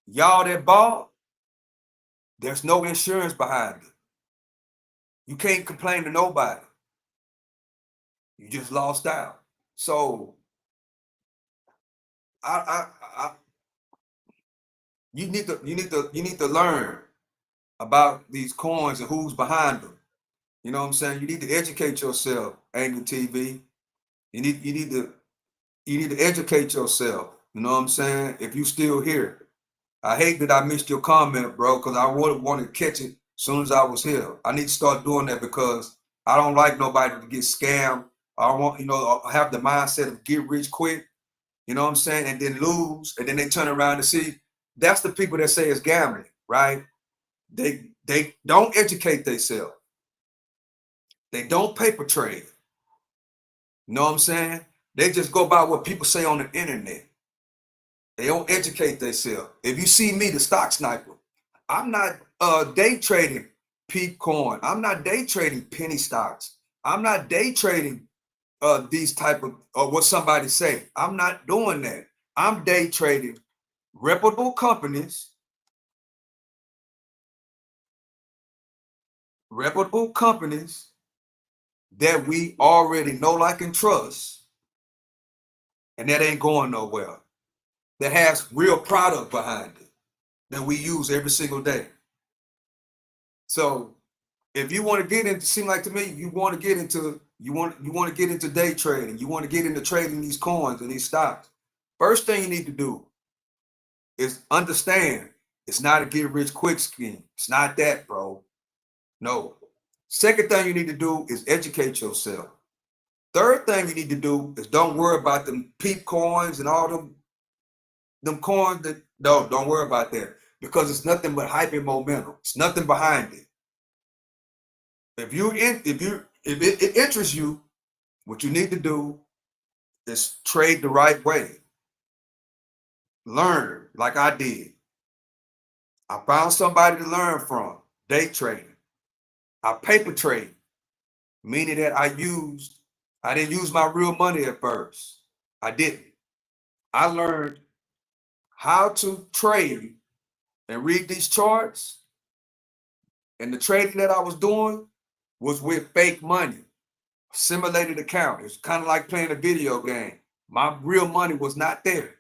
S1: Y'all that bought, there's no insurance behind it. You can't complain to nobody. You just lost out. So you need to learn about these coins and who's behind them. You know what I'm saying? You need to educate yourself, Angry TV. You need to educate yourself. You know what I'm saying? If you still here. I hate that I missed your comment, bro, because I would want to catch it as soon as I was here. I need to start doing that because I don't like nobody to get scammed. I want, have the mindset of get rich quick, you know what I'm saying, and then lose, and then they turn around and see. That's the people that say it's gambling, right? They don't educate themselves. They don't paper trade. You know what I'm saying? They just go by what people say on the internet. They don't educate themselves. If you see me, the stock sniper, I'm not day trading peak coin. I'm not day trading penny stocks. I'm not day trading these type of what somebody say. I'm not doing that. I'm day trading reputable companies, that we already know, like, and trust, and that ain't going nowhere. That has real product behind it that we use every single day. So if you want to get into, seem like to me, you want to get into day trading, you want to get into trading these coins and these stocks. First thing you need to do is understand it's not a get rich quick scheme. It's not that, bro. No. Second thing you need to do is educate yourself. Third thing you need to do is don't worry about them peep coins and all them coins that don't worry about that, because it's nothing but hype and momentum. It's nothing behind it. If it interests you, what you need to do is trade the right way. Learn like I did. I found somebody to learn from. Day trading. I paper trade, meaning that I didn't use my real money at first. I didn't. I learned how to trade and read these charts, and the trading that I was doing was with fake money, simulated account. It's kind of like playing a video game. My real money was not there.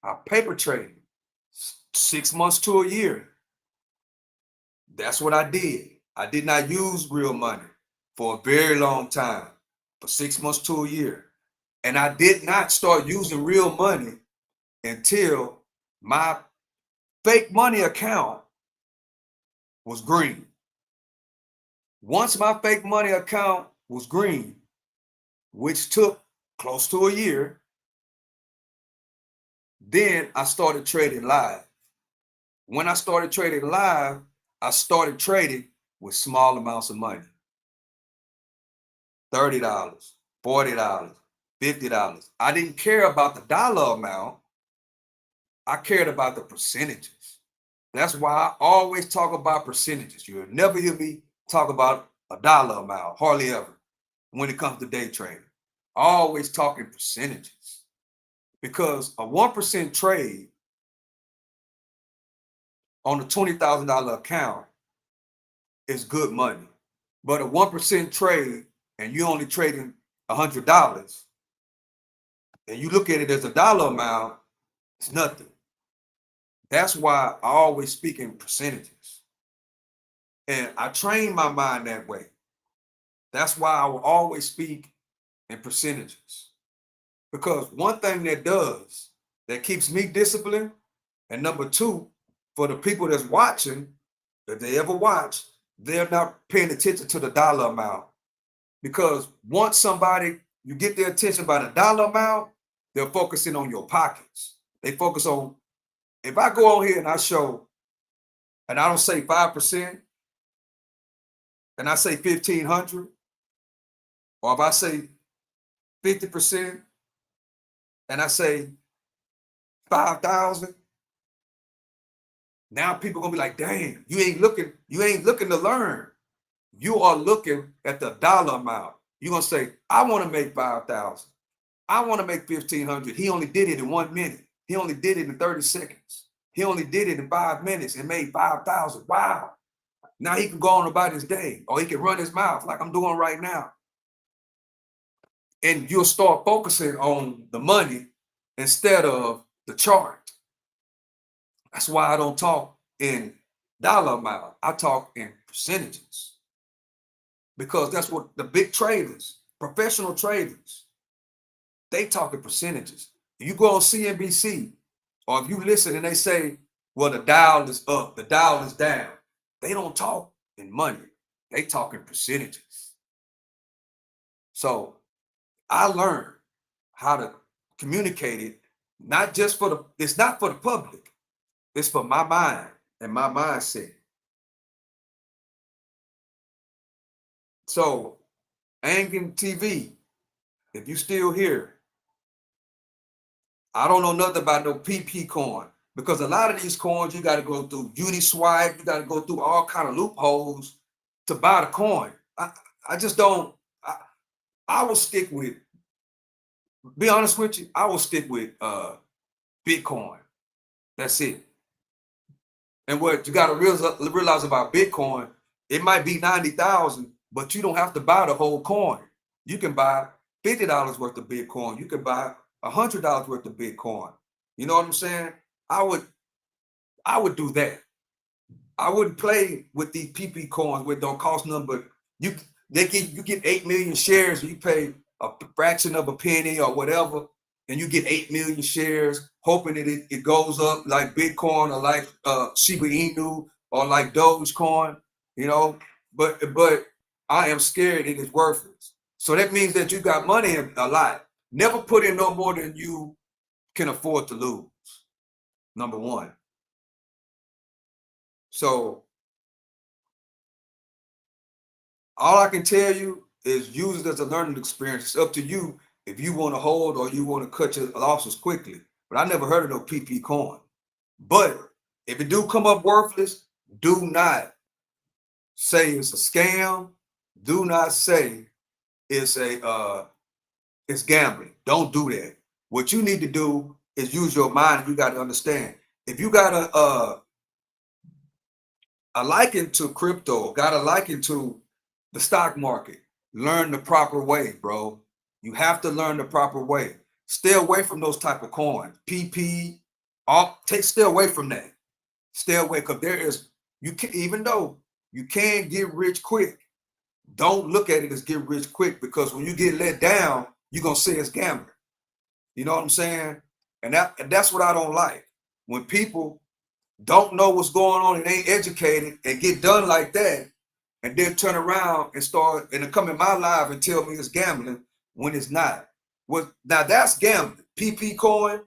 S1: I paper traded 6 months to a year. That's what I did. I did not use real money for a very long time, for 6 months to a year. And I did not start using real money until my fake money account was green. Once my fake money account was green, which took close to a year, then I started trading live. When I started trading live, I started trading with small amounts of money. $30, $40, $50. I didn't care about the dollar amount. I cared about the percentages. That's why I always talk about percentages. You'll never hear me talk about a dollar amount, hardly ever, when it comes to day trading. Always talking percentages, because a 1% trade on a $20,000 account is good money. But a 1% trade and you only trading $100, and you look at it as a dollar amount, it's nothing. That's why I always speak in percentages. And I train my mind that way. That's why I will always speak in percentages. Because one thing that keeps me disciplined, and number two, for the people that's watching, if they ever watch, they're not paying attention to the dollar amount. Because once you get their attention by the dollar amount, they're focusing on your pockets. They focus on, if I go on here and I show, and I don't say 5%, and I say 1,500, or if I say 50%, and I say 5,000, now people gonna be like, dang, you ain't looking to learn. You are looking at the dollar amount. You're gonna say, I want to make 5,000. I want to make 1,500. He only did it in 1 minute. He only did it in 30 seconds. He only did it in 5 minutes and made 5,000. Wow. Now he can go on about his day, or he can run his mouth like I'm doing right now. And you'll start focusing on the money instead of the chart. That's why I don't talk in dollar amount. I talk in percentages, because that's what the big traders, professional traders, they talk in percentages. If you go on CNBC, or if you listen and they say, well, the Dow is up, the Dow is down, They don't talk in money. They talk in percentages. So I learned how to communicate it, not just it's not for the public. It's for my mind and my mindset. So, Angin TV, if you still here, I don't know nothing about no PP coin, because a lot of these coins you got to go through Uniswipe, you got to go through all kind of loopholes to buy the coin. I just don't. I will stick with. Be honest with you, I will stick with Bitcoin. That's it. And what you got to realize about Bitcoin, it might be 90,000, but you don't have to buy the whole coin. You can buy $50 worth of Bitcoin. You can buy $100 worth of Bitcoin. You know what I'm saying? I would do that. I wouldn't play with these PP coins which don't cost nothing, but you get 8 million shares, and you pay a fraction of a penny or whatever, and you get 8 million shares, hoping that it goes up like Bitcoin or like Shiba Inu or like Dogecoin, you know. But I am scared it is worthless. So that means that you got money in a lot. Never put in no more than you can afford to lose. Number one. So all I can tell you is use it as a learning experience. It's up to you if you want to hold or you want to cut your losses quickly. But I never heard of no PP coin. But if it do come up worthless, do not say it's a scam. Do not say it's it's gambling. Don't do that. What you need to do is use your mind. You got to understand. If you got a liking to crypto, got a liking to the stock market, learn the proper way, bro. You have to learn the proper way. Stay away from those type of coins. PP, stay away from that. Stay away, because there is, you can, even though you can get rich quick, don't look at it as get rich quick, because when you get let down, you're gonna say it's gambling. You know what I'm saying? And that's what I don't like. When people don't know what's going on and ain't educated and get done like that, and then turn around and start and come in my live and tell me it's gambling when it's not. Well, now that's gambling. PP coin,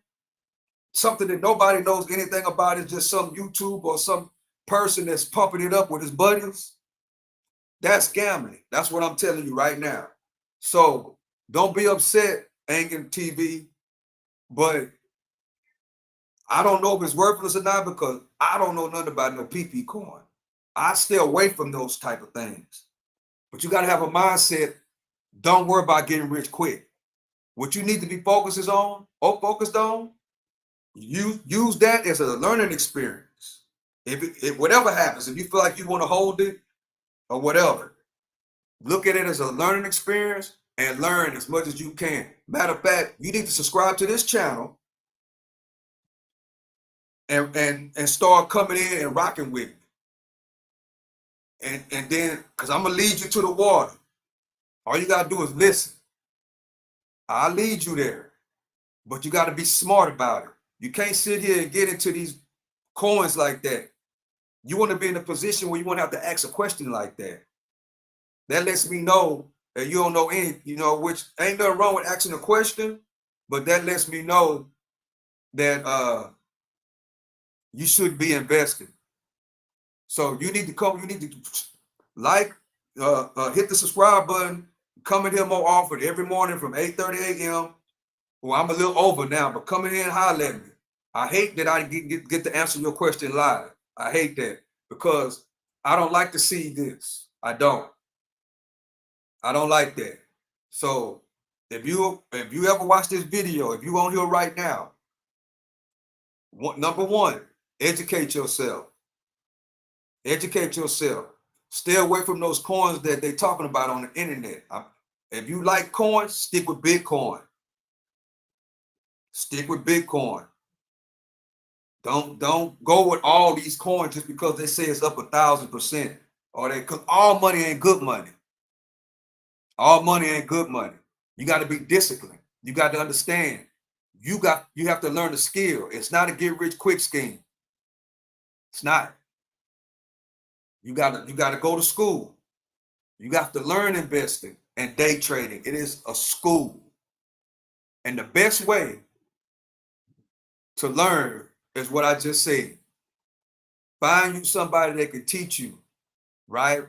S1: something that nobody knows anything about, is just some YouTube or some person that's pumping it up with his buddies. That's gambling. That's what I'm telling you right now. So don't be upset, Angin TV, but I don't know if it's worthless or not, because I don't know nothing about no PP coin. I stay away from those type of things. But you got to have a mindset. Don't worry about getting rich quick. What you need to be focused on, use that as a learning experience. If whatever happens, if you feel like you want to hold it or whatever, look at it as a learning experience and learn as much as you can. Matter of fact, you need to subscribe to this channel and start coming in and rocking with me. And then, because I'm gonna lead you to the water. All you gotta do is listen. I'll lead you there, but you got to be smart about it. You can't sit here and get into these coins like that. You want to be in a position where you won't have to ask a question like that. That lets me know that you don't know any, which ain't nothing wrong with asking a question, but that lets me know that you should be investing. So you need to like, hit the subscribe button, come in here more often every morning from 8:30 a.m. Well, I'm a little over now, but come in here and holler at me. I hate that I get to answer your question live. I hate that, because I don't like to see this. I don't like that. So if you ever watch this video, if you on here right now, number one, educate yourself. Educate yourself. Stay away from those coins that they're talking about on the internet. If you like coins, stick with Bitcoin. Stick with Bitcoin. Don't go with all these coins just because they say it's up 1,000%. Because all money ain't good money. All money ain't good money. You got to be disciplined. You got to understand. You have to learn the skill. It's not a get rich quick scheme. It's not. You gotta go to school. You got to learn investing and day trading. It is a school. And the best way to learn is what I just said. Find you somebody that can teach you, right?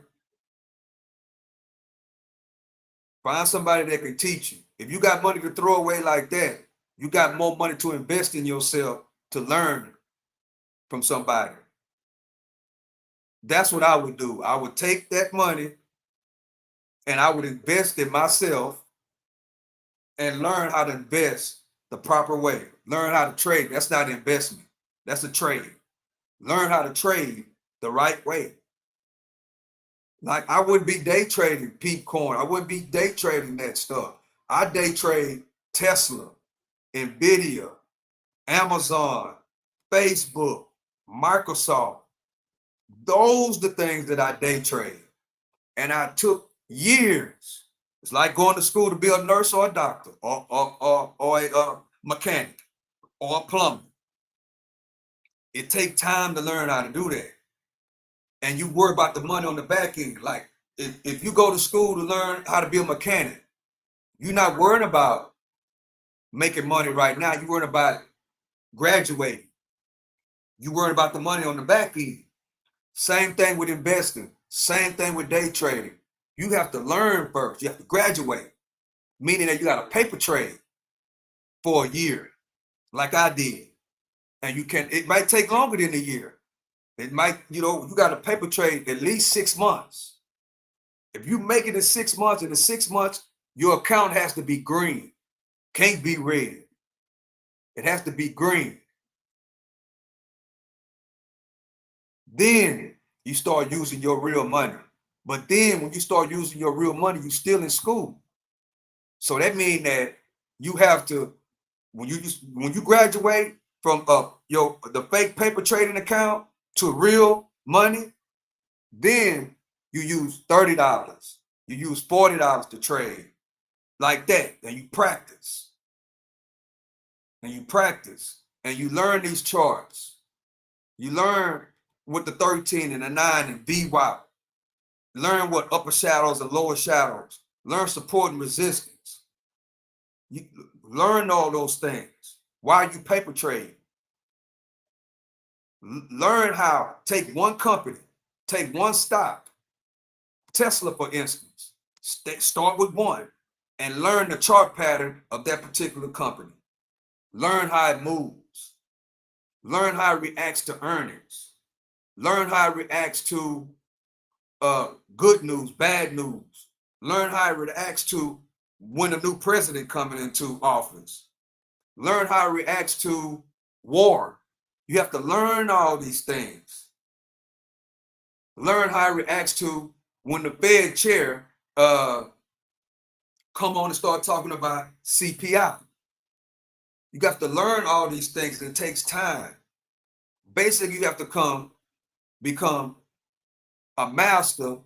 S1: Find somebody that can teach you. If you got money to throw away like that, you got more money to invest in yourself to learn from somebody. That's what I would do. I would take that money and I would invest in myself and learn how to invest the proper way. Learn how to trade. That's not investment. That's a trade. Learn how to trade the right way. Like I wouldn't be day trading peep coin. I wouldn't be day trading that stuff. I day trade Tesla, Nvidia, Amazon, Facebook, Microsoft. Those the things that I day trade. And I took years. It's like going to school to be a nurse or a doctor or a mechanic or a plumber. It takes time to learn how to do that. And you worry about the money on the back end. Like if you go to school to learn how to be a mechanic, you're not worrying about making money right now. You're worrying about graduating. You're worrying about the money on the back end. Same thing with investing. Same thing with day trading. You have to learn first. You have to graduate, meaning that you got to paper trade for a year, like I did. And it might take longer than a year. It might, you got to paper trade at least 6 months. If you make it in 6 months, in the 6 months, your account has to be green. Can't be red. It has to be green. Then you start using your real money. But then when you start using your real money, you're still in school. So that means that you have to, when you graduate from the fake paper trading account to real money, then you use $30. You use $40 to trade like that. And you practice. And you practice. And you learn these charts. You learn with the 13 and the 9 and VWAP. Learn what upper shadows and lower shadows. Learn support and resistance. You learn all those things while you paper trade. Learn how, take one company, take one stock, Tesla, for instance. Start with one and learn the chart pattern of that particular company. Learn how it moves. Learn how it reacts to earnings. Learn how it reacts to good news, bad news. Learn how it reacts to when a new president coming into office. Learn how it reacts to war. You have to learn all these things. Learn how it reacts to when the Fed chair come on and start talking about CPI. You got to learn all these things, and it takes time. Basically, you have to become a master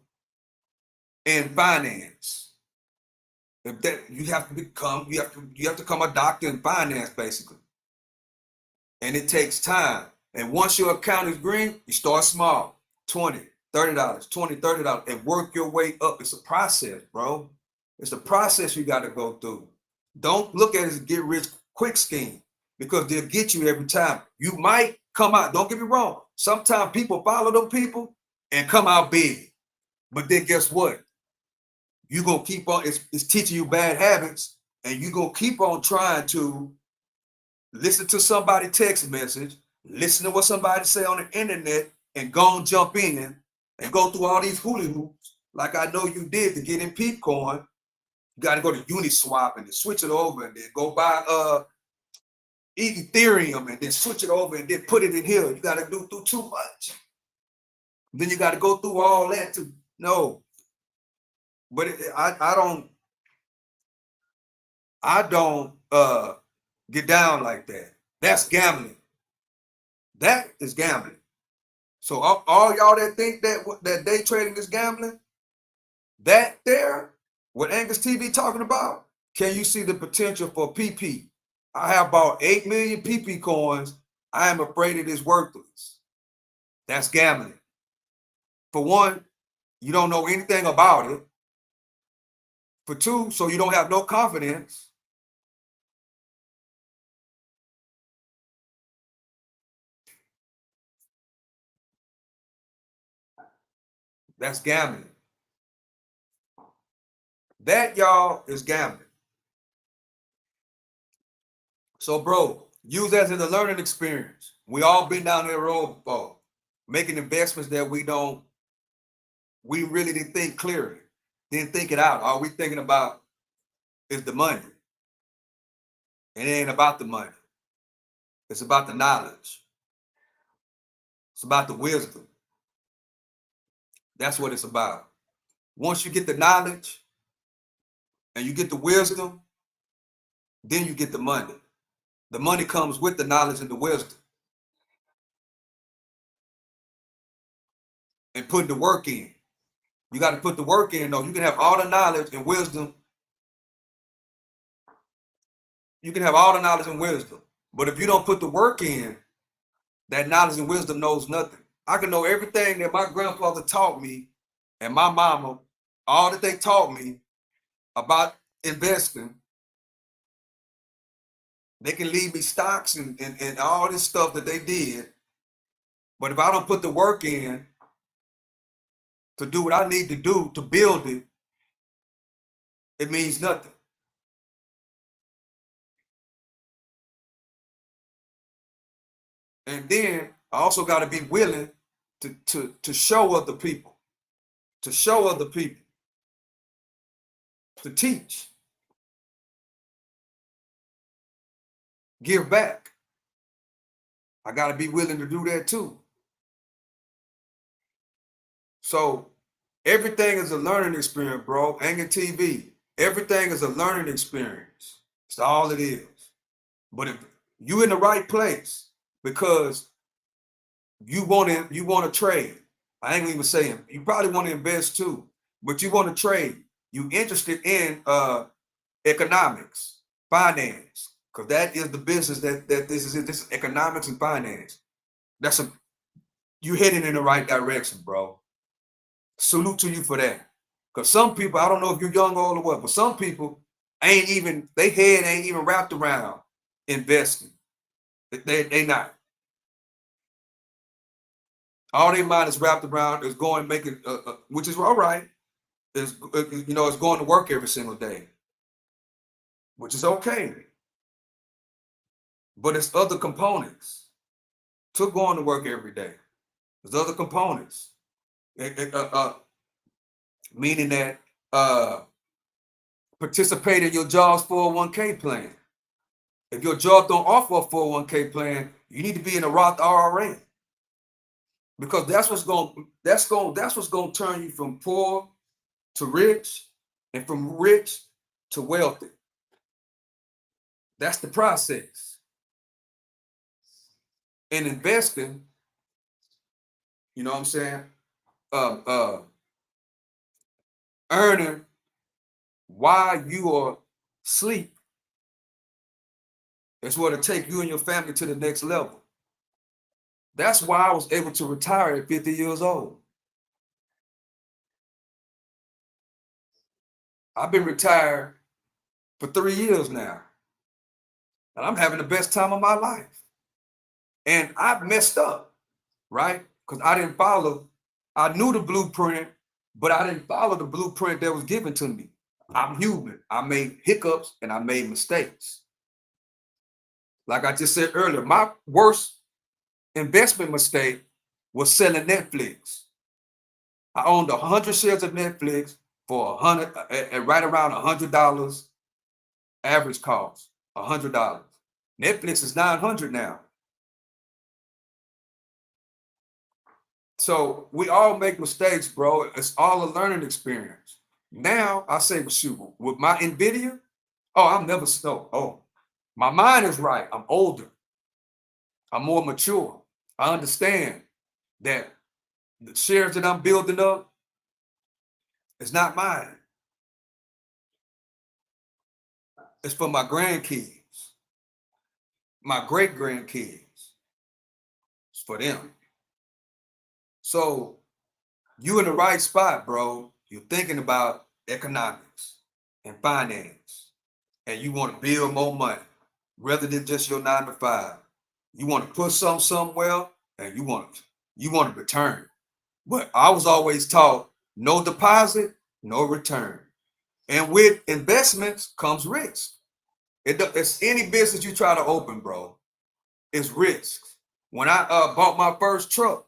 S1: in finance. If that you have to become a doctor in finance, basically. And it takes time. And once your account is green, you start small. $20, $30, $20, $30, and work your way up. It's a process, bro. It's a process you got to go through. Don't look at it as a get rich quick scheme, because they'll get you every time. You might come out, don't get me wrong. Sometimes people follow them people and come out big. But then guess what? You're going to keep on, it's teaching you bad habits, and you're going to keep on trying to listen to somebody text message, listen to what somebody say on the internet, and go and jump in and go through all these hula hoops like I know you did to get in peep coin. You got to go to Uniswap and then switch it over, and then go buy Ethereum and then switch it over and then put it in here. You got to do too much. Then you got to go through all that to know. But I don't get down like that. That's gambling. That is gambling. So all y'all that think that day trading is gambling, that there, what Angus TV talking about, can you see the potential for PP? I have bought 8 million PP coins. I am afraid it is worthless. That's gambling. For one, you don't know anything about it. For two, so you don't have no confidence. That's gambling. That, y'all, is gambling. So, bro, use that as a learning experience. We all been down that road before, making investments that we really didn't think clearly, didn't think it out. All we thinking about is the money. It ain't about the money. It's about the knowledge. It's about the wisdom. That's what it's about. Once you get the knowledge and you get the wisdom, then you get the money. The money comes with the knowledge and the wisdom. And putting the work in. You got to put the work in, though. You can have all the knowledge and wisdom. You can have all the knowledge and wisdom. But if you don't put the work in, that knowledge and wisdom knows nothing. I can know everything that my grandfather taught me and my mama, all that they taught me about investing. They can leave me stocks and all this stuff that they did. But if I don't put the work in to do what I need to do to build it, it means nothing. And then I also got to be willing to show other people, to teach, give back. I got to be willing to do that too. So everything is a learning experience, bro. Hanging TV, everything is a learning experience. It's all it is. But if you in the right place, because you want to trade. I ain't even saying you probably want to invest too, but you want to trade. You interested in economics, finance, because that is the business that this is. This is economics and finance. You heading in the right direction, bro. Salute to you for that. Because some people, I don't know if you're young or old or what, but some people they head ain't even wrapped around investing. They not. All their mind is wrapped around is going making, which is all right. Is it's going to work every single day, which is okay. But it's other components to going to work every day. There's other components, meaning that participate in your job's 401k plan. If your job don't offer a 401k plan, you need to be in a Roth IRA, because that's what's going to turn you from poor to rich, and from rich to wealthy. That's the process. In investing, you know what I'm saying? Earning while you are asleep is what will take you and your family to the next level. That's why I was able to retire at 50 years old. I've been retired for 3 years now, and I'm having the best time of my life. And I've messed up, right? Because I knew the blueprint, but I didn't follow the blueprint that was given to me. I'm human. I made hiccups and I made mistakes. Like I just said earlier, my worst investment mistake was selling Netflix. I owned 100 shares of Netflix for right around $100 average cost. $100. Netflix is $900 now. So we all make mistakes, bro. It's all a learning experience. Now I say, shoot, with my NVIDIA, I'm never slow. My mind is right. I'm older. I'm more mature. I understand that the shares that I'm building up is not mine. It's for my grandkids, my great grandkids. It's for them. So You in the right spot, bro. You're thinking about economics and finance, and you want to build more money rather than just your 9 to 5. You want to put some somewhere, and you want to return. But I was always taught no deposit, no return. And with investments comes risk. It's any business you try to open, bro. It's risk. When I bought my first truck,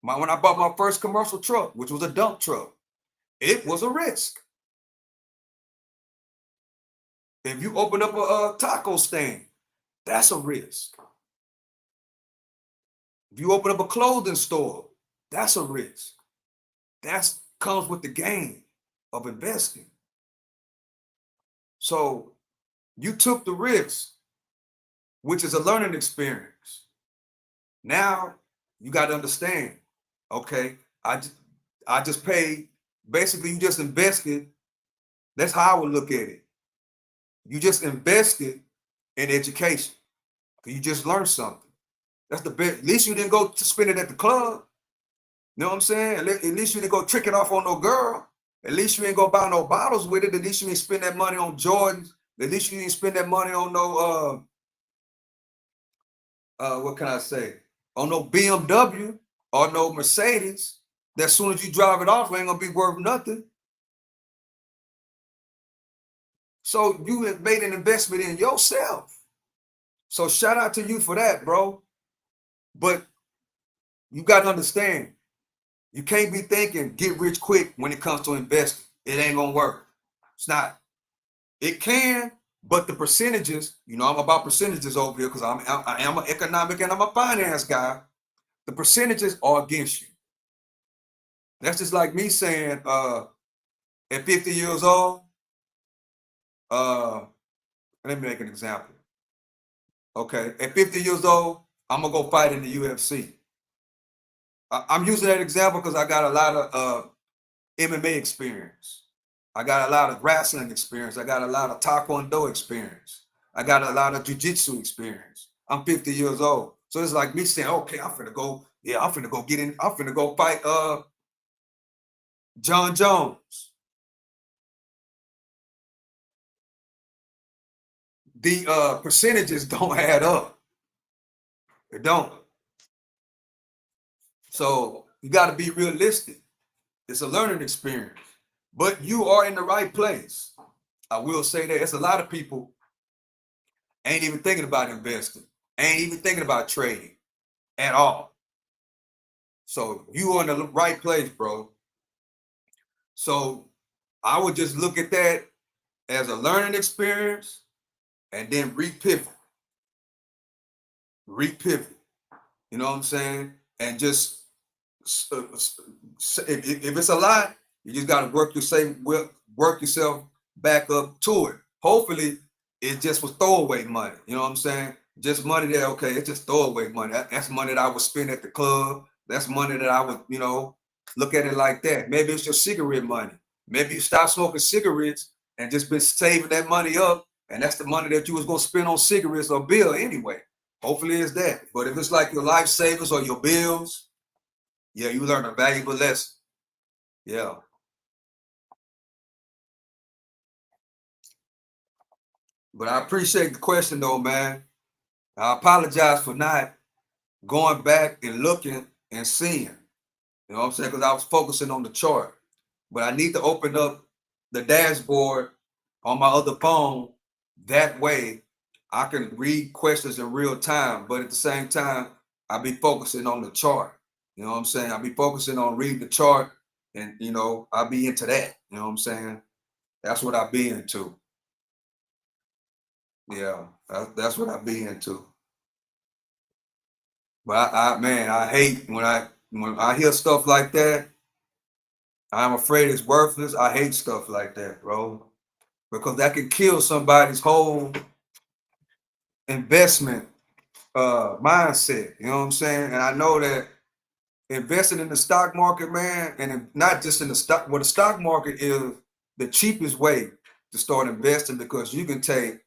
S1: when I bought my first commercial truck, which was a dump truck, it was a risk. If you open up a taco stand, that's a risk. If you open up a clothing store, that's a risk. That comes with the game of investing. So you took the risk, which is a learning experience. Now you got to understand, okay, I just paid, basically you just invested. That's how I would look at it. You just invested in education. You just learned something. That's the best. At least you didn't go to spend it at the club. You know what I'm saying? At least you didn't go tricking off on no girl. At least you ain't go buy no bottles with it. At least you didn't spend that money on Jordans. At least you didn't spend that money on no what can I say? On no BMW or no Mercedes. That as soon as you drive it off, it ain't gonna be worth nothing. So you have made an investment in yourself. So shout out to you for that, bro. But you got to understand, you can't be thinking get rich quick when it comes to investing. It ain't gonna work. It's not. It can, but the percentages, I'm about percentages over here because I am an economic and I'm a finance guy. The percentages are against you. That's just like me saying, at 50 years old, let me make an example. Okay, at 50 years old, I'm gonna go fight in the UFC. I'm using that example because I got a lot of MMA experience. I got a lot of wrestling experience. I got a lot of taekwondo experience. I got a lot of jiu-jitsu experience. I'm 50 years old. So it's like me saying, okay, I'm finna go get in, I'm finna go fight John Jones. The percentages don't add up. They don't. So you got to be realistic. It's a learning experience, but you are in the right place. I will say that it's a lot of people ain't even thinking about investing, ain't even thinking about trading at all. So you are in the right place, bro. So I would just look at that as a learning experience and then repivot. You know what I'm saying? And just if it's a lot, you just got to work yourself back up to it. Hopefully, it just was throwaway money. You know what I'm saying? Just money that, okay, it's just throwaway money. That's money that I would spend at the club. That's money that I would, look at it like that. Maybe it's your cigarette money. Maybe you stop smoking cigarettes and just been saving that money up, and that's the money that you was gonna spend on cigarettes or bill anyway. Hopefully it's that. But if it's like your life savings or your bills, yeah, you learn a valuable lesson. Yeah. But I appreciate the question though, man. I apologize for not going back and looking and seeing. You know what I'm saying? Because I was focusing on the chart. But I need to open up the dashboard on my other phone. That way I can read questions in real time. But at the same time, I'll be focusing on the chart. You know what I'm saying? I'll be focusing on reading the chart and, I'll be into that. You know what I'm saying? That's what I'll be into. Yeah, that's what I'll be into. But man, I hate when I hear stuff like that. I'm afraid it's worthless. I hate stuff like that, bro, because that can kill somebody's whole investment mindset. You know what I'm saying? And I know that investing in the stock market, man, and not just in the stock. Well, the stock market is the cheapest way to start investing because you can take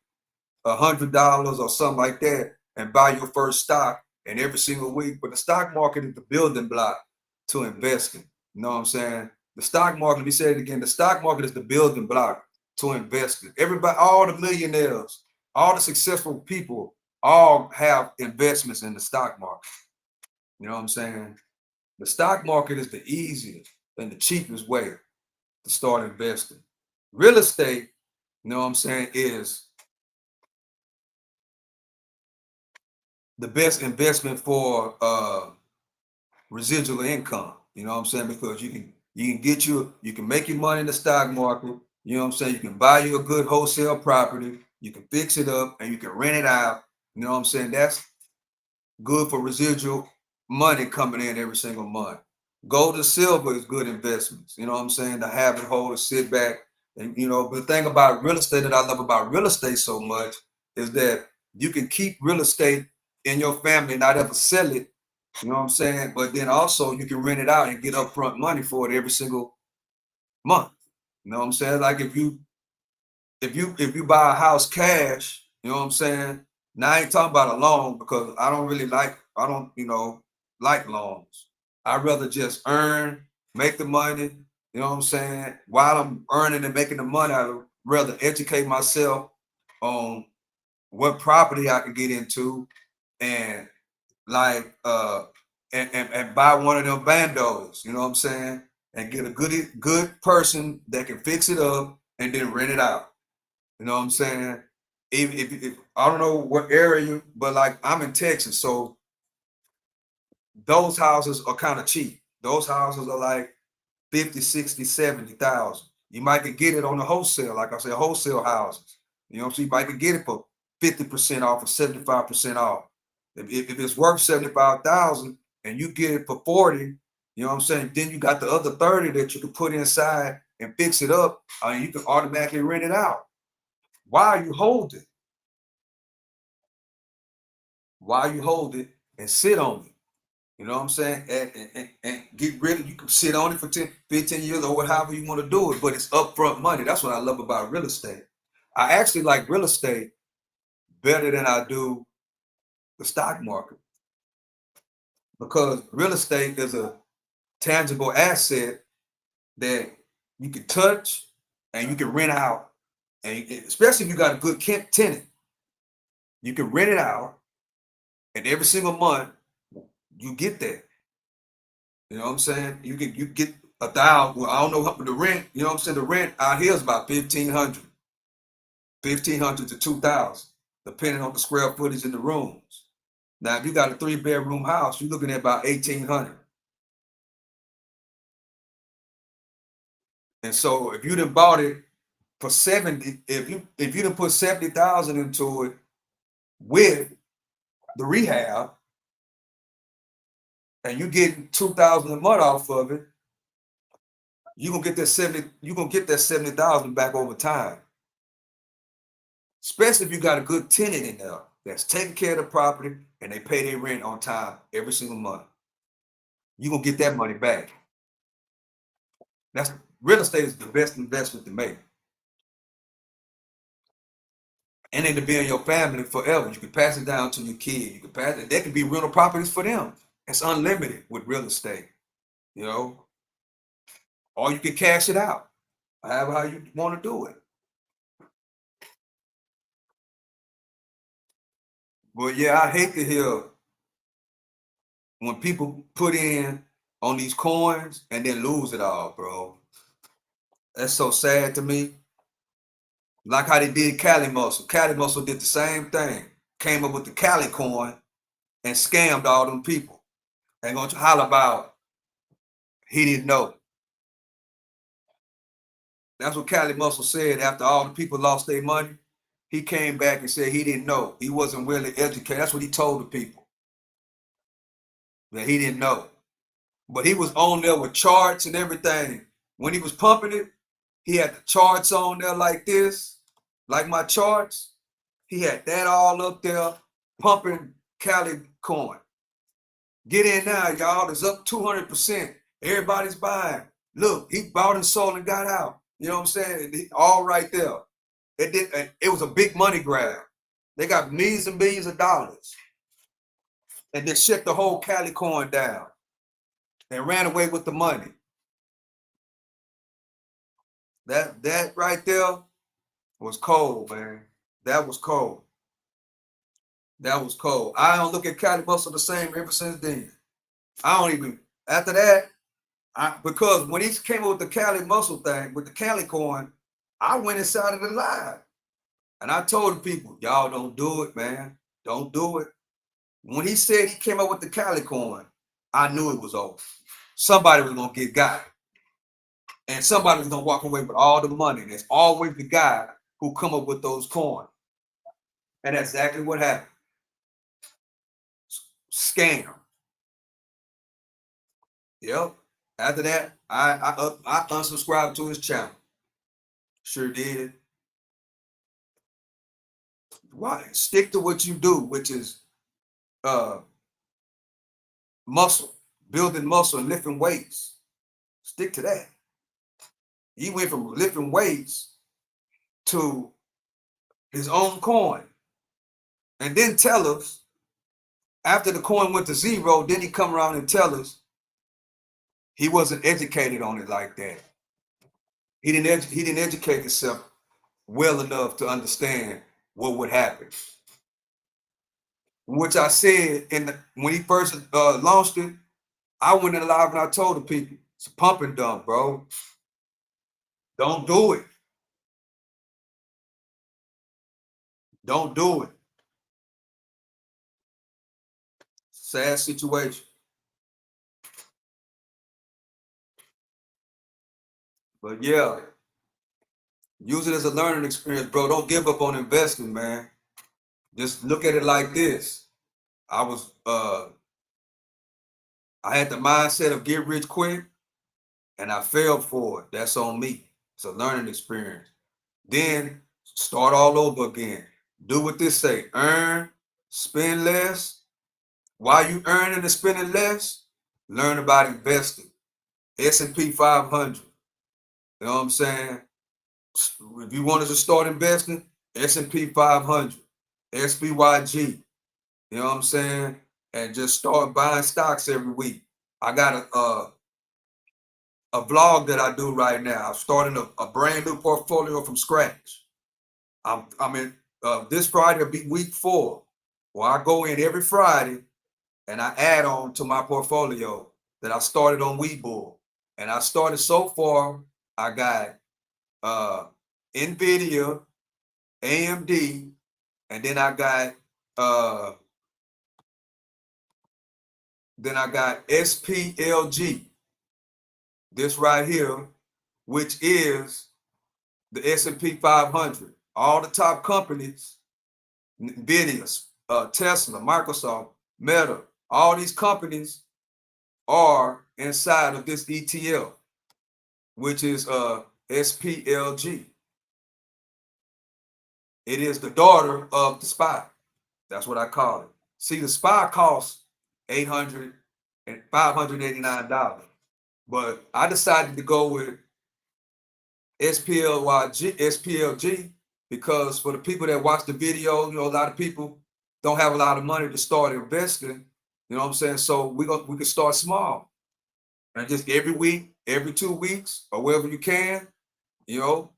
S1: $100 or something like that and buy your first stock and every single week. But the stock market is the building block to investing. You know what I'm saying? The stock market, let me say it again, the stock market is the building block to invest in. Everybody, all the millionaires, all the successful people, all have investments in the stock market. You know what I'm saying? The stock market is the easiest and the cheapest way to start investing. Real estate, you know what I'm saying, is the best investment for residual income. You know what I'm saying? Because you can make your money in the stock market. You know what I'm saying? You can buy you a good wholesale property, you can fix it up, and you can rent it out. You know what I'm saying? That's good for residual money coming in every single month. Gold and silver is good investments. You know what I'm saying? To have it hold, to sit back. And but the thing about real estate that I love about real estate so much is that you can keep real estate in your family, not ever sell it. You know what I'm saying? But then also you can rent it out and get upfront money for it every single month. You know what I'm saying? Like if you buy a house cash, you know what I'm saying? Now I ain't talking about a loan because I don't like loans. I'd rather just earn, make the money, you know what I'm saying? While I'm earning and making the money, I'd rather educate myself on what property I can get into and like and buy one of them bandos, you know what I'm saying? And get a good person that can fix it up and then rent it out. You know what I'm saying? If I don't know what area, but like I'm in Texas, so those houses are kind of cheap. Those houses are like 50, 60, 70,000. You might could get it on the wholesale, like I said, wholesale houses. You know what I'm saying? You might could get it for 50% off or 75% off. If it's worth 75,000 and you get it for 40, you know what I'm saying? Then you got the other 30 that you can put inside and fix it up, and you can automatically rent it out. Why you hold it? While you hold it and sit on it. You know what I'm saying? And get rid of you can sit on it for 10, 15 years or however you want to do it, but it's upfront money. That's what I love about real estate. I actually like real estate better than I do the stock market because real estate is a tangible asset that you can touch and you can rent out. And especially if you got a good tenant, you can rent it out and every single month you get that. You know what I'm saying? You get 1,000. Well, I don't know how the rent. You know what I'm saying? The rent out here is about 1,500, 1,500 to 2,000, depending on the square footage in the rooms. Now, if you got a 3-bedroom house, you're looking at about 1,800. And so, if you done bought it for 70, if you done put 70,000 into it with the rehab, and you get 2,000 a month off of it, you gonna get that 70. You are gonna get that 70,000 back over time. Especially if you got a good tenant in there that's taking care of the property and they pay their rent on time every single month. You're gonna get that money back. That's real estate is the best investment to make. And then to be in your family forever. You can pass it down to your kid. You can pass it. There can be rental properties for them. It's unlimited with real estate, you know, or you can cash it out, however how you want to do it. But yeah, I hate to hear when people put in on these coins and then lose it all, bro. That's so sad to me. Like how they did Cali Muscle. Cali Muscle did the same thing. Came up with the Cali coin and scammed all them people. Ain't gonna holler about he didn't know. That's what Cali Muscle said after all the people lost their money. He came back and said he didn't know. He wasn't really educated. That's what he told the people. That he didn't know. But he was on there with charts and everything. When he was pumping it, he had the charts on there like this, like my charts. He had that all up there pumping Cali coin. Get in now, y'all. It's up 200%. Everybody's buying. Look, he bought and sold and got out. You know what I'm saying? All right there. It was a big money grab. They got millions and millions of dollars. And they shut the whole Cali coin down and ran away with the money. That right there was cold, man. That was cold. That was cold. I don't look at Cali Muscle the same ever since then. I don't even after that. Because when he came up with the Cali Muscle thing with the Cali coin, I went inside of the live and I told the people, y'all don't do it, man. Don't do it. When he said he came up with the Cali coin, I knew it was over. Somebody was gonna get got, and somebody was gonna walk away with all the money. There's always the guy who come up with those coins, and that's exactly what happened. Scam. Yep. After that, I unsubscribed to his channel. Sure did. Why? Stick to what you do, which is uh muscle, building muscle and lifting weights. Stick to that. He went from lifting weights to his own coin, and then tell us after the coin went to zero. Then he come around and tell us he wasn't educated on it like that. He didn't educate himself well enough to understand what would happen. Which I said when he first launched it, I went in live and I told the people, it's a pump and dump, bro. Don't do it. Don't do it. Sad situation. But yeah, use it as a learning experience, bro. Don't give up on investing, man. Just look at it like this. I was I had the mindset of get rich quick and I failed for it. That's on me. It's a learning experience. Then start all over again. Do what this say. Earn, spend less. While you earning and spending less, learn about investing. S&P 500. You know what I'm saying? If you wanted to start investing, S&P 500, SPYG. You know what I'm saying? And just start buying stocks every week. I got a vlog that I do right now. I'm starting a brand new portfolio from scratch. I'm in this Friday will be week 4. Well, I go in every Friday and I add on to my portfolio that I started on Webull. And I started so far, I got NVIDIA, AMD, and then I got SPLG. This right here, which is the S&P 500. All the top companies, NVIDIA, Tesla, Microsoft, Meta, all these companies are inside of this ETF, which is SPLG. It is the daughter of the SPY. That's what I call it. See, the SPY costs $800 and $589. But I decided to go with SPLG, because for the people that watch the video, a lot of people don't have a lot of money to start investing. You know what I'm saying? So we can start small. And just every week, every 2 weeks, or wherever you can, you know,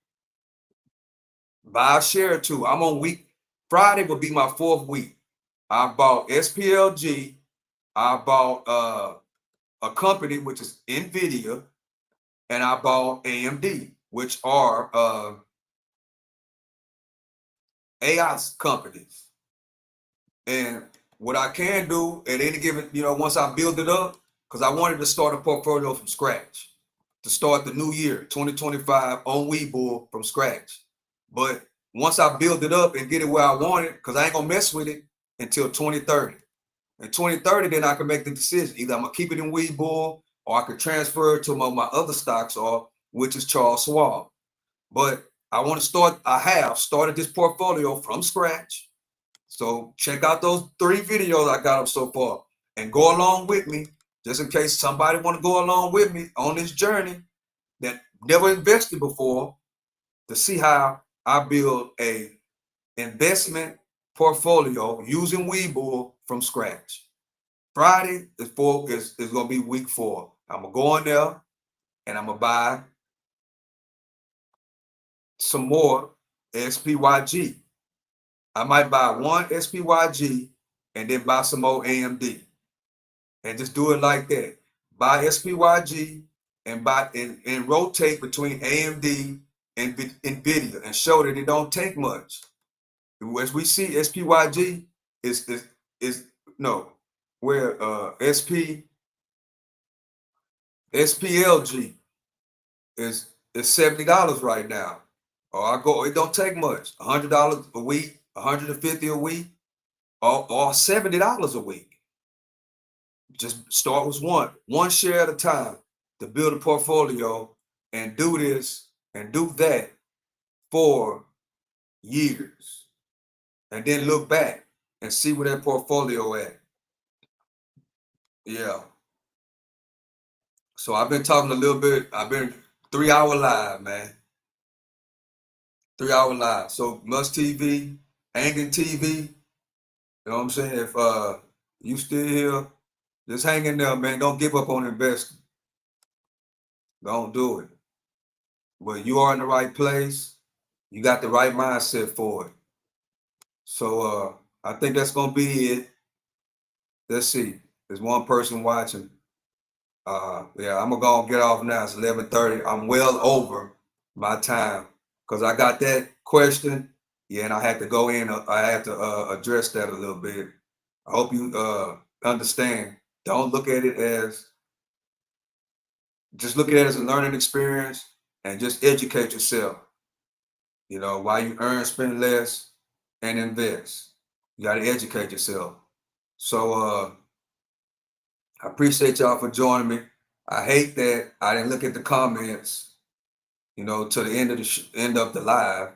S1: buy a share or two. I'm on week Friday will be my 4th week. I bought SPLG. I bought a company which is NVIDIA, and I bought AMD, which are AI companies. And what I can do at any given, once I build it up, because I wanted to start a portfolio from scratch, to start the new year, 2025, on Webull from scratch. But once I build it up and get it where I want it, because I ain't gonna mess with it until 2030. In 2030, then I can make the decision. Either I'm gonna keep it in Webull, or I could transfer it to my other stocks, or which is Charles Schwab. But I have started this portfolio from scratch. So check out those 3 videos I got up so far and go along with me, just in case somebody want to go along with me on this journey that never invested before, to see how I build a investment portfolio using Webull from scratch. Friday is going to be week 4. I'm going to go in there and I'm going to buy some more SPYG. I might buy one SPYG and then buy some more AMD and just do it like that. Buy SPYG and and rotate between AMD and NVIDIA and show that it don't take much. As we see, SPYG is no where SPLG is $70 right now. Or it don't take much. $100 a week, $150 a week, or $70 a week. Just start with one share at a time to build a portfolio and do this and do that for years. And then look back and see where that portfolio at. Yeah. So I've been talking a little bit. I've been 3 hour live, man. 3 hour live. So Must TV, Hanging TV. You know what I'm saying? If you still here, just hang in there, man. Don't give up on investing. Don't do it. But you are in the right place. You got the right mindset for it. So I think that's gonna be it. Let's see. There's one person watching. Yeah, I'm gonna go and get off now. It's 11:30. I'm well over my time because I got that question. Yeah, and I had to go in. I had to address that a little bit. I hope you understand. Don't look at it as just look at it as a learning experience and just educate yourself. You know, while you earn, spend less, and invest. You got to educate yourself. So I appreciate y'all for joining me. I hate that I didn't look at the comments, you know, to the end of the end of the live.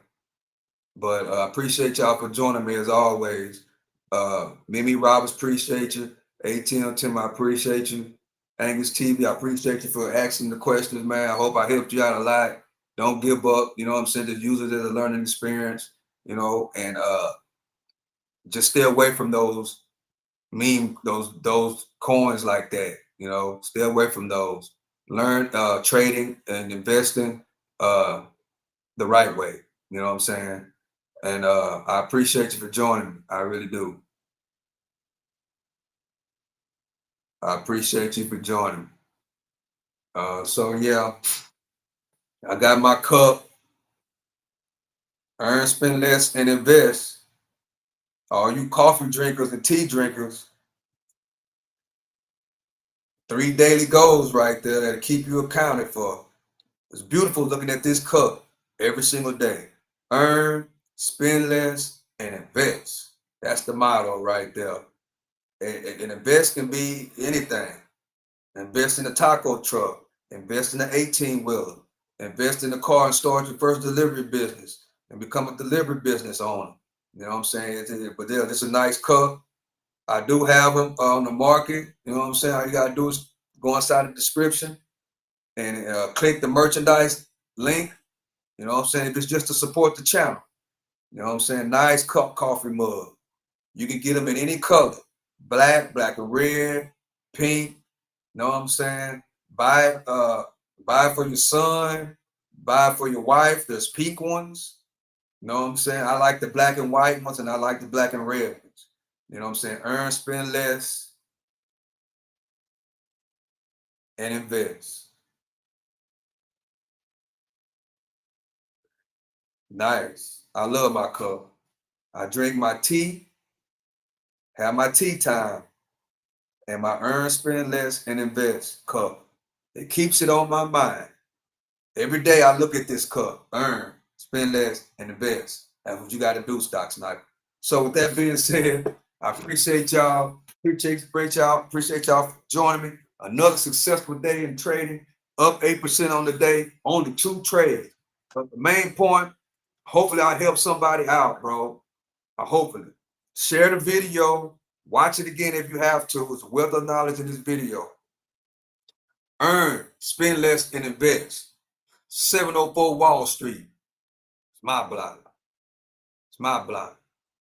S1: But I appreciate y'all for joining me as always. Mimi Roberts, appreciate you. ATM Tim, I appreciate you. Angus TV, I appreciate you for asking the questions, man. I hope I helped you out a lot. Don't give up. You know what I'm saying? Just use it as a learning experience, you know, and just stay away from those those coins like that, you know, stay away from those. Learn trading and investing the right way. You know what I'm saying? And I appreciate you for joining me. I really do. I appreciate you for joining me. So yeah, I got my cup. Earn, spend less, and invest. All you coffee drinkers and tea drinkers, 3 daily goals right there that'll keep you accounted for. It's beautiful looking at this cup every single day. Earn, spend less, and invest. That's the motto right there. And invest can be anything. Invest in a taco truck. Invest in an 18-wheeler. Invest in a car and start your first delivery business and become a delivery business owner. You know what I'm saying? But yeah, it's a nice cup. I do have them on the market. You know what I'm saying? All you got to do is go inside the description and click the merchandise link. You know what I'm saying? If it's just to support the channel. You know what I'm saying? Nice cup coffee mug. You can get them in any color. Black, black and red, pink. You know what I'm saying? Buy it for your son. Buy it for your wife. There's pink ones. You know what I'm saying? I like the black and white ones and I like the black and red ones. You know what I'm saying? Earn, spend less, and invest. Nice. I love my cup. I drink my tea, have my tea time, and my earn, spend less, and invest cup. It keeps it on my mind. Every day I look at this cup, earn, spend less, and invest. That's what you got to do, Stock Sniper. So with that being said, I appreciate y'all. Appreciate y'all for joining me. Another successful day in trading. Up 8% on the day. Only 2 trades. But the main point, hopefully I help somebody out, bro. Hopefully. Share the video. Watch it again if you have to. It's a wealth of knowledge in this video. Earn, spend less, and invest. 704 Wall Street. It's my block. It's my block.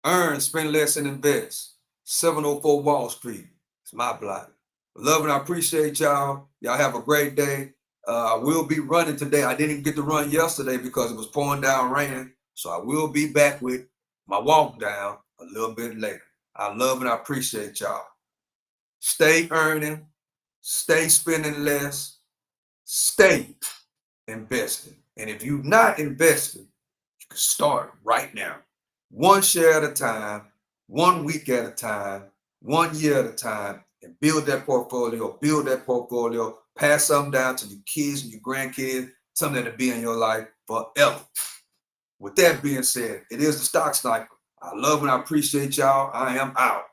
S1: Earn, spend less, and invest. 704 Wall Street. It's my block. Love and I appreciate y'all. Y'all have a great day. I will be running today. I didn't get to run yesterday because it was pouring down raining. So I will be back with my walk down a little bit later. I love and I appreciate y'all. Stay earning, stay spending less, stay investing. And if you're not investing, you can start right now. One share at a time, 1 week at a time, 1 year at a time, and build that portfolio, pass something down to your kids and your grandkids, something that'll be in your life forever. With that being said, it is the Stock Sniper. I love and I appreciate y'all. I am out.